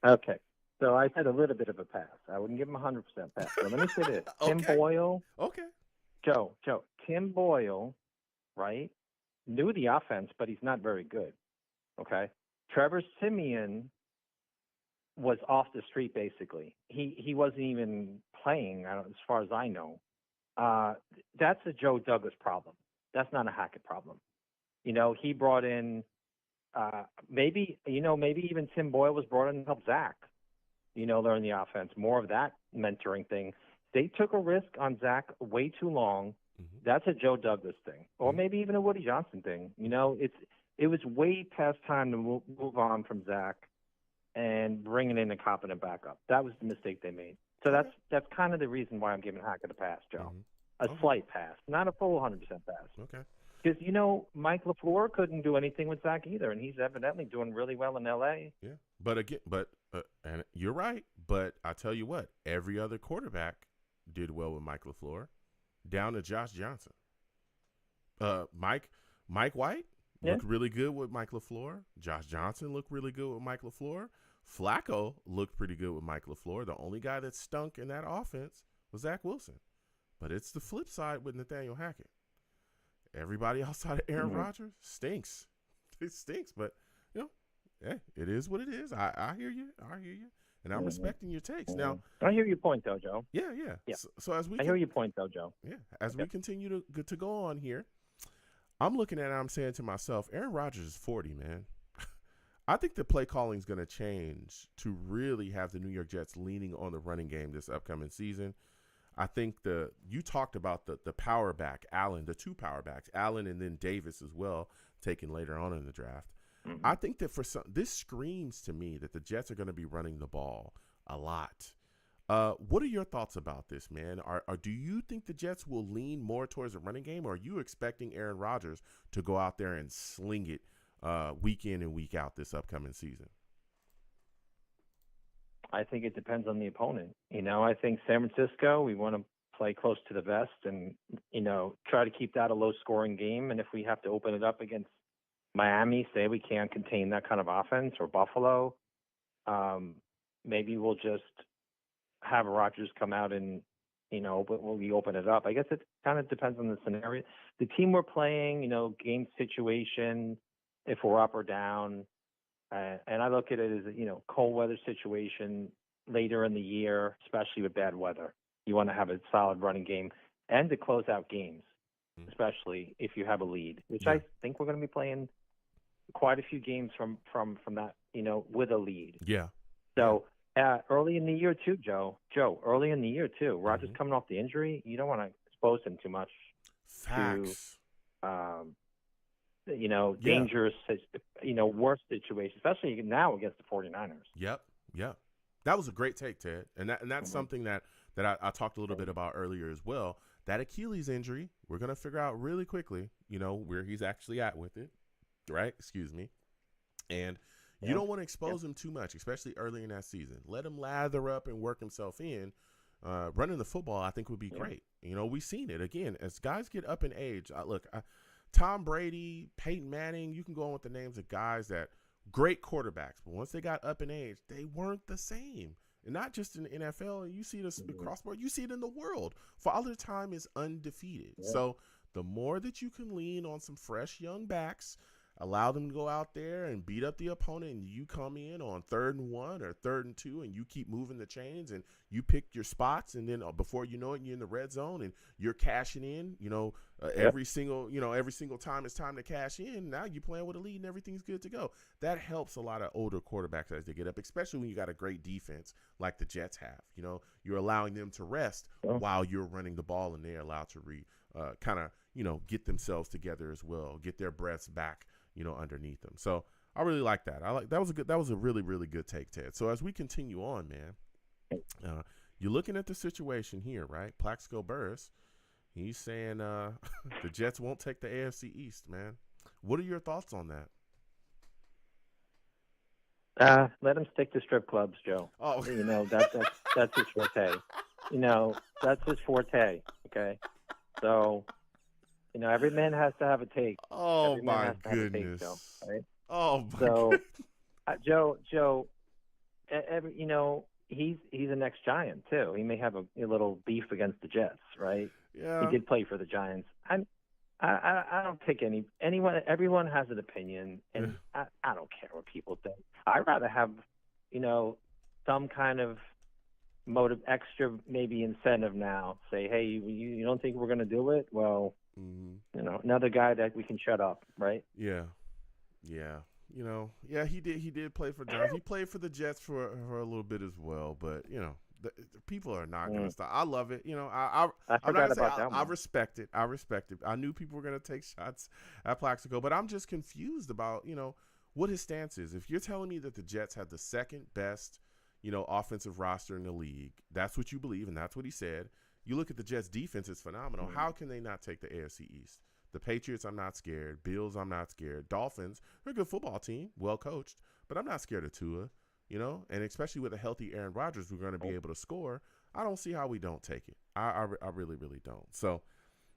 [SPEAKER 13] Okay. So I had a little bit of a pass. I wouldn't give him 100% pass. So let me say this. Tim Boyle.
[SPEAKER 1] Okay.
[SPEAKER 13] Joe, Tim Boyle, right, knew the offense, but he's not very good. Okay. Trevor Siemian was off the street, basically. He wasn't even playing, as far as I know. That's a Joe Douglas problem. That's not a Hackett problem. He brought in maybe even Tim Boyle was brought in to help Zach, learn the offense, more of that mentoring thing. They took a risk on Zach way too long. That's a Joe Douglas thing, or maybe even a Woody Johnson thing. It was way past time to move on from Zach and bringing in a competent backup. That was the mistake they made. So that's kind of the reason why I'm giving Hackett a pass, Joe. A slight pass, not a full 100% pass.
[SPEAKER 1] Okay.
[SPEAKER 13] Because, Mike LaFleur couldn't do anything with Zach either, and he's evidently doing really well in L.A.
[SPEAKER 1] Yeah, and you're right. But I tell you what, every other quarterback did well with Mike LaFleur, down to Josh Johnson. Mike White looked really good with Mike LaFleur. Josh Johnson looked really good with Mike LaFleur. Flacco looked pretty good with Mike LaFleur. The only guy that stunk in that offense was Zach Wilson. But it's the flip side with Nathaniel Hackett. Everybody outside of Aaron Rodgers stinks. It stinks, but it is what it is. I hear you. And I'm respecting your takes. Now,
[SPEAKER 13] I hear your point, though, Joe.
[SPEAKER 1] Yeah. So as
[SPEAKER 13] I hear your point, though, Joe.
[SPEAKER 1] Yeah. As we continue to go on here, I'm looking at it. I'm saying to myself, Aaron Rodgers is 40, man. I think the play calling is going to change to really have the New York Jets leaning on the running game this upcoming season. I think you talked about the power back, Allen, the two power backs, Allen and then Davis as well, taken later on in the draft. I think that this screams to me that the Jets are going to be running the ball a lot. What are your thoughts about this, man? Do you think the Jets will lean more towards the running game, or are you expecting Aaron Rodgers to go out there and sling it week in and week out this upcoming season?
[SPEAKER 13] I think it depends on the opponent. I think San Francisco, we want to play close to the vest and, try to keep that a low-scoring game. And if we have to open it up against Miami, say we can't contain that kind of offense, or Buffalo, maybe we'll just have Rodgers come out and, we open it up. I guess it kind of depends on the scenario. The team we're playing, game situation, if we're up or down. And I look at it as a, cold weather situation later in the year, especially with bad weather. You want to have a solid running game and to close out games, especially if you have a lead, which I think we're going to be playing quite a few games from that, with a lead.
[SPEAKER 1] Yeah.
[SPEAKER 13] So early in the year too, Joe, early in the year too, Rodgers coming off the injury, you don't want to expose him too much.
[SPEAKER 1] Facts.
[SPEAKER 13] Dangerous, worse situation, especially now against the 49ers.
[SPEAKER 1] Yep. That was a great take, Ted. And that's something that I talked a little bit about earlier as well. That Achilles injury, we're going to figure out really quickly, where he's actually at with it, right? Excuse me. And you don't want to expose him too much, especially early in that season. Let him lather up and work himself in. Running the football, I think, would be great. We've seen it. Again, as guys get up in age, Tom Brady, Peyton Manning, you can go on with the names of guys that great quarterbacks, but once they got up in age, they weren't the same. And not just in the NFL, you see this across the board, you see it in the world. Father Time is undefeated. Yeah. So the more that you can lean on some fresh young backs, allow them to go out there and beat up the opponent, and you come in on 3rd and 1 or 3rd and 2, and you keep moving the chains, and you pick your spots, and then before you know it, you're in the red zone, and you're cashing in. Every single time it's time to cash in. Now you're playing with a lead, and everything's good to go. That helps a lot of older quarterbacks as they get up, especially when you got a great defense like the Jets have. You're allowing them to rest while you're running the ball, and they're allowed to get themselves together as well, get their breaths back, underneath them. So I really like that. That was a really, really good take, Ted. So as we continue on, man, you're looking at the situation here, right? Plaxico Burress, he's saying the Jets won't take the AFC East, man. What are your thoughts on that?
[SPEAKER 13] Let him stick to strip clubs, Joe.
[SPEAKER 1] Oh,
[SPEAKER 13] you know that's his forte. You know that's his forte. Okay, so you know every man has to have a take.
[SPEAKER 1] Oh
[SPEAKER 13] every man
[SPEAKER 1] my
[SPEAKER 13] has to have a take,
[SPEAKER 1] goodness.
[SPEAKER 13] Joe, right?
[SPEAKER 1] Oh my
[SPEAKER 13] So,
[SPEAKER 1] goodness.
[SPEAKER 13] Joe, you know he's an ex-Giant too. He may have a little beef against the Jets, right?
[SPEAKER 1] Yeah.
[SPEAKER 13] He did play for the Giants. I don't take anyone. Everyone has an opinion, and I don't care what people think. I'd rather have, you know, some kind of motive, extra maybe incentive now. Say, hey, you don't think we're going to do it? Well, you know, another guy that we can shut up, right?
[SPEAKER 1] Yeah. You know, yeah, he did play for Giants. He played for the Jets for a little bit as well, but you know, the people are not going to stop. I love it. You know, I'm
[SPEAKER 13] forgot
[SPEAKER 1] not gonna
[SPEAKER 13] about
[SPEAKER 1] say
[SPEAKER 13] that
[SPEAKER 1] I
[SPEAKER 13] one.
[SPEAKER 1] respect it. I respect it. I knew people were going to take shots at Plaxico, but I'm just confused about, you know, what his stance is. If you're telling me that the Jets have the second best, you know, offensive roster in the league, that's what you believe, and that's what he said. You look at the Jets' defense, it's phenomenal. How can they not take the AFC East? The Patriots, I'm not scared. Bills, I'm not scared. Dolphins, they're a good football team, well coached, but I'm not scared of Tua, you know, and especially with a healthy Aaron Rodgers, we're going to be able to score. I don't see how we don't take it. I really, really don't. So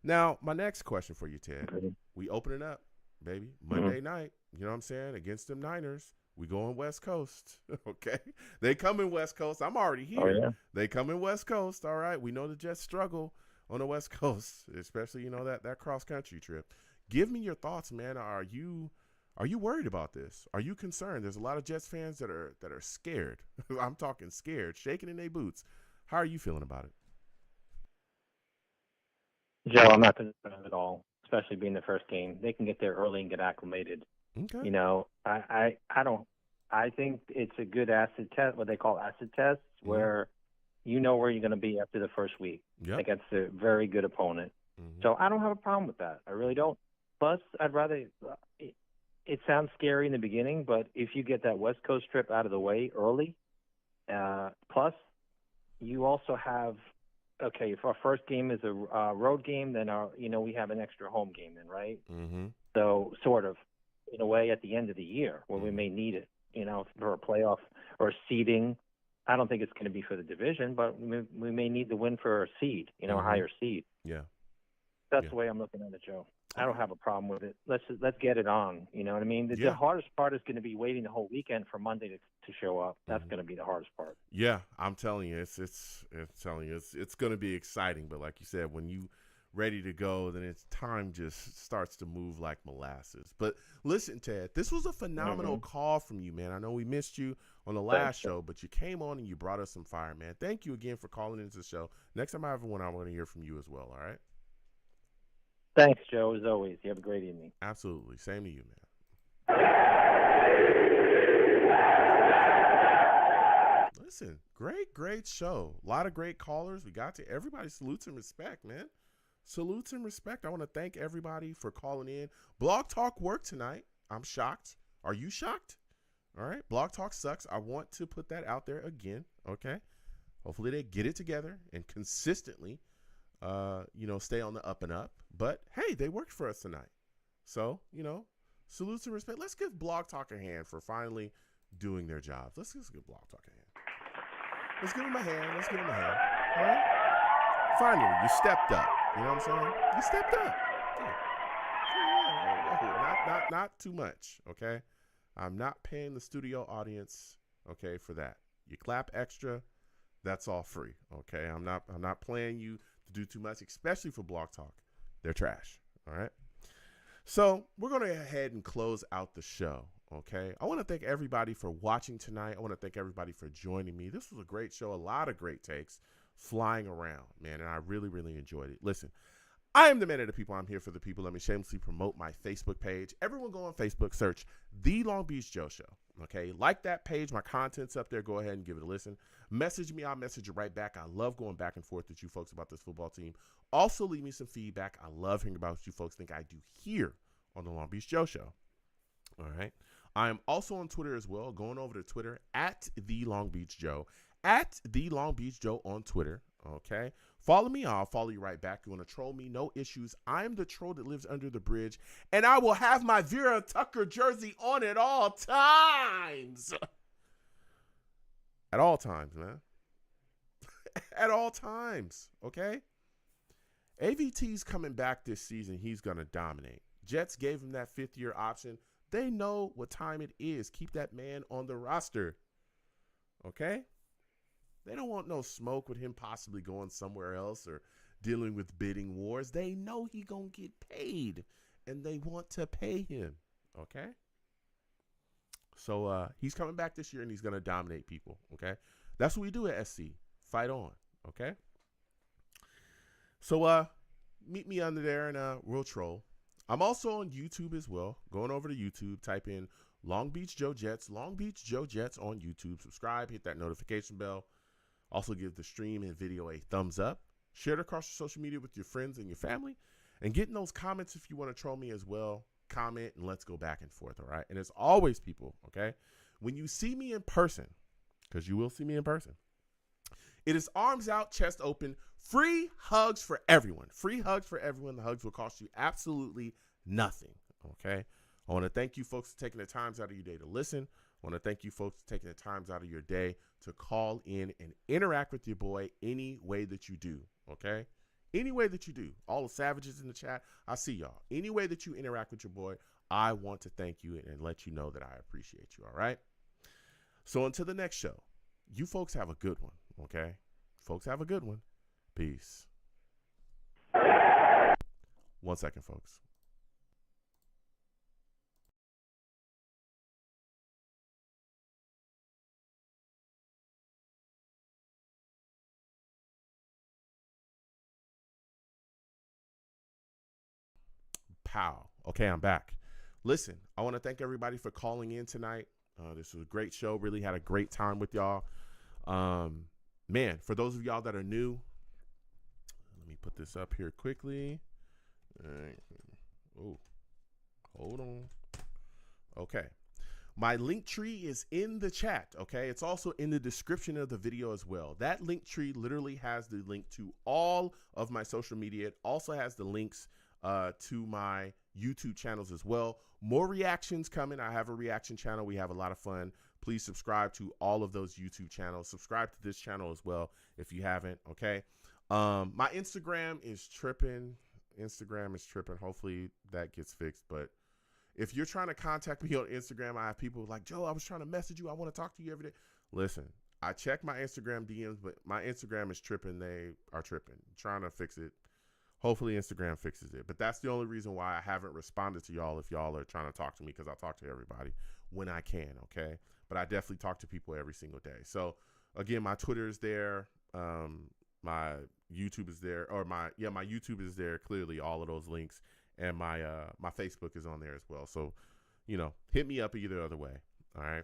[SPEAKER 1] now my next question for you, Ted, we open it up, baby, Monday night, you know what I'm saying, against them Niners. We go on West Coast, okay? They come in West Coast. I'm already here.
[SPEAKER 13] Oh, yeah.
[SPEAKER 1] They come in West Coast, all right? We know the Jets struggle on the West Coast, especially, you know, that cross-country trip. Give me your thoughts, man. Are you worried about this? Are you concerned? There's a lot of Jets fans that are scared. I'm talking scared, shaking in their boots. How are you feeling about it?
[SPEAKER 13] Joe, I'm not concerned at all, especially being the first game. They can get there early and get acclimated.
[SPEAKER 1] Okay.
[SPEAKER 13] You know, I don't. I think it's a good acid test, what they call acid tests, where you know where you're going to be after the first week against a very good opponent. So I don't have a problem with that. I really don't. Plus, I'd rather. It sounds scary in the beginning, but if you get that West Coast trip out of the way early, plus you also have. Okay, if our first game is a road game, then we have an extra home game, then, right?
[SPEAKER 1] Mm-hmm.
[SPEAKER 13] So sort of. In a way, at the end of the year, where we may need it, you know, for a playoff or seeding. I don't think it's going to be for the division, but we may need the win for a seed, you know, a higher seed.
[SPEAKER 1] Yeah.
[SPEAKER 13] That's the way I'm looking at it, Joe. I don't have a problem with it. Let's get it on. You know what I mean? The hardest part is going to be waiting the whole weekend for Monday to show up. That's going to be the hardest part.
[SPEAKER 1] Yeah, I'm telling you, it's going to be exciting. But like you said, when you ready to go, then it's time just starts to move like molasses. But listen, Ted, this was a phenomenal call from you, man. I know we missed you on the last show, but you came on and you brought us some fire, man. Thank you again for calling into the show. Next time I have one, I want to hear from you as well, all right?
[SPEAKER 13] Thanks, Joe, as always. You have a great evening.
[SPEAKER 1] Absolutely. Same to you, man. Listen, great show. A lot of great callers. We got to everybody. Salutes and respect, man. Salutes and respect. I want to thank everybody for calling in. Blog Talk worked tonight. I'm shocked. Are you shocked? All right. Blog Talk sucks. I want to put that out there again. Okay. Hopefully they get it together and consistently, stay on the up and up. But hey, they worked for us tonight. So, salutes and respect. Let's give Blog Talk a hand for finally doing their jobs. Let's just give Blog Talk a hand. Let's give them a hand. All right. Finally, you stepped up. You know what I'm saying? You stepped up. Yeah. Not too much, okay? I'm not paying the studio audience, okay, for that. You clap extra, that's all free, okay? I'm not playing you to do too much, especially for Blog Talk. They're trash, all right? So we're going to go ahead and close out the show, okay? I want to thank everybody for watching tonight. I want to thank everybody for joining me. This was a great show, a lot of great takes flying around, man, and I really, really enjoyed it. Listen, I am the man of the people. I'm here for the people. Let me shamelessly promote my Facebook page. Everyone go on Facebook, search The Long Beach Joe Show, okay? Like that page. My content's up there. Go ahead and give it a listen. Message me. I'll message you right back. I love going back and forth with you folks about this football team. Also, leave me some feedback. I love hearing about what you folks think I do here on The Long Beach Joe Show, all right? I am also on Twitter as well. Going over to Twitter, at The Long Beach Joe. At The Long Beach Joe on Twitter, okay? Follow me. I'll follow you right back. You want to troll me? No issues. I'm the troll that lives under the bridge, and I will have my Vera Tucker jersey on at all times. At all times, man. At all times, okay? AVT's coming back this season. He's going to dominate. Jets gave him that fifth-year option. They know what time it is. Keep that man on the roster, okay? They don't want no smoke with him possibly going somewhere else or dealing with bidding wars. They know he going to get paid, and they want to pay him, okay? So he's coming back this year, and he's going to dominate people, okay? That's what we do at SC. Fight on, okay? So meet me under there, and we'll troll. I'm also on YouTube as well. Going over to YouTube, type in Long Beach Joe Jets, Long Beach Joe Jets on YouTube. Subscribe, hit that notification bell. Also give the stream and video a thumbs up. Share it across your social media with your friends and your family. And get in those comments if you want to troll me as well. Comment, and let's go back and forth, all right? And as always, people, okay, when you see me in person, because you will see me in person, it is arms out, chest open, free hugs for everyone. Free hugs for everyone. The hugs will cost you absolutely nothing, okay? I want to thank you folks for taking the times out of your day to listen. I want to thank you folks for taking the times out of your day to call in and interact with your boy any way that you do, okay? Any way that you do. All the savages in the chat, I see y'all. Any way that you interact with your boy, I want to thank you and let you know that I appreciate you, all right? So until the next show, you folks have a good one, okay? Folks have a good one. Peace. 1 second, folks. Pow. Okay, I'm back. Listen, I want to thank everybody for calling in tonight. This was a great show. Really had a great time with y'all. Man, for those of y'all that are new, let me put this up here quickly. All right. Oh, hold on. Okay. My link tree is in the chat, okay? It's also in the description of the video as well. That link tree literally has the link to all of my social media. It also has the links to my YouTube channels as well. More reactions coming. I have a reaction channel. We have a lot of fun. Please subscribe to all of those YouTube channels. Subscribe to this channel as well if you haven't, okay? My Instagram is tripping. Hopefully that gets fixed. But if you're trying to contact me on Instagram, I have people like, Joe, I was trying to message you. I want to talk to you every day. Listen, I check my Instagram DMs, but my Instagram is tripping. They are tripping. I'm trying to fix it. Hopefully Instagram fixes it. But that's the only reason why I haven't responded to y'all if y'all are trying to talk to me, because I talk to everybody when I can, okay? But I definitely talk to people every single day. So, again, my Twitter is there. My YouTube is there. Or my YouTube is there, clearly, all of those links. And my Facebook is on there as well. So, hit me up either other way, all right?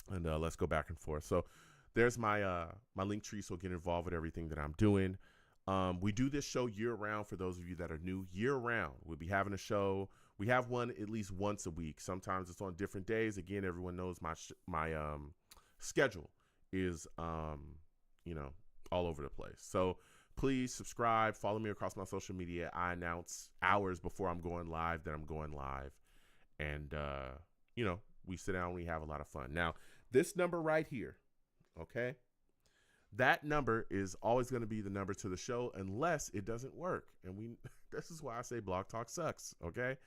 [SPEAKER 1] And let's go back and forth. So, there's my link tree, so get involved with everything that I'm doing. We do this show year-round for those of you that are new. Year-round, we'll be having a show. We have one at least once a week. Sometimes it's on different days. Again, everyone knows my schedule is, all over the place. So please subscribe, follow me across my social media. I announce hours before I'm going live that I'm going live. And, we sit down and we have a lot of fun. Now, this number right here, okay? That number is always going to be the number to the show unless it doesn't work. And this is why I say Blog Talk sucks, okay?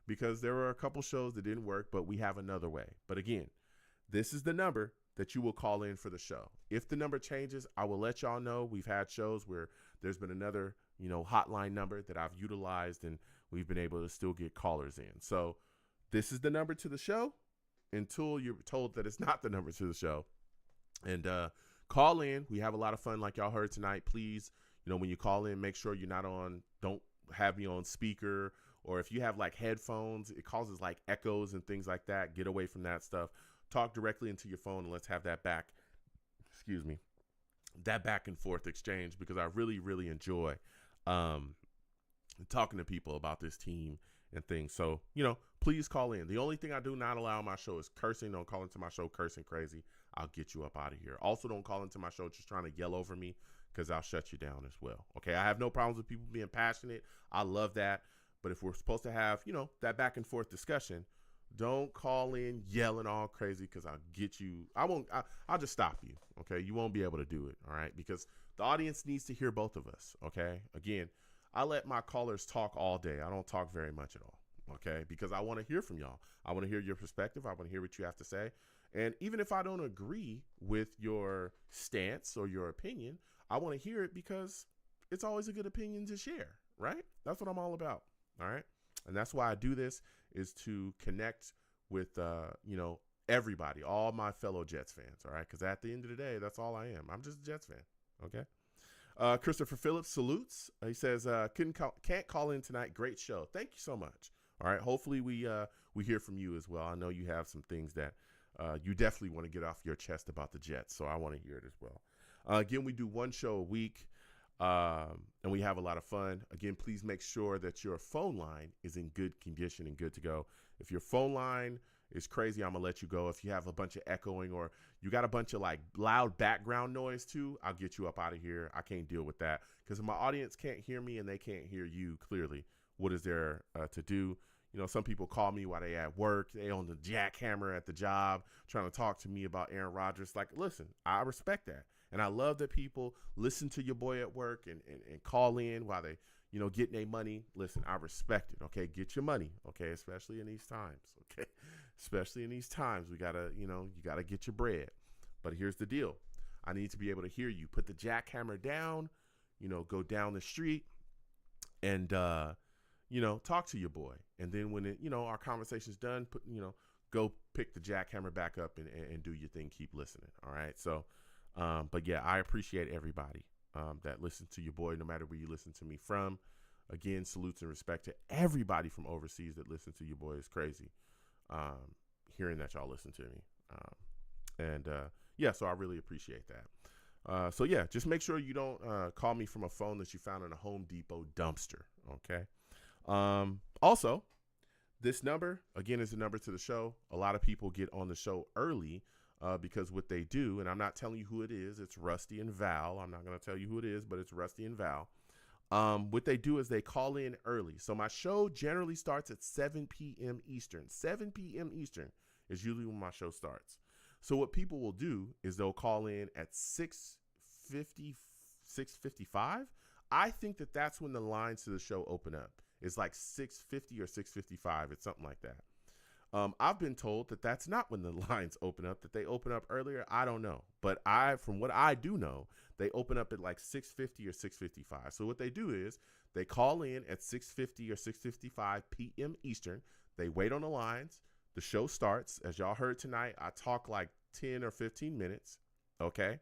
[SPEAKER 1] Because there were a couple shows that didn't work, but we have another way. But again, this is the number that you will call in for the show. If the number changes, I will let y'all know. We've had shows where there's been another, hotline number that I've utilized, and we've been able to still get callers in. So this is the number to the show until you're told that it's not the number to the show. And call in. We have a lot of fun like y'all heard tonight. Please, when you call in, make sure you're not don't have me on speaker, or if you have like headphones, it causes like echoes and things like that. Get away from that stuff. Talk directly into your phone, and let's have that back and forth exchange, because I really, really enjoy talking to people about this team and things. So, please call in. The only thing I do not allow on my show is cursing. Don't call into my show cursing crazy. I'll get you up out of here. Also, don't call into my show just trying to yell over me, because I'll shut you down as well. Okay, I have no problems with people being passionate. I love that. But if we're supposed to have, that back and forth discussion, Don't call in yelling all crazy because I'll get you. I'll just stop you. Okay. You won't be able to do it. All right. Because the audience needs to hear both of us. Okay. Again, I let my callers talk all day. I don't talk very much at all. Okay. Because I want to hear from y'all. I want to hear your perspective. I want to hear what you have to say. And even if I don't agree with your stance or your opinion, I want to hear it because it's always a good opinion to share. Right. That's what I'm all about. All right. And that's why I do this, is to connect with, everybody, all my fellow Jets fans. All right. Because at the end of the day, that's all I am. I'm just a Jets fan. Okay. Christopher Phillips salutes. He says, can't call in tonight. Great show. Thank you so much. All right. Hopefully we hear from you as well. I know you have some things that you definitely want to get off your chest about the Jets. So I want to hear it as well. Again, we do one show a week. And we have a lot of fun. Again, please make sure that your phone line is in good condition and good to go. If your phone line is crazy, I'm going to let you go. If you have a bunch of echoing or you got a bunch of like loud background noise too, I'll get you up out of here. I can't deal with that because if my audience can't hear me and they can't hear you clearly, what is there to do? You know, some people call me while they at work. They on the jackhammer at the job trying to talk to me about Aaron Rodgers. Like, listen, I respect that. And I love that people listen to your boy at work and call in while they, getting their money. Listen, I respect it. Okay. Get your money. Okay. Especially in these times. Okay. Especially in these times, we gotta, you gotta get your bread. But here's the deal. I need to be able to hear you. Put the jackhammer down, go down the street and, talk to your boy. And then when our conversation's done, go pick the jackhammer back up and do your thing. Keep listening. All right. So, but yeah, I appreciate everybody that listens to your boy, no matter where you listen to me from. Again, salutes and respect to everybody from overseas that listens to your boy. Is crazy hearing that y'all listen to me. So I really appreciate that. So yeah, just make sure you don't call me from a phone that you found in a Home Depot dumpster. Okay. Also, this number, again, is the number to the show. A lot of people get on the show early because what they do, and I'm not telling you who it is, it's Rusty and Val. I'm not going to tell you who it is, but it's Rusty and Val. What they do is they call in early. So my show generally starts at 7 p.m. Eastern. 7 p.m. Eastern is usually when my show starts. So what people will do is they'll call in at 6:50, 6:55. I think that's when the lines to the show open up. It's like 6:50 or 6:55. It's something like that. I've been told that that's not when the lines open up, that they open up earlier. I don't know. But from what I do know, they open up at like 6:50 or 6:55. So what they do is they call in at 6:50 or 6:55 p.m. Eastern. They wait on the lines. The show starts. As y'all heard tonight, I talk like 10 or 15 minutes. Okay.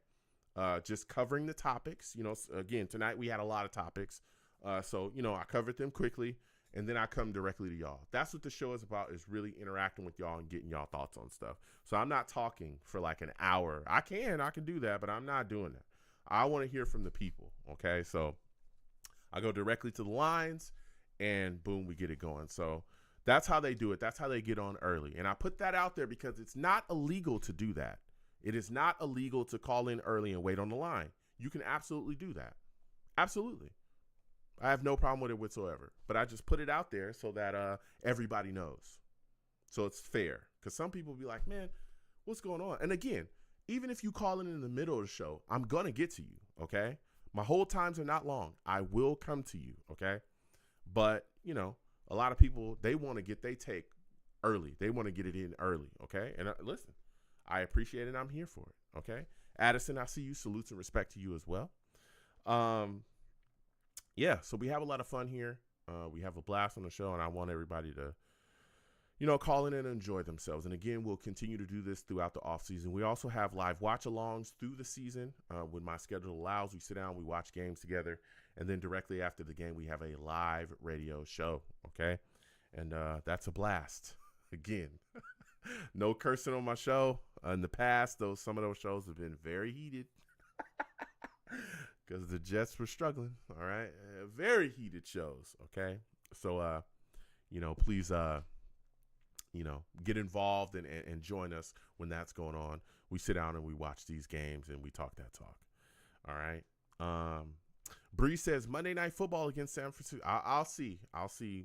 [SPEAKER 1] Just covering the topics. Again, tonight we had a lot of topics. So I covered them quickly. And then I come directly to y'all. That's what the show is about, is really interacting with y'all and getting y'all thoughts on stuff. So I'm not talking for like an hour. I can do that, but I'm not doing that. I want to hear from the people. Okay. So I go directly to the lines and boom, we get it going. So that's how they do it. That's how they get on early. And I put that out there because it's not illegal to do that. It is not illegal to call in early and wait on the line. You can absolutely do that. Absolutely. I have no problem with it whatsoever, but I just put it out there so that everybody knows. So it's fair, because some people be like, man, what's going on? And again, even if you call in the middle of the show, I'm going to get to you, okay? My hold times are not long. I will come to you, okay? But, a lot of people, they want to get their take early. They want to get it in early, okay? And listen, I appreciate it. I'm here for it, okay? Addison, I see you. Salutes and respect to you as well. Yeah, so we have a lot of fun here. We have a blast on the show, and I want everybody to, call in and enjoy themselves. And again, we'll continue to do this throughout the off season. We also have live watch-alongs through the season. When my schedule allows, we sit down, we watch games together, and then directly after the game, we have a live radio show, okay? And that's a blast. Again, no cursing on my show. In the past, some of those shows have been very heated. Because the Jets were struggling, all right? Very heated shows, okay? So, please, get involved and join us when that's going on. We sit down and we watch these games and we talk that talk, all right? Bree says, Monday Night Football against San Francisco. I'll see.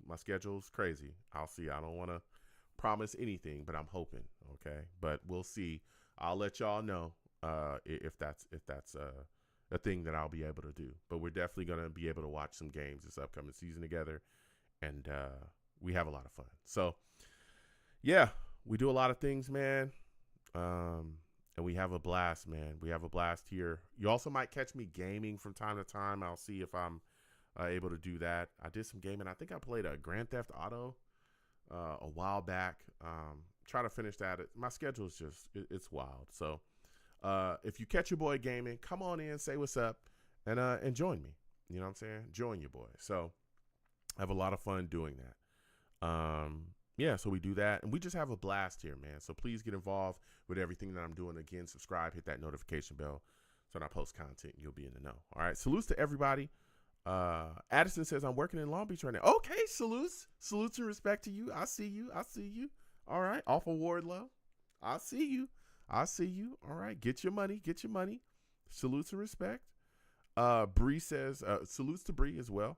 [SPEAKER 1] My schedule's crazy. I'll see. I don't want to promise anything, but I'm hoping. Okay, but we'll see. I'll let y'all know if that's a thing that I'll be able to do. But we're definitely gonna be able to watch some games this upcoming season together, and we have a lot of fun. So yeah, we do a lot of things, man. And we have a blast, man. We have a blast here. You also might catch me gaming from time to time. I'll see if I'm able to do that. I did some gaming. I think I played a Grand Theft Auto a while back. Try to finish that. My schedule is just, it's wild. So if you catch your boy gaming, come on in, say what's up, and join me. You know what I'm saying? Join your boy. So I have a lot of fun doing that. Yeah, so we do that, and we just have a blast here, man. So please get involved with everything that I'm doing. Again, subscribe, hit that notification bell, so when I post content, you'll be in the know. All right, salutes to everybody. Addison says, I'm working in Long Beach right now. Okay, salutes and respect to you. I see you. All right, off of Wardlow. I see you. All right, get your money. Salutes and respect. Bree says, salutes to Bree as well.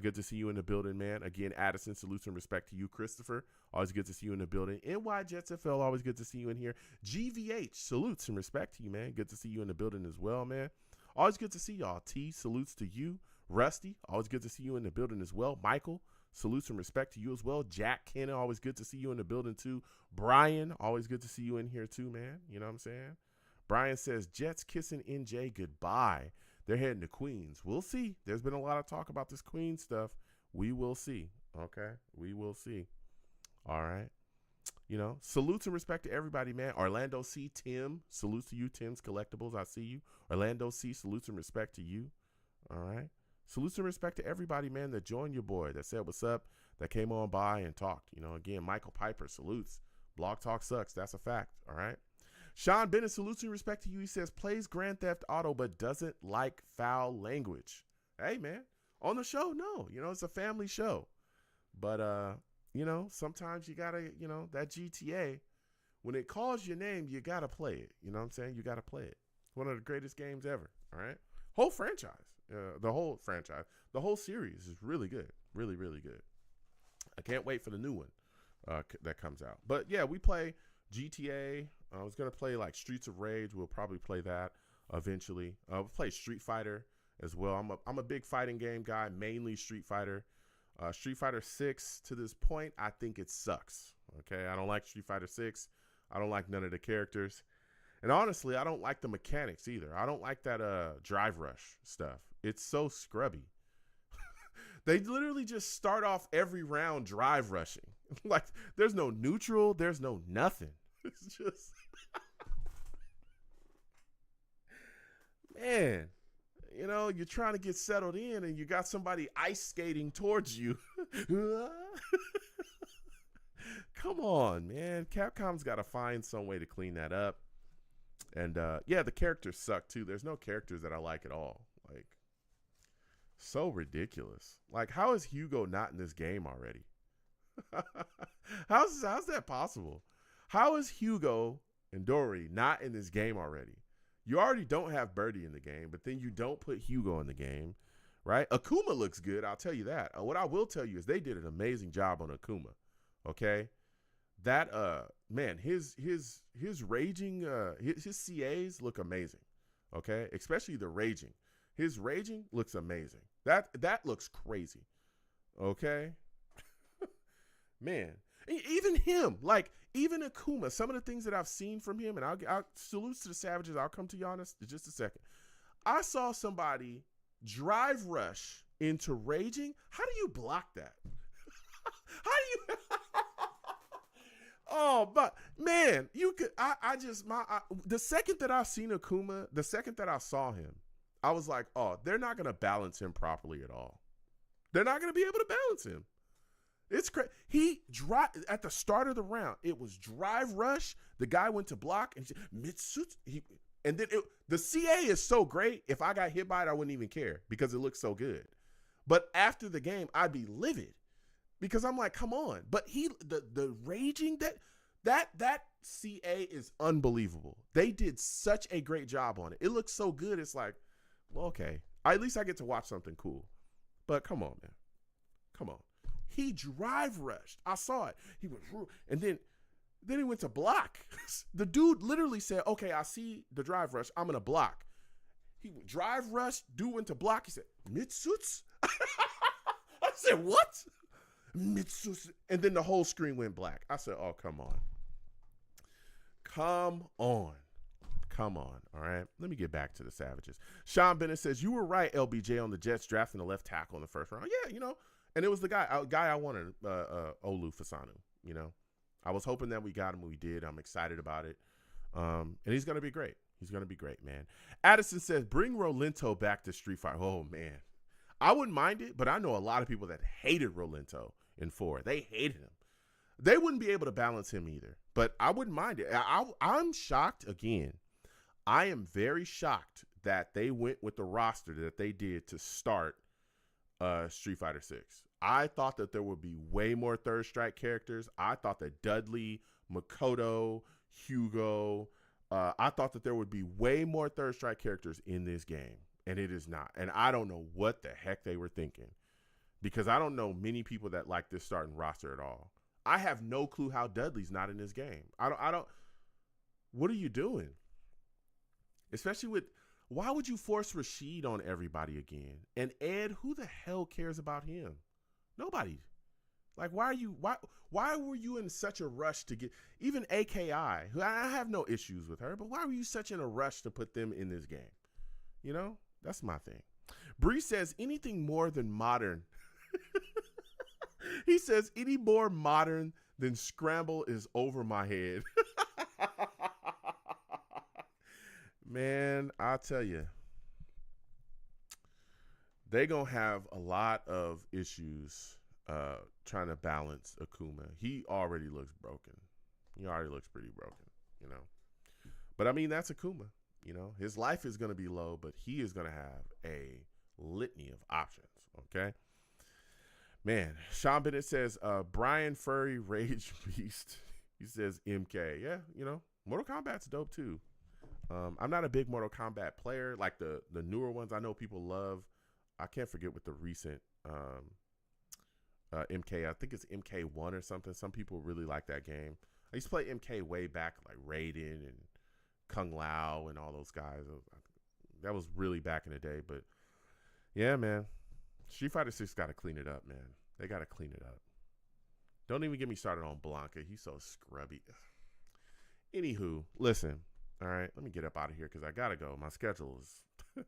[SPEAKER 1] Good to see you in the building, man. Again, Addison, salutes and respect to you. Christopher, always good to see you in the building. NY Jets FL, always good to see you in here. GVH, salutes and respect to you, man. Good to see you in the building as well, man. Always good to see y'all. T, salutes to you. Rusty, always good to see you in the building as well. Michael, salutes and respect to you as well. Jack Kenna, always good to see you in the building too. Brian, always good to see you in here too, man. You know what I'm saying? Brian says, Jets kissing NJ goodbye. They're heading to Queens. We'll see. There's been a lot of talk about this Queens stuff. We will see. Okay? We will see. All right? You know, salutes and respect to everybody, man. Orlando C. Tim, salutes to you. Tim's Collectibles, I see you. Orlando C. salutes and respect to you. All right? Salutes and respect to everybody, man, that joined your boy, that said what's up, that came on by and talked. You know, again, Michael Piper, salutes. Blog Talk sucks. That's a fact. All right? Sean Bennett, salutes and respect to you. He says, plays Grand Theft Auto, but doesn't like foul language. Hey, man, on the show, no. You know, it's a family show. But, you know, sometimes you got to, you know, that GTA, when it calls your name, you got to play it. You know what I'm saying? You got to play it. One of the greatest games ever, all right? Whole franchise, the whole franchise, the whole series is really good. Really, really good. I can't wait for the new one that comes out. But, yeah, we play GTA. I was going to play like Streets of Rage. We'll probably play that eventually. We'll play Street Fighter as well. I'm a big fighting game guy, mainly Street Fighter. Street Fighter 6 to this point, I think it sucks. Okay, I don't like Street Fighter 6. I don't like none of the characters. And honestly, I don't like the mechanics either. I don't like that drive rush stuff. It's so scrubby. They literally just start off every round drive rushing. Like, there's no neutral. There's no nothing. It's just, man, you know, you're trying to get settled in and you got somebody ice skating towards you. Come on, man. Capcom's got to find some way to clean that up. And, yeah, the characters suck, too. There's no characters that I like at all. Like, so ridiculous. Like, how is Hugo not in this game already? How's that possible? How is Hugo and Dory not in this game already? You already don't have Birdie in the game, but then you don't put Hugo in the game, right? Akuma looks good, I'll tell you that. What I will tell you is they did an amazing job on Akuma, okay? That, man, his raging, his CAs look amazing, okay? Especially the raging. His raging looks amazing. That looks crazy, okay? Man, even him, like, even Akuma, some of the things that I've seen from him, and I'll salute to the Savages. I'll come to you honest in just a second. I saw somebody drive rush into raging. How do you block that? How do you? Oh, but man, you could. The second that I seen Akuma, the second that I saw him, I was like, oh, they're not gonna balance him properly at all. They're not gonna be able to balance him. It's crazy. He at the start of the round. It was drive rush. The guy went to block and and then the CA is so great. If I got hit by it, I wouldn't even care because it looks so good. But after the game, I'd be livid because I'm like, come on. But the raging that CA is unbelievable. They did such a great job on it. It looks so good. It's like, well, okay, at least I get to watch something cool. But come on, man, come on. He drive rushed. I saw it. He went, and then he went to block. The dude literally said, okay, I see the drive rush. I'm going to block. He went drive rush, dude went to block. He said, Mitsuts? I said, what? Mitsuts. And then the whole screen went black. I said, oh, come on. Come on. Come on, all right? Let me get back to the Savages. Sean Bennett says, you were right, LBJ, on the Jets drafting the left tackle in the first round. Yeah, you know, and it was the guy I wanted, Olu Fasanu, you know. I was hoping that we got him. We did. I'm excited about it. And he's going to be great. He's going to be great, man. Addison says, bring Rolento back to Street Fighter. Oh, man. I wouldn't mind it, but I know a lot of people that hated Rolento in 4. They hated him. They wouldn't be able to balance him either, but I wouldn't mind it. I'm shocked again. I am very shocked that they went with the roster that they did to start Street Fighter 6. I thought that there would be way more Third Strike characters. I thought that Dudley, Makoto, Hugo, I thought that there would be way more Third Strike characters in this game, and it is not. And I don't know what the heck they were thinking, because I don't know many people that like this starting roster at all. I have no clue how Dudley's not in this game. I don't. What are you doing? Especially with, why would you force Rashid on everybody again? And Ed, who the hell cares about him? Nobody. Like, why were you in such a rush to get, even AKI, who I have no issues with her, but why were you such in a rush to put them in this game? You know, that's my thing. Bree says, anything more than modern. He says, any more modern than Scramble is over my head. Man, I'll tell you, they're going to have a lot of issues trying to balance Akuma. He already looks broken. He already looks pretty broken, you know. But, I mean, that's Akuma, you know. His life is going to be low, but he is going to have a litany of options, okay? Man, Sean Bennett says, Brian Furry Rage Beast. He says MK. Yeah, you know, Mortal Kombat's dope, too. I'm not a big Mortal Kombat player, like the newer ones I know people love. I can't forget what the recent MK, I think it's MK1 or something. Some people really like that game. I used to play MK way back, like Raiden and Kung Lao and all those guys. That was really back in the day. But, yeah, man, Street Fighter 6 got to clean it up, man. They got to clean it up. Don't even get me started on Blanca. He's so scrubby. Anywho, listen. All right, let me get up out of here because I got to go. My schedule is...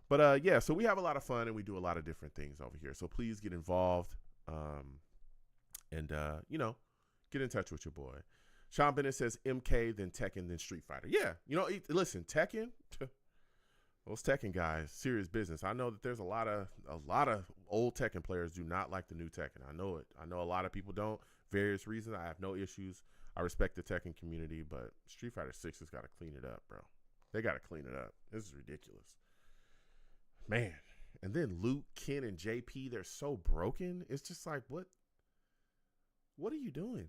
[SPEAKER 1] But, yeah, so we have a lot of fun and we do a lot of different things over here. So please get involved and, you know, get in touch with your boy. Sean Bennett says MK, then Tekken, then Street Fighter. Yeah, you know, listen, Tekken, those Tekken guys, serious business. I know that there's a lot of old Tekken players do not like the new Tekken. I know it. I know a lot of people don't. Various reasons. I have no issues. I respect the Tekken community, but Street Fighter 6 has got to clean it up, bro. They got to clean it up. This is ridiculous. Man. And then Luke, Ken, and JP, they're so broken. It's just like, what are you doing?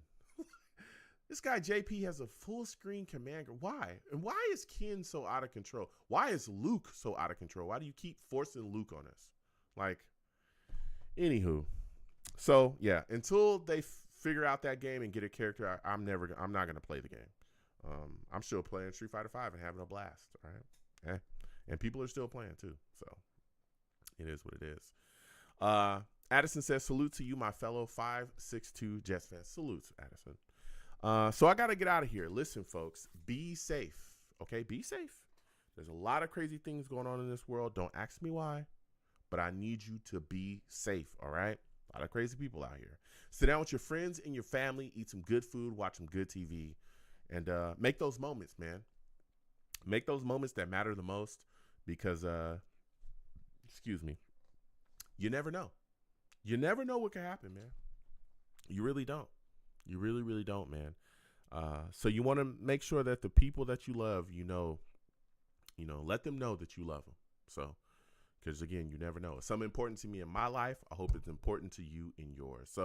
[SPEAKER 1] This guy JP has a full screen commander. Why? And why is Ken so out of control? Why is Luke so out of control? Why do you keep forcing Luke on us? Like, anywho. So, yeah, until they figure out that game and get a character, I'm not going to play the game. I'm still playing Street Fighter 5 and having a blast, all right? And people are still playing too, so it is what it is. Addison says, salute to you, my fellow 562 Jets fans. Salutes, Addison. So I got to get out of here. Listen, folks, be safe, okay? Be safe. There's a lot of crazy things going on in this world. Don't ask me why, but I need you to be safe, all right? A lot of crazy people out here. Sit down with your friends and your family, eat some good food, watch some good TV, and make those moments, man. Make those moments that matter the most because, excuse me, you never know. You never know what can happen, man. You really don't. You really, really don't, man. So you want to make sure that the people that you love, let them know that you love them. So, because again, you never know. It's something important to me in my life. I hope it's important to you in yours. So.